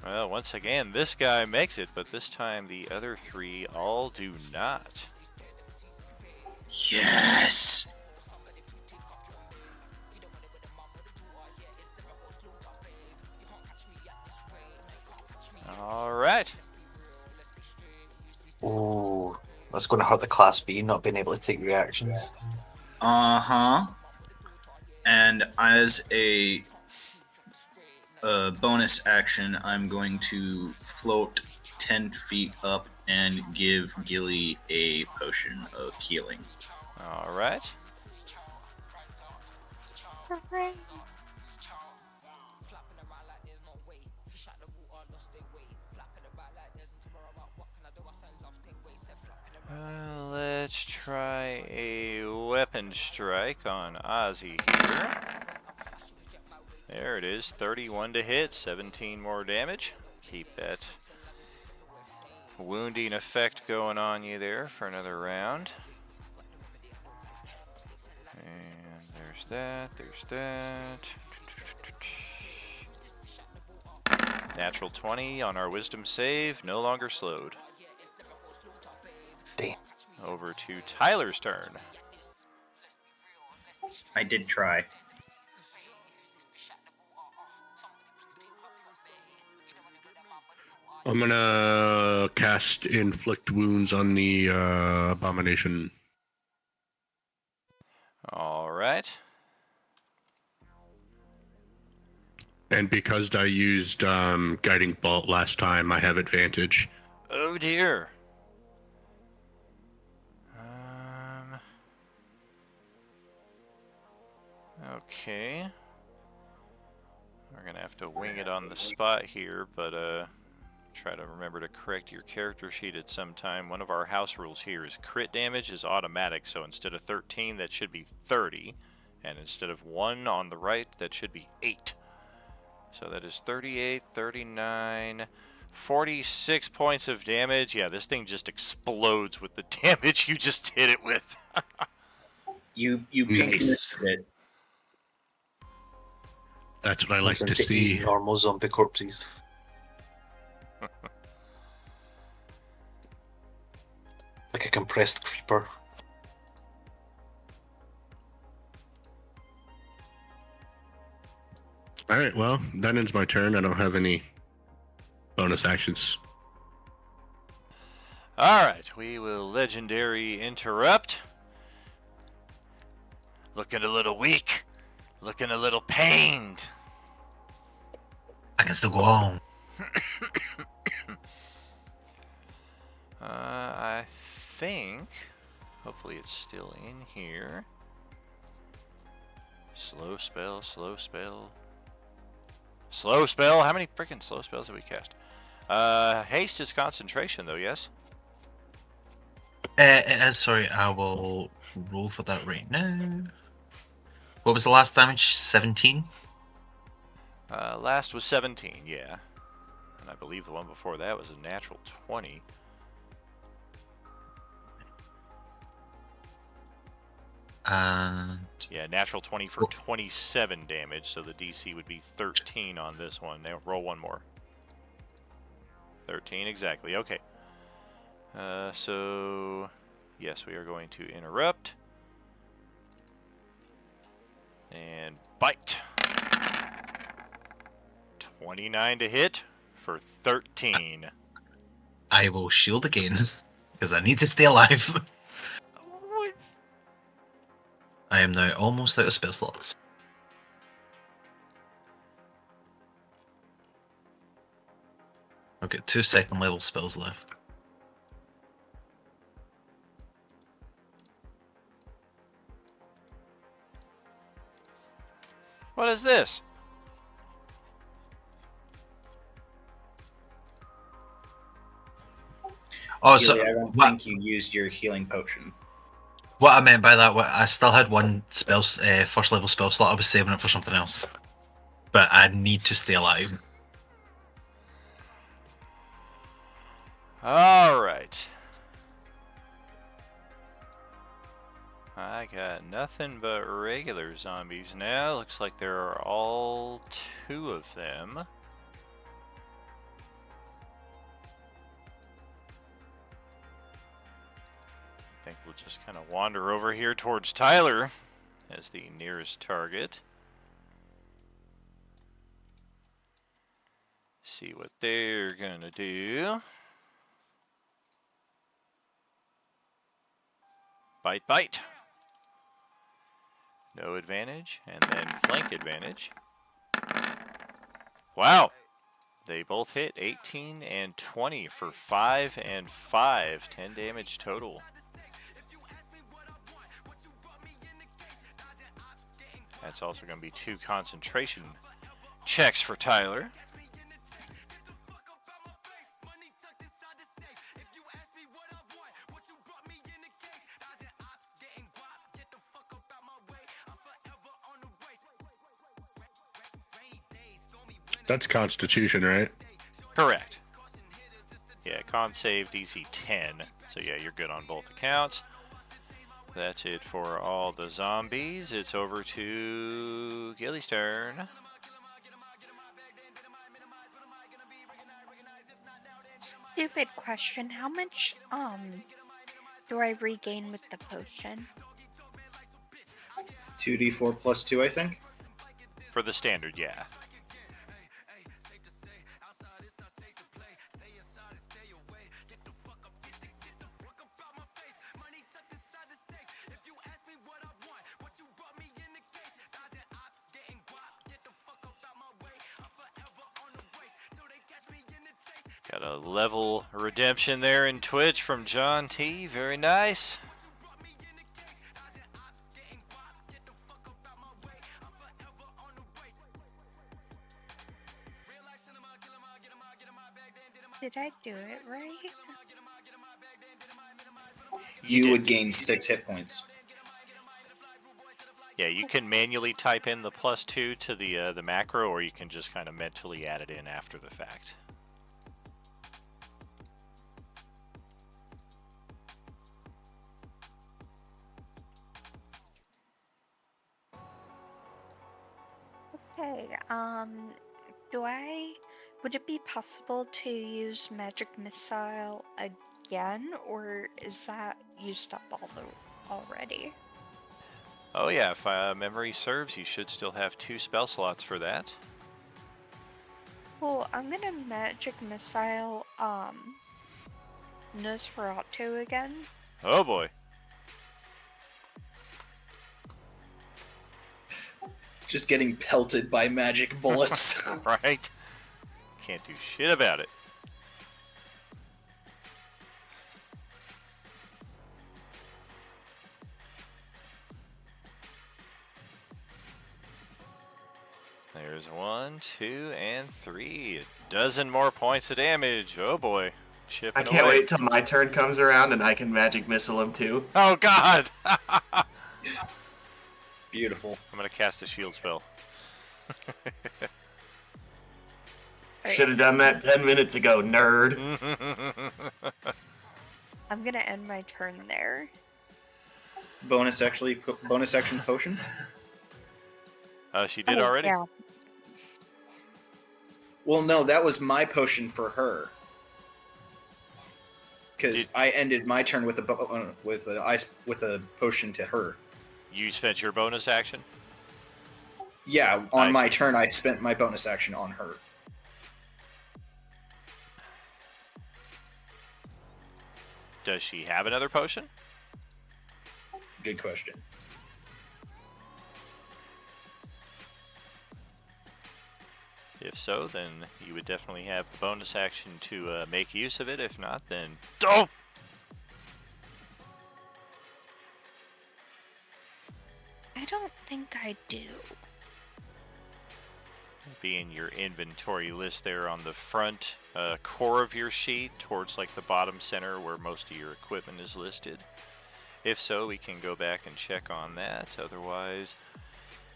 Well, once again, this guy makes it, but this time the other three all do not. Yes. All right. Oh, that's going to hurt the Class B not being able to take reactions. Uh-huh. And as a bonus action, I'm going to float 10 feet up and give Gilly a potion of healing. All right. Let's try a weapon strike on Ozzy here. There it is, 31 to hit, 17 more damage. Keep that wounding effect going on you there for another round. And there's that, there's that. Natural 20 on our wisdom save, no longer slowed. Damn. Over to Tyler's turn. I did try. I'm gonna cast Inflict Wounds on the Abomination. All right. And because I used Guiding Bolt last time, I have advantage. Oh dear. Okay. We're gonna have to wing it on the spot here, but try to remember to correct your character sheet at some time. One of our house rules here is crit damage is automatic, so instead of 13, that should be 30, and instead of 1 on the right, that should be 8. So that is 38, 39, 46 points of damage. Yeah, this thing just explodes with the damage you just hit it with. You pink missed it. That's what I like Turns to into 8 see. normal zombie corpses. Like a compressed creeper. All right, well, that ends my turn. I don't have any bonus actions. All right, we will legendary interrupt. Looking a little weak. Looking a little pained. I can still go on. I think, hopefully it's still in here. Slow spell, slow spell. Slow spell? How many freaking slow spells have we cast? Haste is concentration though, yes? It is, sorry, I will roll for that right now. What was the last damage? 17? Last was 17, yeah. And I believe the one before that was a natural 20. And yeah, natural 20 for 27 damage, so the DC would be 13 on this one. Now roll one more. 13, exactly. Okay. So, yes, we are going to interrupt. And bite. 29 to hit for 13. I will shield again, because I need to stay alive. I am now almost out of spell slots. I've got 2 second level spells left. What is this? Oh, Gilly, so I don't what, think you used your healing potion. what I meant by that, I still had one spell, first level spell slot. I was saving it for something else, but I need to stay alive. All right. I got nothing but regular zombies now. Looks like there are all 2 of them. just kind of wander over here towards Tyler as the nearest target. See what they're gonna do. Bite, bite. No advantage, and then flank advantage. Wow. They both hit 18 and 20 for 5 and 5. 10 damage total. That's also going to be 2 concentration checks for Tyler. That's Constitution, right? Correct. Yeah, con save DC 10. So yeah, you're good on both accounts. That's it for all the zombies. It's over to Gilly's turn. Stupid question. How much do I regain with the potion? 2d4 plus 2, I think. For the standard, yeah. Got a level redemption there in Twitch from John T. Very nice. Did I do it right? You would gain 6 hit points. Yeah, you can manually type in the +2 to the macro, or you can just kind of mentally add it in after the fact. Okay, would it be possible to use magic missile again, or is that used up already? Oh yeah, if memory serves, you should still have 2 spell slots for that. Well, I'm gonna magic missile, Nosferatu again. Oh boy. Just getting pelted by magic bullets. Right? Can't do shit about it. There's 1, 2, and 3. A dozen more points of damage. Oh boy. Chipping I can't away. wait till my turn comes around and I can magic missile him too. Oh god! Beautiful. I'm gonna cast a shield spell. Should have done that 10 minutes ago, nerd. I'm gonna end my turn there. Bonus action potion? She did already? Yeah. Well, no, that was my potion for her. Because I ended my turn with a potion to her. You spent your bonus action? Yeah, on my turn, I spent my bonus action on her. Does she have another potion? Good question. If so, then you would definitely have the bonus action to make use of it. If not, then... Oh! I don't think I do. Be in your inventory list there on the front core of your sheet towards like the bottom center where most of your equipment is listed. If so, we can go back and check on that. Otherwise,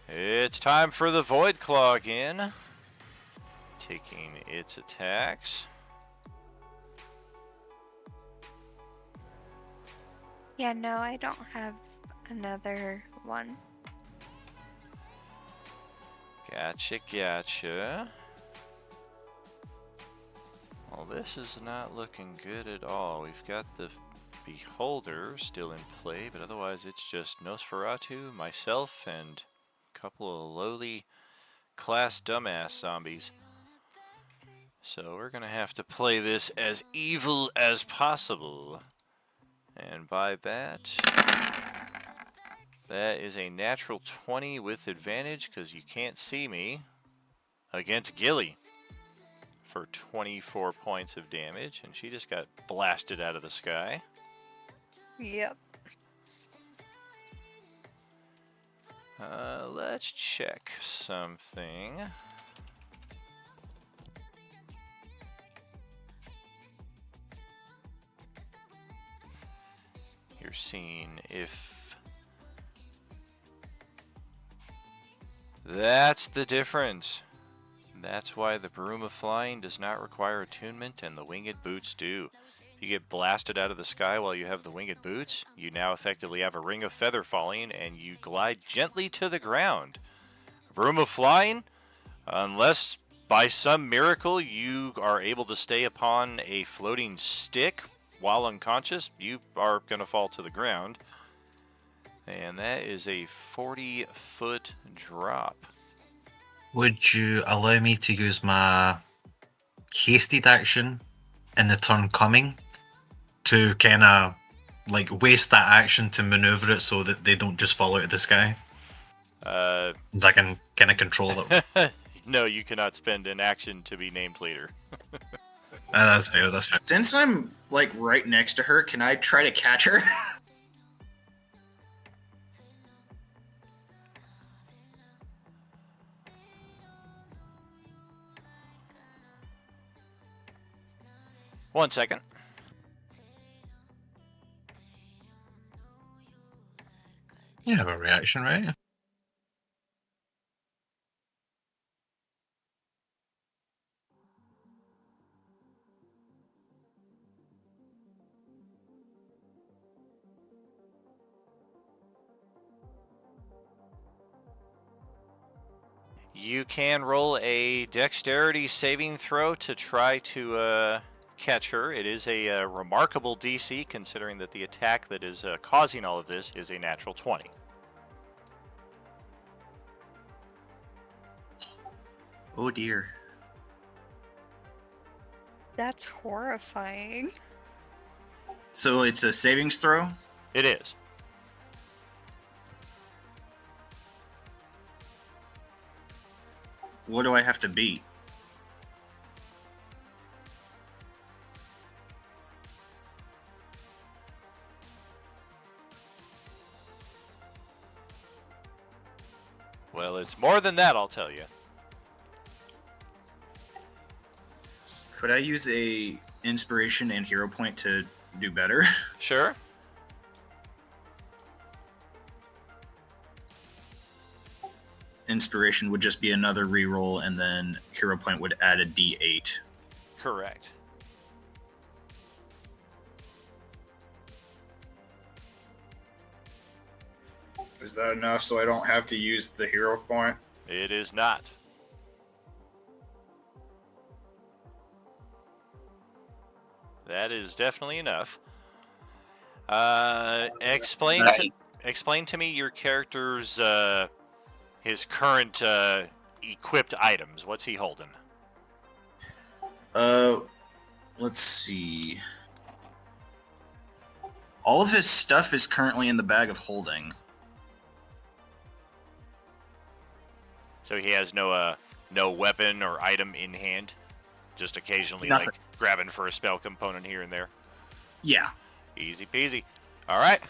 it's time for the Void Claw again. Taking its attacks. Yeah, no, I don't have another one. Gotcha, gotcha. Well, this is not looking good at all. We've got the Beholder still in play, but otherwise it's just Nosferatu, myself, and a couple of lowly class dumbass zombies. So we're going to have to play this as evil as possible. And by that is a natural 20 with advantage because you can't see me against Gilly for 24 points of damage, and she just got blasted out of the sky. Yep. Let's check something. You're seeing if that's the difference. That's why the Broom of Flying does not require attunement and the Winged Boots do. If you get blasted out of the sky while you have the Winged Boots, you now effectively have a Ring of Feather Falling and you glide gently to the ground. Broom of Flying, unless by some miracle you are able to stay upon a floating stick while unconscious, you are going to fall to the ground. And that is a 40-foot drop. Would you allow me to use my hasted action in the turn coming to kind of like waste that action to maneuver it so that they don't just fall out of the sky? So I can kind of control it. No, you cannot spend an action to be named leader. That's fair, that's fair. Since I'm like right next to her, can I try to catch her? One second. You have a reaction, right? You can roll a dexterity saving throw to try to catch her. It is a remarkable DC, considering that the attack that is causing all of this is a natural 20. Oh dear. That's horrifying. So it's a savings throw? It is. What do I have to beat? Well, it's more than that, I'll tell you. Could I use a inspiration and hero point to do better? Sure. Inspiration would just be another reroll, and then hero point would add a D8. Correct. Is that enough so I don't have to use the hero point? It is not. That is definitely enough. Explain to me your character's his current equipped items. What's he holding? Let's see. All of his stuff is currently in the bag of holding. So he has no weapon or item in hand, just occasionally Nothing. like grabbing for a spell component here and there. Yeah. Easy peasy. All right.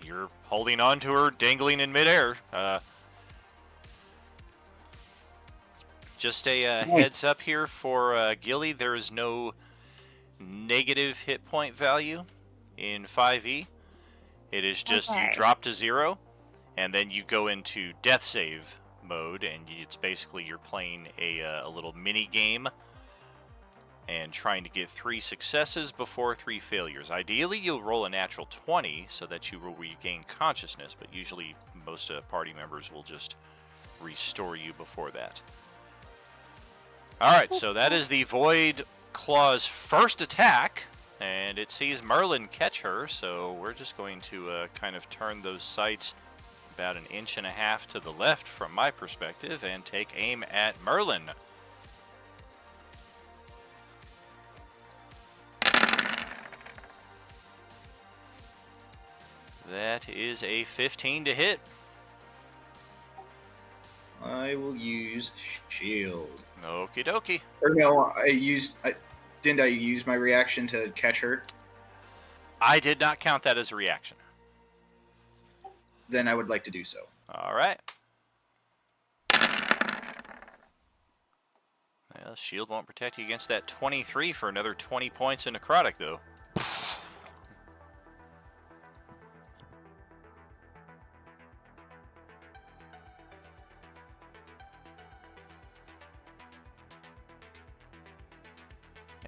You're holding on to her, dangling in midair. Just a heads up here for Gilly. There is no negative hit point value in 5e. It is just you drop to 0, and then you go into death save mode, and it's basically you're playing a little mini game and trying to get 3 successes before 3 failures. Ideally, you'll roll a natural 20 so that you will regain consciousness, but usually most party members will just restore you before that. All right, so that is the Void Claw's first attack, and it sees Merlin catch her, so we're just going to kind of turn those sights about 1.5 inches to the left from my perspective and take aim at Merlin. That is a 15 to hit. I will use shield. Okie dokie. Or no, didn't I use my reaction to catch her? I did not count that as a reaction. Then I would like to do so. All right. Well, shield won't protect you against that 23 for another 20 points in necrotic, though.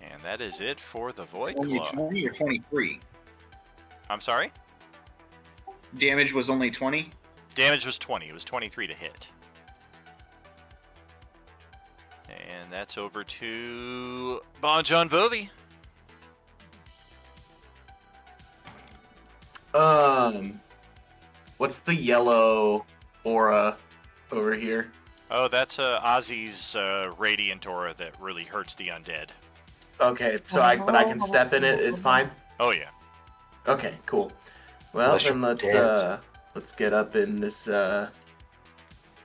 And that is it for the Void Only Claw. 20 or 23? I'm sorry? Damage was only 20? Damage was 20. It was 23 to hit. And that's over to Bon John Bovi. What's the yellow aura over here? Oh, that's Ozzy's radiant aura that really hurts the undead. Okay, so but I can step in it is fine? Oh, yeah. Okay, cool. Well, then let's get up in this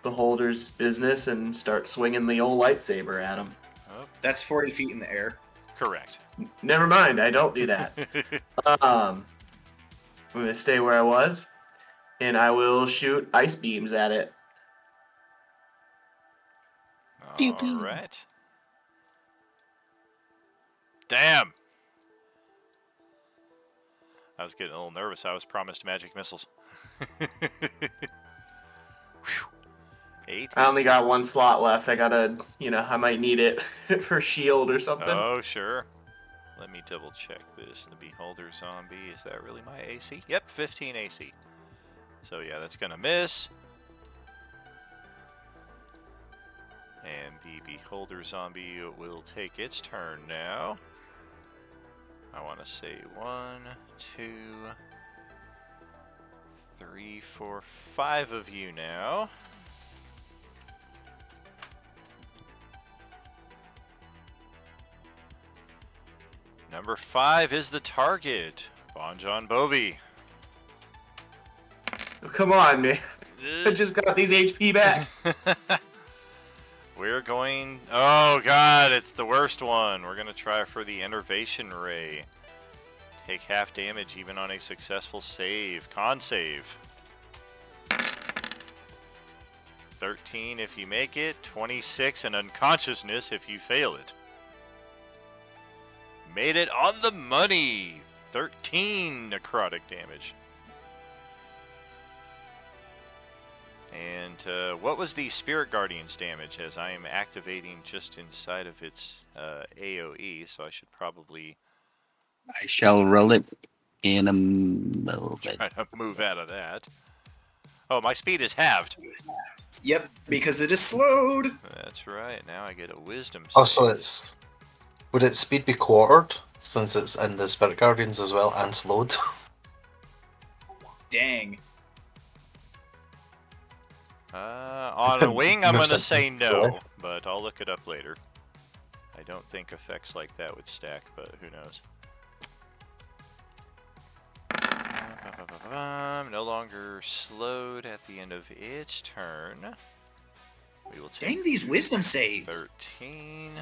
beholder's business and start swinging the old lightsaber at him. Oh. That's 40 feet in the air. Correct. Never mind, I don't do that. I'm going to stay where I was, and I will shoot ice beams at it. All right. Damn. I was getting a little nervous. I was promised magic missiles. 8. I only got one slot left. I gotta, I might need it for shield or something. Oh, sure. Let me double check this. The Beholder Zombie, is that really my AC? Yep, 15 AC. So yeah, that's gonna miss. And the Beholder Zombie will take its turn now. I want to say 1, 2, 3, 4, 5 of you now. Number 5 is the target, Bon John Bovi. Come on, man. I just got these HP back. We're going... Oh, God, it's the worst one. We're going to try for the Enervation Ray. Take half damage even on a successful save. Con save. 13 if you make it. 26 and unconsciousness if you fail it. Made it on the money. 13 necrotic damage. And what was the Spirit Guardian's damage, as I am activating just inside of its AoE, so I should probably... I shall roll it in a little bit. Try to move out of that. Oh, my speed is halved. Yep, because it is slowed. That's right. Now I get a wisdom save. Oh, so it's... Would its speed be quartered, since it's in the Spirit Guardians as well, and slowed? Dang. On a wing, I'm going to say no, but I'll look it up later. I don't think effects like that would stack, but who knows. No longer slowed at the end of its turn. We will take Dang these wisdom saves. 13.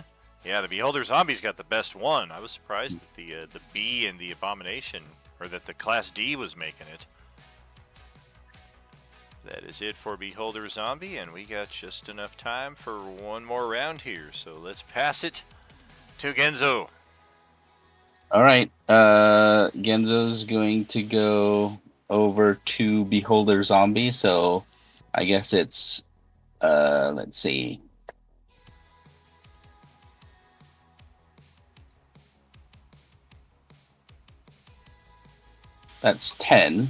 Yeah, the Beholder Zombie's got the best one. I was surprised that the B and the Abomination, or that the Class D was making it. That is it for Beholder Zombie, and we got just enough time for one more round here. So let's pass it to Genzo. All right. Genzo's going to go over to Beholder Zombie. So I guess it's, let's see. That's 10.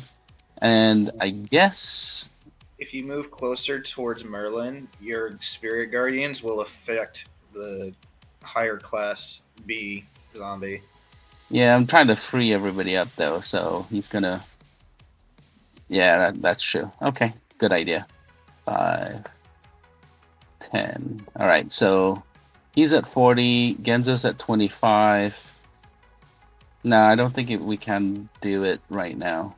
And I guess... If you move closer towards Merlin, your Spirit Guardians will affect the higher class B zombie. Yeah, I'm trying to free everybody up though, so he's gonna. Yeah, that's true. Okay, good idea. 5, 10. All right, so he's at 40. Genzo's at 25. No, I don't think we can do it right now.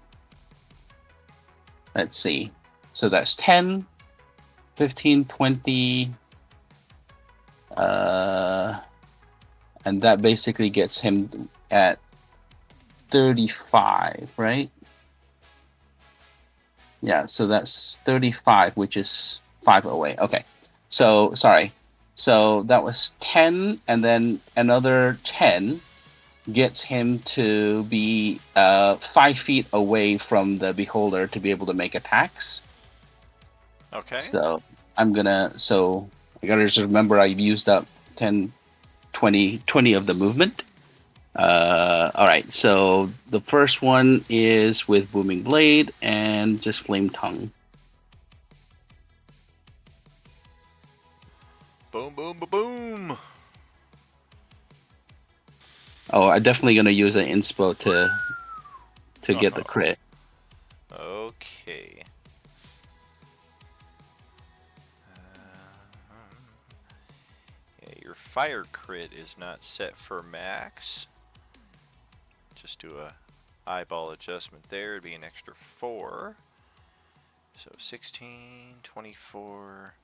Let's see. So that's 10, 15, 20. And that basically gets him at 35, right? Yeah, so that's 35, which is 5 away. Okay. So, sorry. So that was 10, and then another 10 gets him to be 5 feet away from the beholder to be able to make attacks. Okay. So I'm gonna. So I gotta just remember I've used up 10, 20 of the movement. All right. So the first one is with Booming Blade and just Flame Tongue. Boom, boom, boom. Oh, I'm definitely gonna use an inspo to get the crit. Okay. Yeah, your fire crit is not set for max. Just do a eyeball adjustment there. It'd be an extra 4. So 16, 24.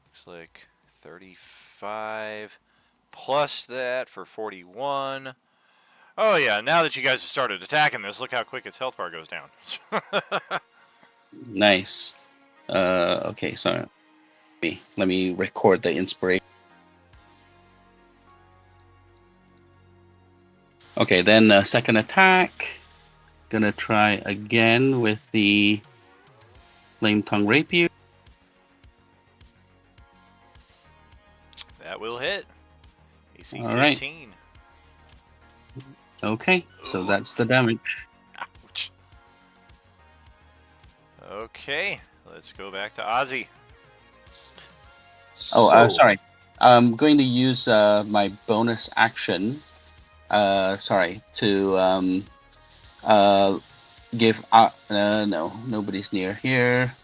Looks like 35. Plus that for 41. Oh yeah, now that you guys have started attacking this, look how quick its health bar goes down. Nice. Okay, so let me record the inspiration. Okay, then second attack. Gonna try again with the Flame Tongue Rapier. That will hit. AC All right. 15. Okay, so that's the damage. Ouch. Okay, let's go back to Ozzy. Oh, sorry. I'm going to use my bonus action. Sorry, to give. No, nobody's near here.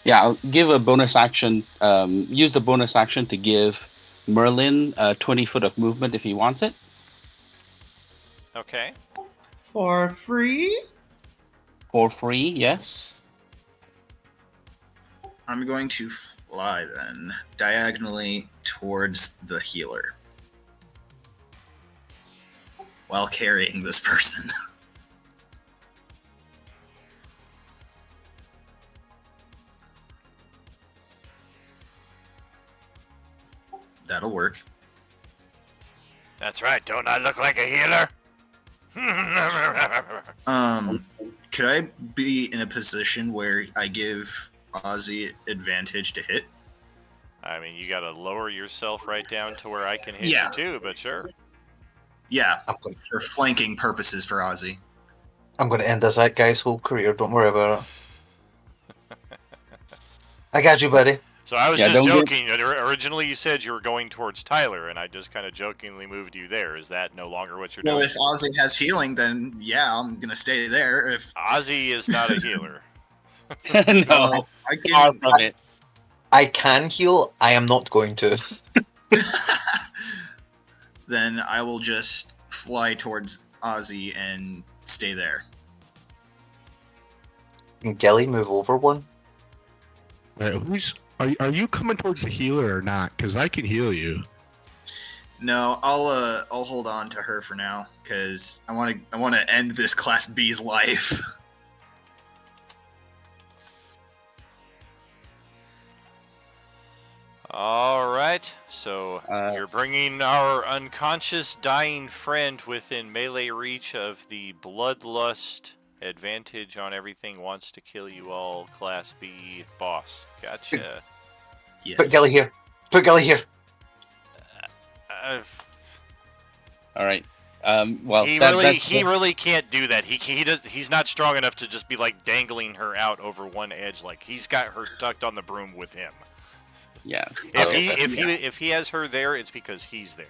Yeah, I'll give a bonus action. Use the bonus action to give Merlin 20 foot of movement if he wants it. Okay. For free? For free, yes. I'm going to fly then, diagonally towards the healer. While carrying this person. That'll work. That's right. Don't I look like a healer? Could I be in a position where I give Ozzy advantage to hit? I mean, you gotta lower yourself right down to where I can hit Yeah. you too, but sure. Yeah, for flanking purposes for Ozzy. I'm going to end this guy's whole career. Don't worry about it. I got you, buddy. So I was just joking. Originally, you said you were going towards Tyler, and I just kind of jokingly moved you there. Is that no longer what you're doing? Well, if Ozzy has healing, then yeah, I'm gonna stay there. If Ozzy is not a healer. No, I far from it. I can heal. I am not going to. Then I will just fly towards Ozzy and stay there. Can Gilly move over one? Are you coming towards the healer or not? Because I can heal you. No, I'll hold on to her for now because I want to end this Class B's life. All right. So you're bringing our unconscious, dying friend within melee reach of the Bloodlust advantage on everything. Wants to kill you all. Class B boss. Gotcha. Yes. Put Gilly here. Put Gilly here. All right. Well, he really can't do that. He's not strong enough to just be like dangling her out over one edge. Like he's got her tucked on the broom with him. Yeah. If he has her there, it's because he's there.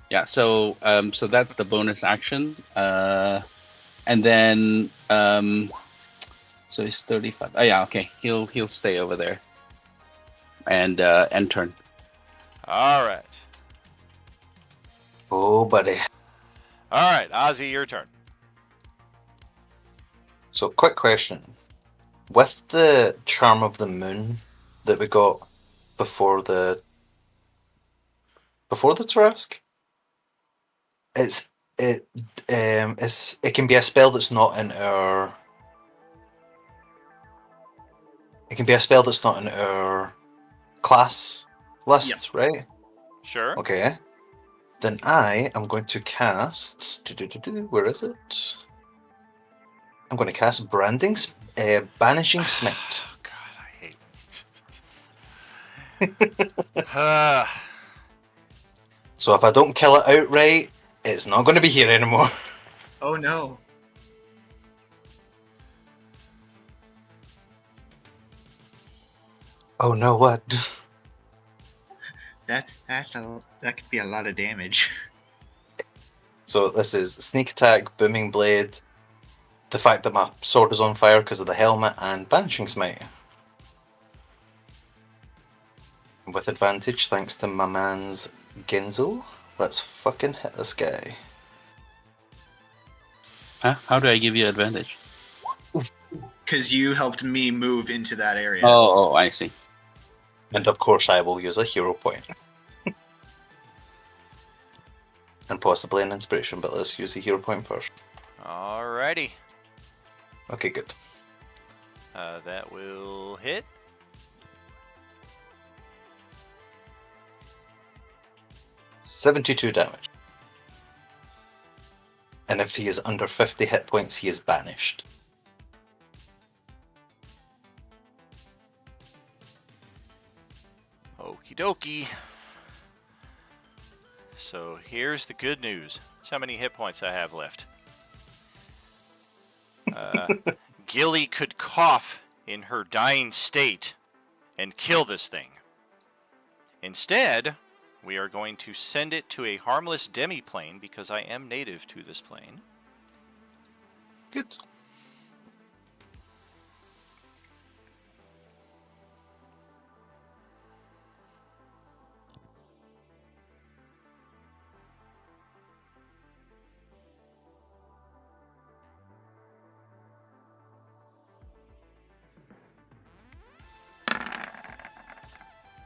Yeah. So so that's the bonus action. And then so he's 35. Oh yeah. Okay. He'll stay over there. And end turn. All right. Oh, buddy. All right, Ozzy, your turn. So, quick question. With the Charm of the Moon that we got before the Trask, it can be a spell that's not in our. It can be a spell that's not in our class list, right? Sure. Okay. Then I am going to cast. Where is it? I'm going to cast Banishing Smite. God, I hate. So if I don't kill it outright, it's not going to be here anymore. Oh no. Oh no, what? That could be a lot of damage. So this is Sneak Attack, Booming Blade, the fact that my sword is on fire because of the helmet, and Banishing Smite. With advantage thanks to my man's Ginzo. Let's fucking hit this guy. Huh? How do I give you advantage? Because you helped me move into that area. Oh, I see. And of course I will use a hero point. And possibly an inspiration, but let's use the hero point first. Alrighty. Okay, good. That will hit. $72 damage. And if he is under 50 hit points, he is banished. Okie dokie. So here's the good news. That's how many hit points I have left. Gilly could cough in her dying state and kill this thing. Instead, we are going to send it to a harmless demi-plane because I am native to this plane. Good.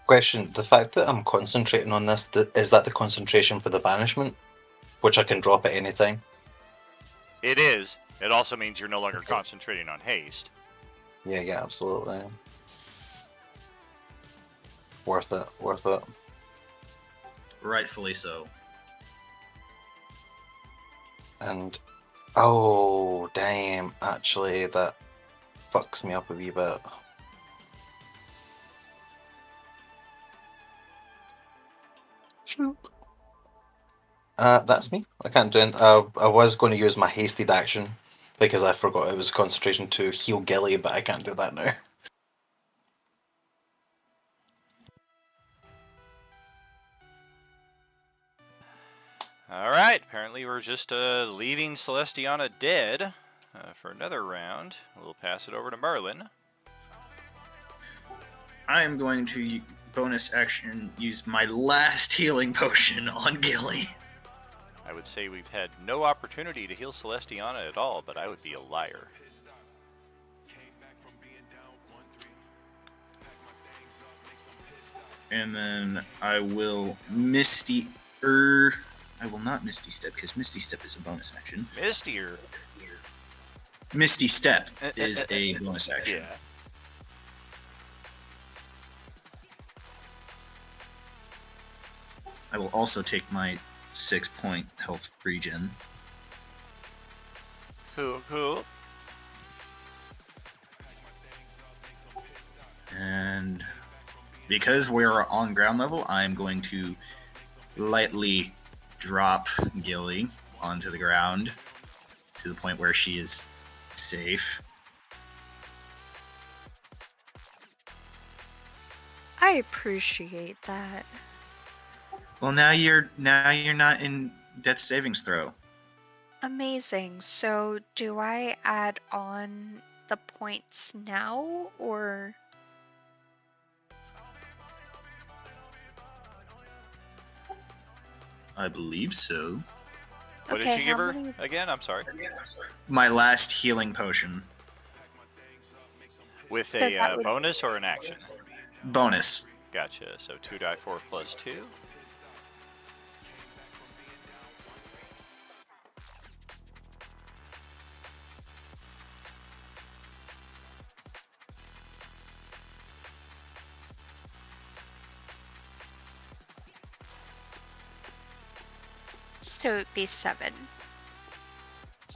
Question, the fact that I'm concentrating on this, is that the concentration for the banishment? Which I can drop at any time? It is. It also means you're no longer concentrating on haste. Yeah, absolutely. Worth it, worth it. Rightfully so. And, oh, damn, actually, that fucks me up a wee bit. That's me. I can't do anything. I was going to use my hasted action because I forgot it was concentration to heal Gilly, but I can't do that now. Alright, apparently we're just leaving Celestiana dead for another round. We'll pass it over to Merlin. I am going to bonus action use my last healing potion on Gilly. I would say we've had no opportunity to heal Celestiana at all, but I would be a liar. And then I will I will not Misty Step, because Misty Step is a bonus action. Misty Step is a bonus action. Yeah. I will also take my 6-point health regen. Cool. And because we're on ground level, I'm going to lightly drop Gilly onto the ground to the point where she is safe. I appreciate that. Well, now you're not in death savings throw. Amazing. So, do I add on the points now, or? I believe so. What Okay, did you give how her many- again? I'm sorry. My last healing potion. With So a that would- bonus or an action? Bonus. Gotcha. So 2 die 4 plus 2. So it'd be 7.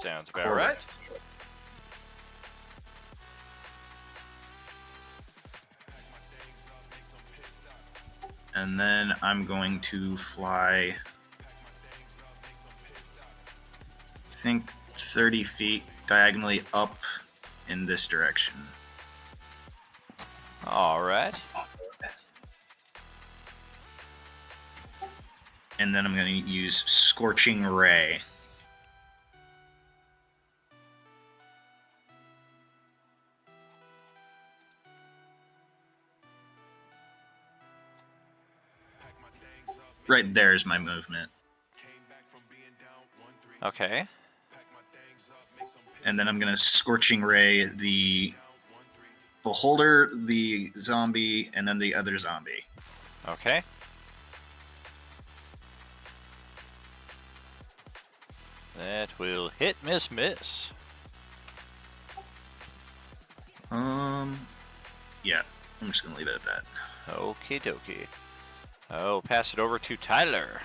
Sounds about right. And then I'm going to fly, I think 30 feet diagonally up in this direction. All right. And then I'm going to use Scorching Ray. Right there is my movement. Okay. And then I'm going to Scorching Ray the Beholder, the zombie, and then the other zombie. Okay. That will hit, miss. Yeah, I'm just going to leave it at that. Okie dokie. I'll pass it over to Tyler.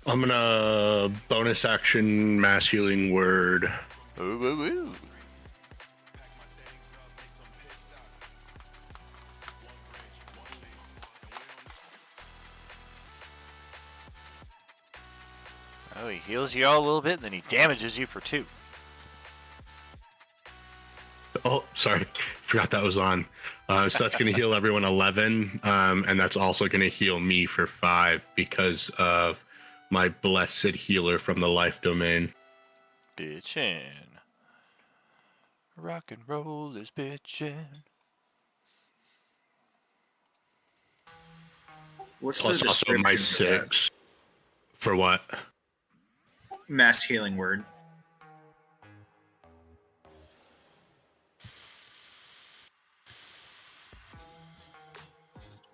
I'm gonna bonus action mass healing word. Ooh, ooh, ooh. Oh, he heals you all a little bit, and then he damages you for 2. Oh, sorry, forgot that was on. So that's gonna heal everyone 11, and that's also gonna heal me for 5 because of my blessed healer from the life domain. Bitchin'. Rock and roll is bitchin'. What's Plus the also my description? 6. For what? Mass healing word.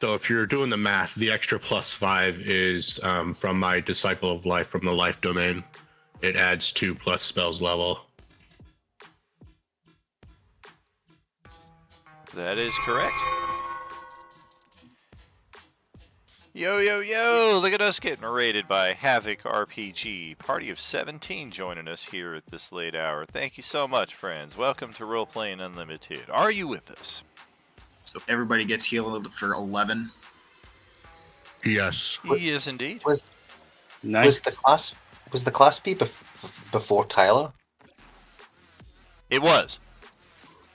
So if you're doing the math, the extra +5 is from my Disciple of Life from the life domain. It adds 2 plus spells level. That is correct. Yo, yo, yo! Look at us getting raided by Havoc RPG. Party of 17 joining us here at this late hour. Thank you so much, friends. Welcome to Role Playing Unlimited. Are you with us? So everybody gets healed for 11. Yes. Yes, indeed. Was Nice. was the class B before Tyler? It was.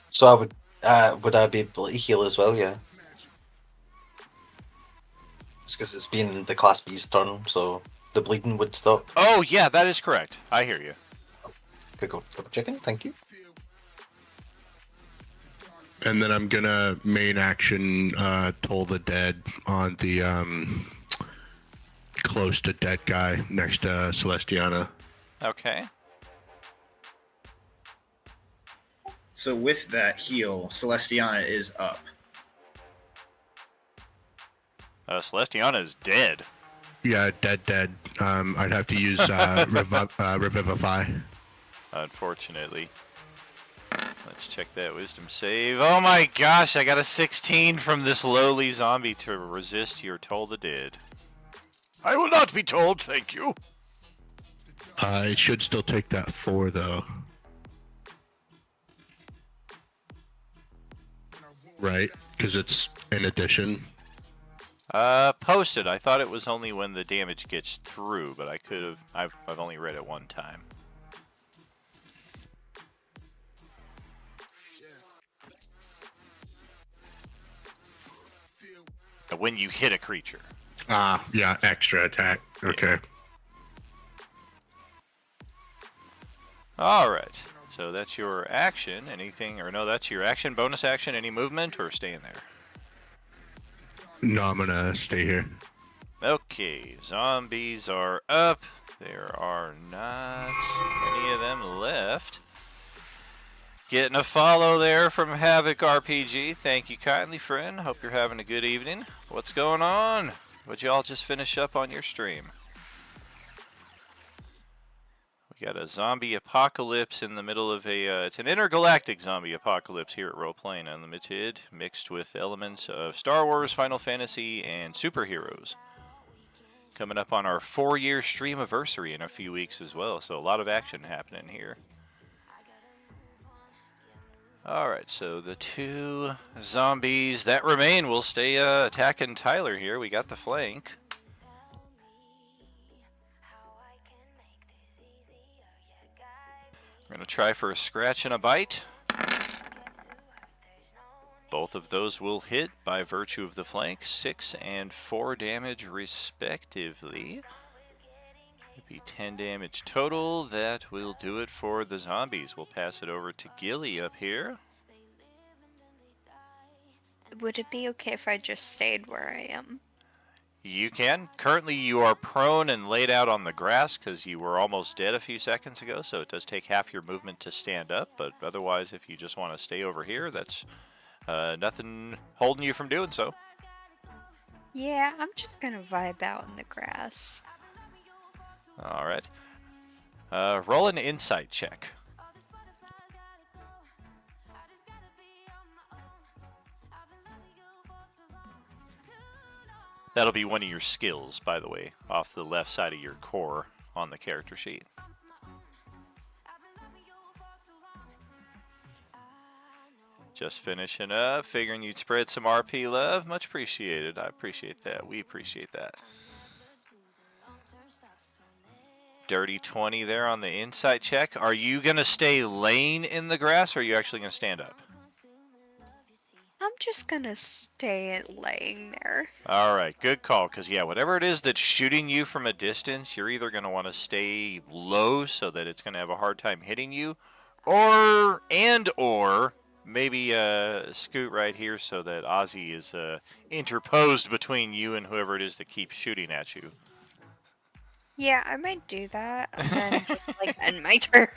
So would I be able to heal as well? Yeah. It's because it's been the class B's turn, so the bleeding would stop. Oh, yeah, that is correct. I hear you. Could go double checking. Thank you. And then I'm gonna main action Toll the Dead on the close to dead guy next to Celestiana. Okay. So with that heal, Celestiana is up. Celestiana is dead. Yeah, dead. I'd have to use Revivify. Unfortunately. Let's check that wisdom save. Oh my gosh, I got a 16 from this lowly zombie to resist your Toll the Dead. I will not be told, thank you. It should still take that 4 though. Right? Because it's in addition. Posted. I thought it was only when the damage gets through, but I could have. I've only read it one time. When you hit a creature. Yeah, extra attack. Okay. All right. So that's your action. Anything, or no, that's your action, bonus action, any movement, or staying there? No, I'm gonna stay here. Okay, zombies are up. There are not many of them left. Getting a follow there from Havoc RPG. Thank you kindly, friend. Hope you're having a good evening. What's going on? Would y'all just finish up on your stream? We got a zombie apocalypse in the middle of it's an intergalactic zombie apocalypse here at Role Playing Unlimited, mixed with elements of Star Wars, Final Fantasy, and superheroes. Coming up on our 4-year stream anniversary in a few weeks as well, so a lot of action happening here. Alright, so the 2 zombies that remain will stay attacking Tyler here. We got the flank. We're going to try for a scratch and a bite. Both of those will hit by virtue of the flank, 6 and 4 damage respectively. It'd be 10 damage total. That will do it for the zombies. We'll pass it over to Gilly up here. Would it be okay if I just stayed where I am? You can. Currently you are prone and laid out on the grass because you were almost dead a few seconds ago, so it does take half your movement to stand up, but otherwise if you just want to stay over here, that's nothing holding you from doing so. Yeah, I'm just gonna vibe out in the grass. Alright. Roll an insight check. That'll be one of your skills, by the way, off the left side of your core on the character sheet. Just finishing up, figuring you'd spread some RP love. Much appreciated. I appreciate that. We appreciate that. Dirty 20 there on the insight check. Are you going to stay laying in the grass, or are you actually going to stand up? I'm just gonna stay laying there. Alright, good call, because yeah, whatever it is that's shooting you from a distance, you're either going to want to stay low so that it's going to have a hard time hitting you, or maybe scoot right here so that Ozzy is interposed between you and whoever it is that keeps shooting at you. Yeah, I might do that, and then just like end my turn.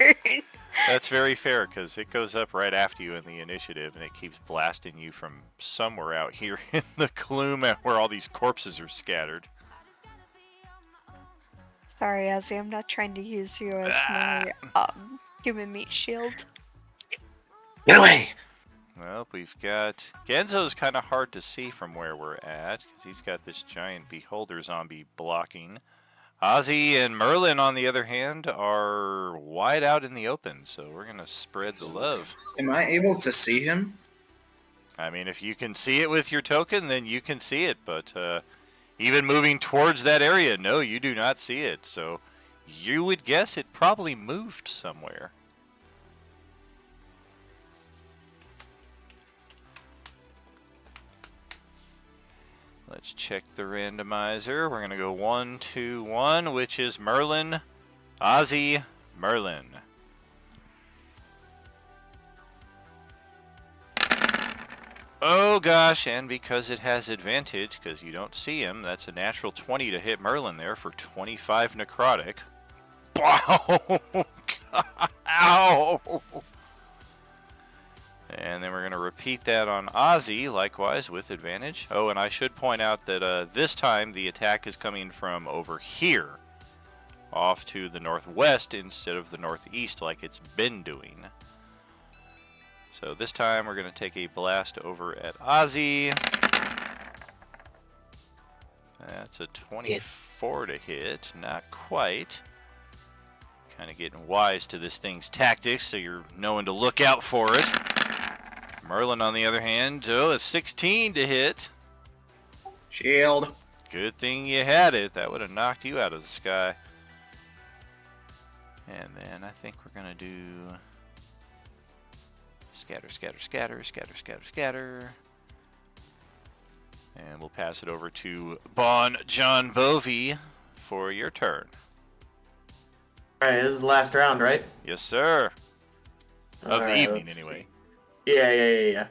That's very fair, because it goes up right after you in the initiative, and it keeps blasting you from somewhere out here in the gloom where all these corpses are scattered. Sorry, Ozzy, I'm not trying to use you as my human meat shield. Get away! Well, we've got... Genzo's kind of hard to see from where we're at, because he's got this giant beholder zombie blocking. Ozzy and Merlin, on the other hand, are wide out in the open, so we're going to spread the love. Am I able to see him? I mean, if you can see it with your token, then you can see it, but even moving towards that area, no, you do not see it, so you would guess it probably moved somewhere. Let's check the randomizer. We're going to go 1, 2, 1, which is Merlin, Ozzy, Merlin. Oh gosh, and because it has advantage, because you don't see him, that's a natural 20 to hit Merlin there for 25 necrotic. Wow! Ow! And then we're going to repeat that on Ozzy, likewise, with advantage. Oh, and I should point out that this time the attack is coming from over here, off to the northwest instead of the northeast like it's been doing. So this time we're going to take a blast over at Ozzy. That's a 24 to hit, not quite. Kind of getting wise to this thing's tactics, so you're knowing to look out for it. Merlin, on the other hand, a 16 to hit. Shield. Good thing you had it. That would have knocked you out of the sky. And then I think we're going to do scatter, scatter, scatter, scatter, scatter, scatter. And we'll pass it over to Bon John Bovey for your turn. All right, this is the last round, right? Yes, sir. Of the evening, let's anyway. see. Yeah.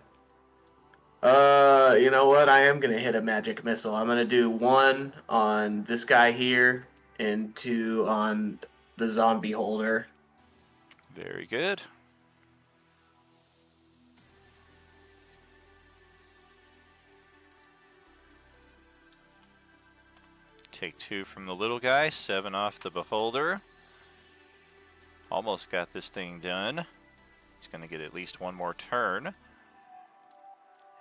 You know what? I am gonna hit a magic missile. I'm gonna do 1 on this guy here and 2 on the zombie holder. Very good. Take 2 from the little guy, 7 off the beholder. Almost got this thing done. He's going to get at least 1 more turn.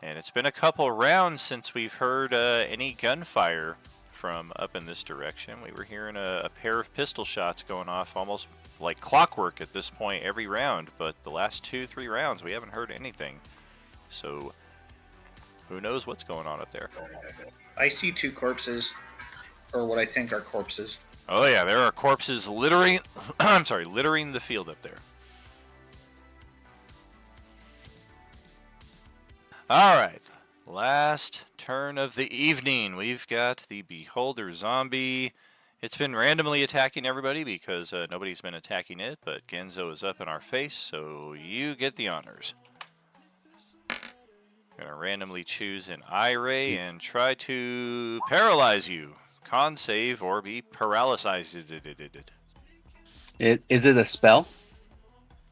And it's been a couple rounds since we've heard any gunfire from up in this direction. We were hearing a pair of pistol shots going off almost like clockwork at this point every round, but the last 2-3 rounds we haven't heard anything. So who knows what's going on up there. I see 2 corpses, or what I think are corpses. Oh yeah, there are corpses littering littering the field up there. All right, last turn of the evening. We've got the Beholder Zombie. It's been randomly attacking everybody because nobody's been attacking it, but Genzo is up in our face, so you get the honors. Gonna randomly choose an eye and try to paralyze you. Con save or be paralyzed. Is it a spell?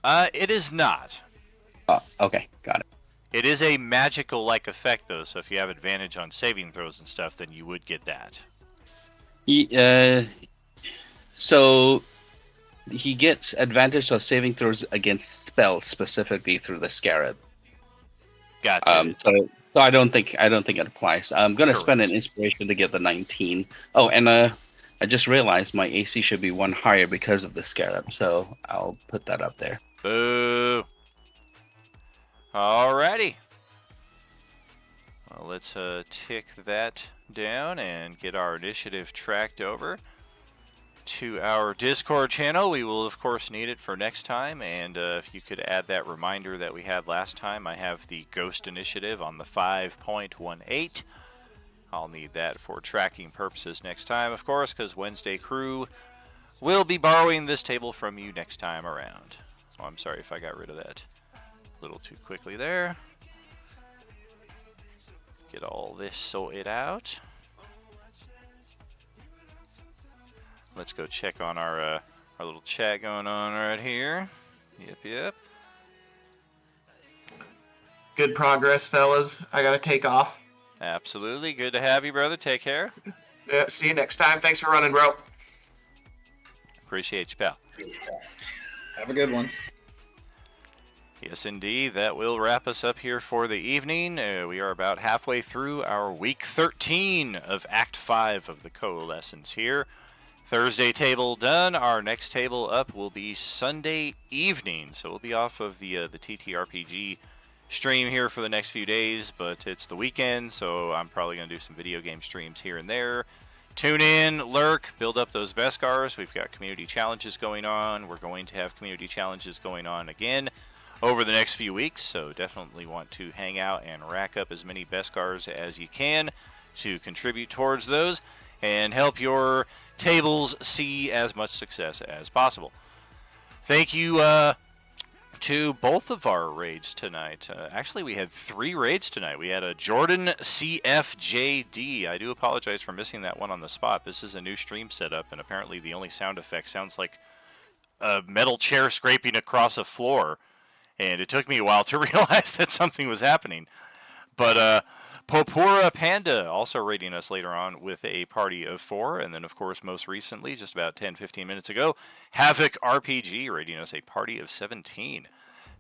It is not. Oh, okay, got it. It is a magical-like effect, though, so if you have advantage on saving throws and stuff, then you would get that. So he gets advantage of saving throws against spells specifically through the scarab. Gotcha. So I don't think it applies. I'm gonna spend an inspiration to get the 19. Oh, and I just realized my AC should be 1 higher because of the scarab, so I'll put that up there. Boo. Alrighty. Well, let's tick that down and get our initiative tracked over to our Discord channel. We will, of course, need it for next time. And if you could add that reminder that we had last time, I have the Ghost Initiative on the 5.18. I'll need that for tracking purposes next time, of course, because Wednesday Crew will be borrowing this table from you next time around. Oh, I'm sorry if I got rid of that a little too quickly there. Get all this sorted out. Let's go check on our little chat going on right here. Yep. Good progress, fellas. I gotta take off. Absolutely. Good to have you, brother. Take care. Yeah, see you next time. Thanks for running, bro. Appreciate you, pal. Have a good one. Yes, indeed. That will wrap us up here for the evening. We are about halfway through our week 13 of Act 5 of the Coalescence here. Thursday table done. Our next table up will be Sunday evening. So we'll be off of the TTRPG stream here for the next few days, but it's the weekend, so I'm probably going to do some video game streams here and there. Tune in, lurk, build up those Beskars. We've got community challenges going on. We're going to have community challenges going on again over the next few weeks, so definitely want to hang out and rack up as many Beskars as you can to contribute towards those and help your tables see as much success as possible. Thank you to both of our raids tonight. Actually, we had 3 raids tonight. We had a Jordan CFJD. I do apologize for missing that one on the spot. This is a new stream setup, and apparently the only sound effect sounds like a metal chair scraping across a floor. And it took me a while to realize that something was happening. But Popura Panda also raiding us later on with a party of 4. And then, of course, most recently, just about 10-15 minutes ago, Havoc RPG raiding us a party of 17.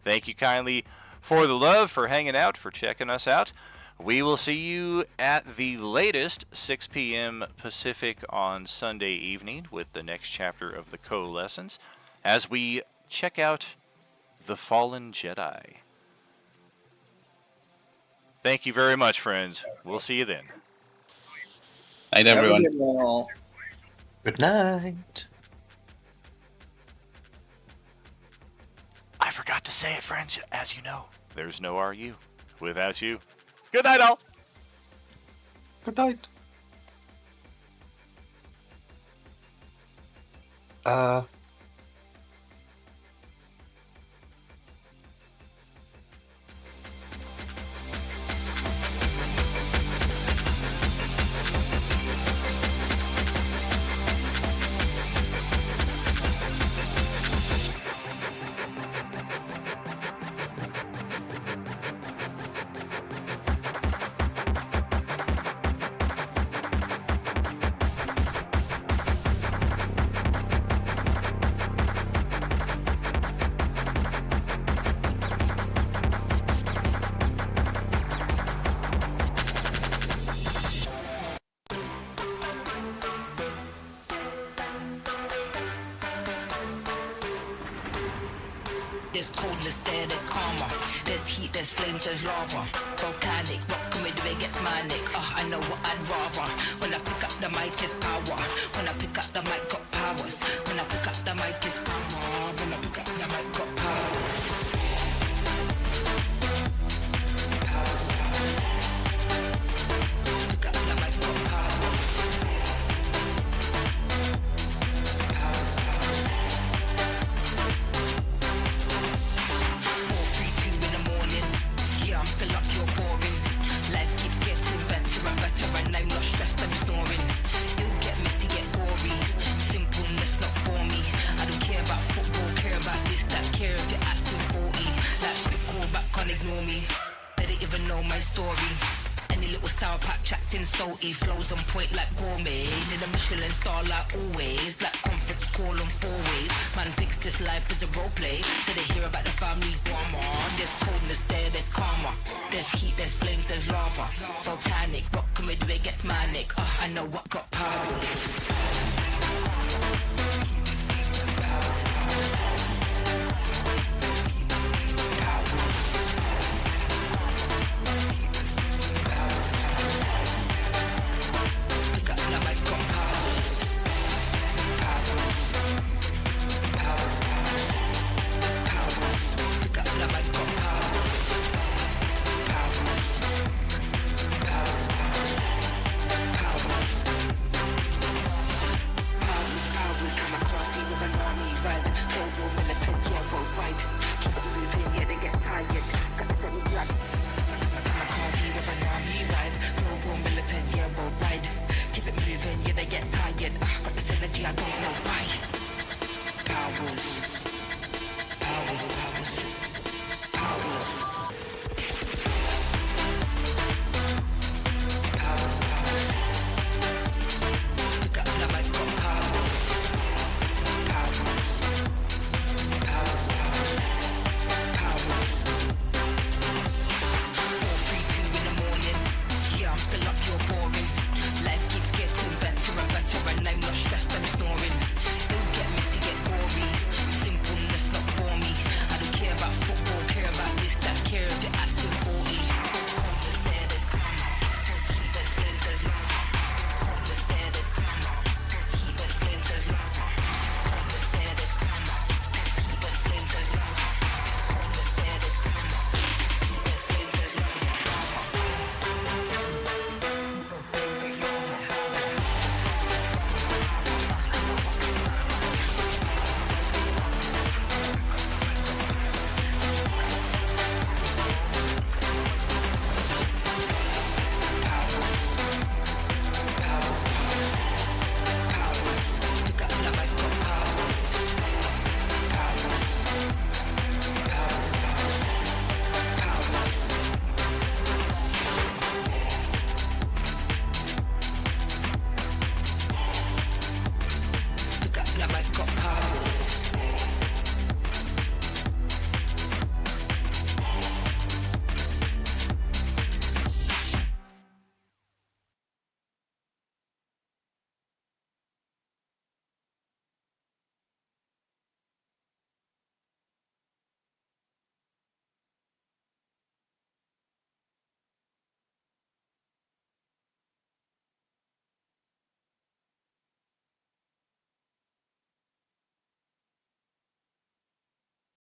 Thank you kindly for the love, for hanging out, for checking us out. We will see you at the latest 6 p.m. Pacific on Sunday evening with the next chapter of the Coalescence as we check out The Fallen Jedi. Thank you very much, friends. We'll see you then. Night, everyone. Have a good one, all. Good night. I forgot to say it, friends. As you know, there's no RU without you. Good night, all. Good night. There's coldness there, there's karma. There's heat, there's flames, there's lava. Volcanic, what can we do? It gets manic. I know what I'd rather. When I pick up the mic, it's power. When I pick up the mic, got powers. When I pick up the mic, it's power. When I pick up the mic, got powers. Pick up the mic, got powers. 4:32 in the morning. Yeah, I'm still up, you're boring. Life keeps getting better and better, and I'm not stressed, I'm snoring. It'll get messy, get gory. Simpleness not for me. I don't care about football, care about this, that, care if you're acting 40. Like big call back, can't ignore me. They don't even know my story. Any little sour pack chatting salty, flows on point like gourmet. Need a Michelin star like always, like conference call on 4 ways. Man thinks this life is a role play, so they hear about the family drama. There's coldness there, there's karma. There's heat, there's flames, there's lava. Volcanic, what can we do? It gets manic. I know what got powers.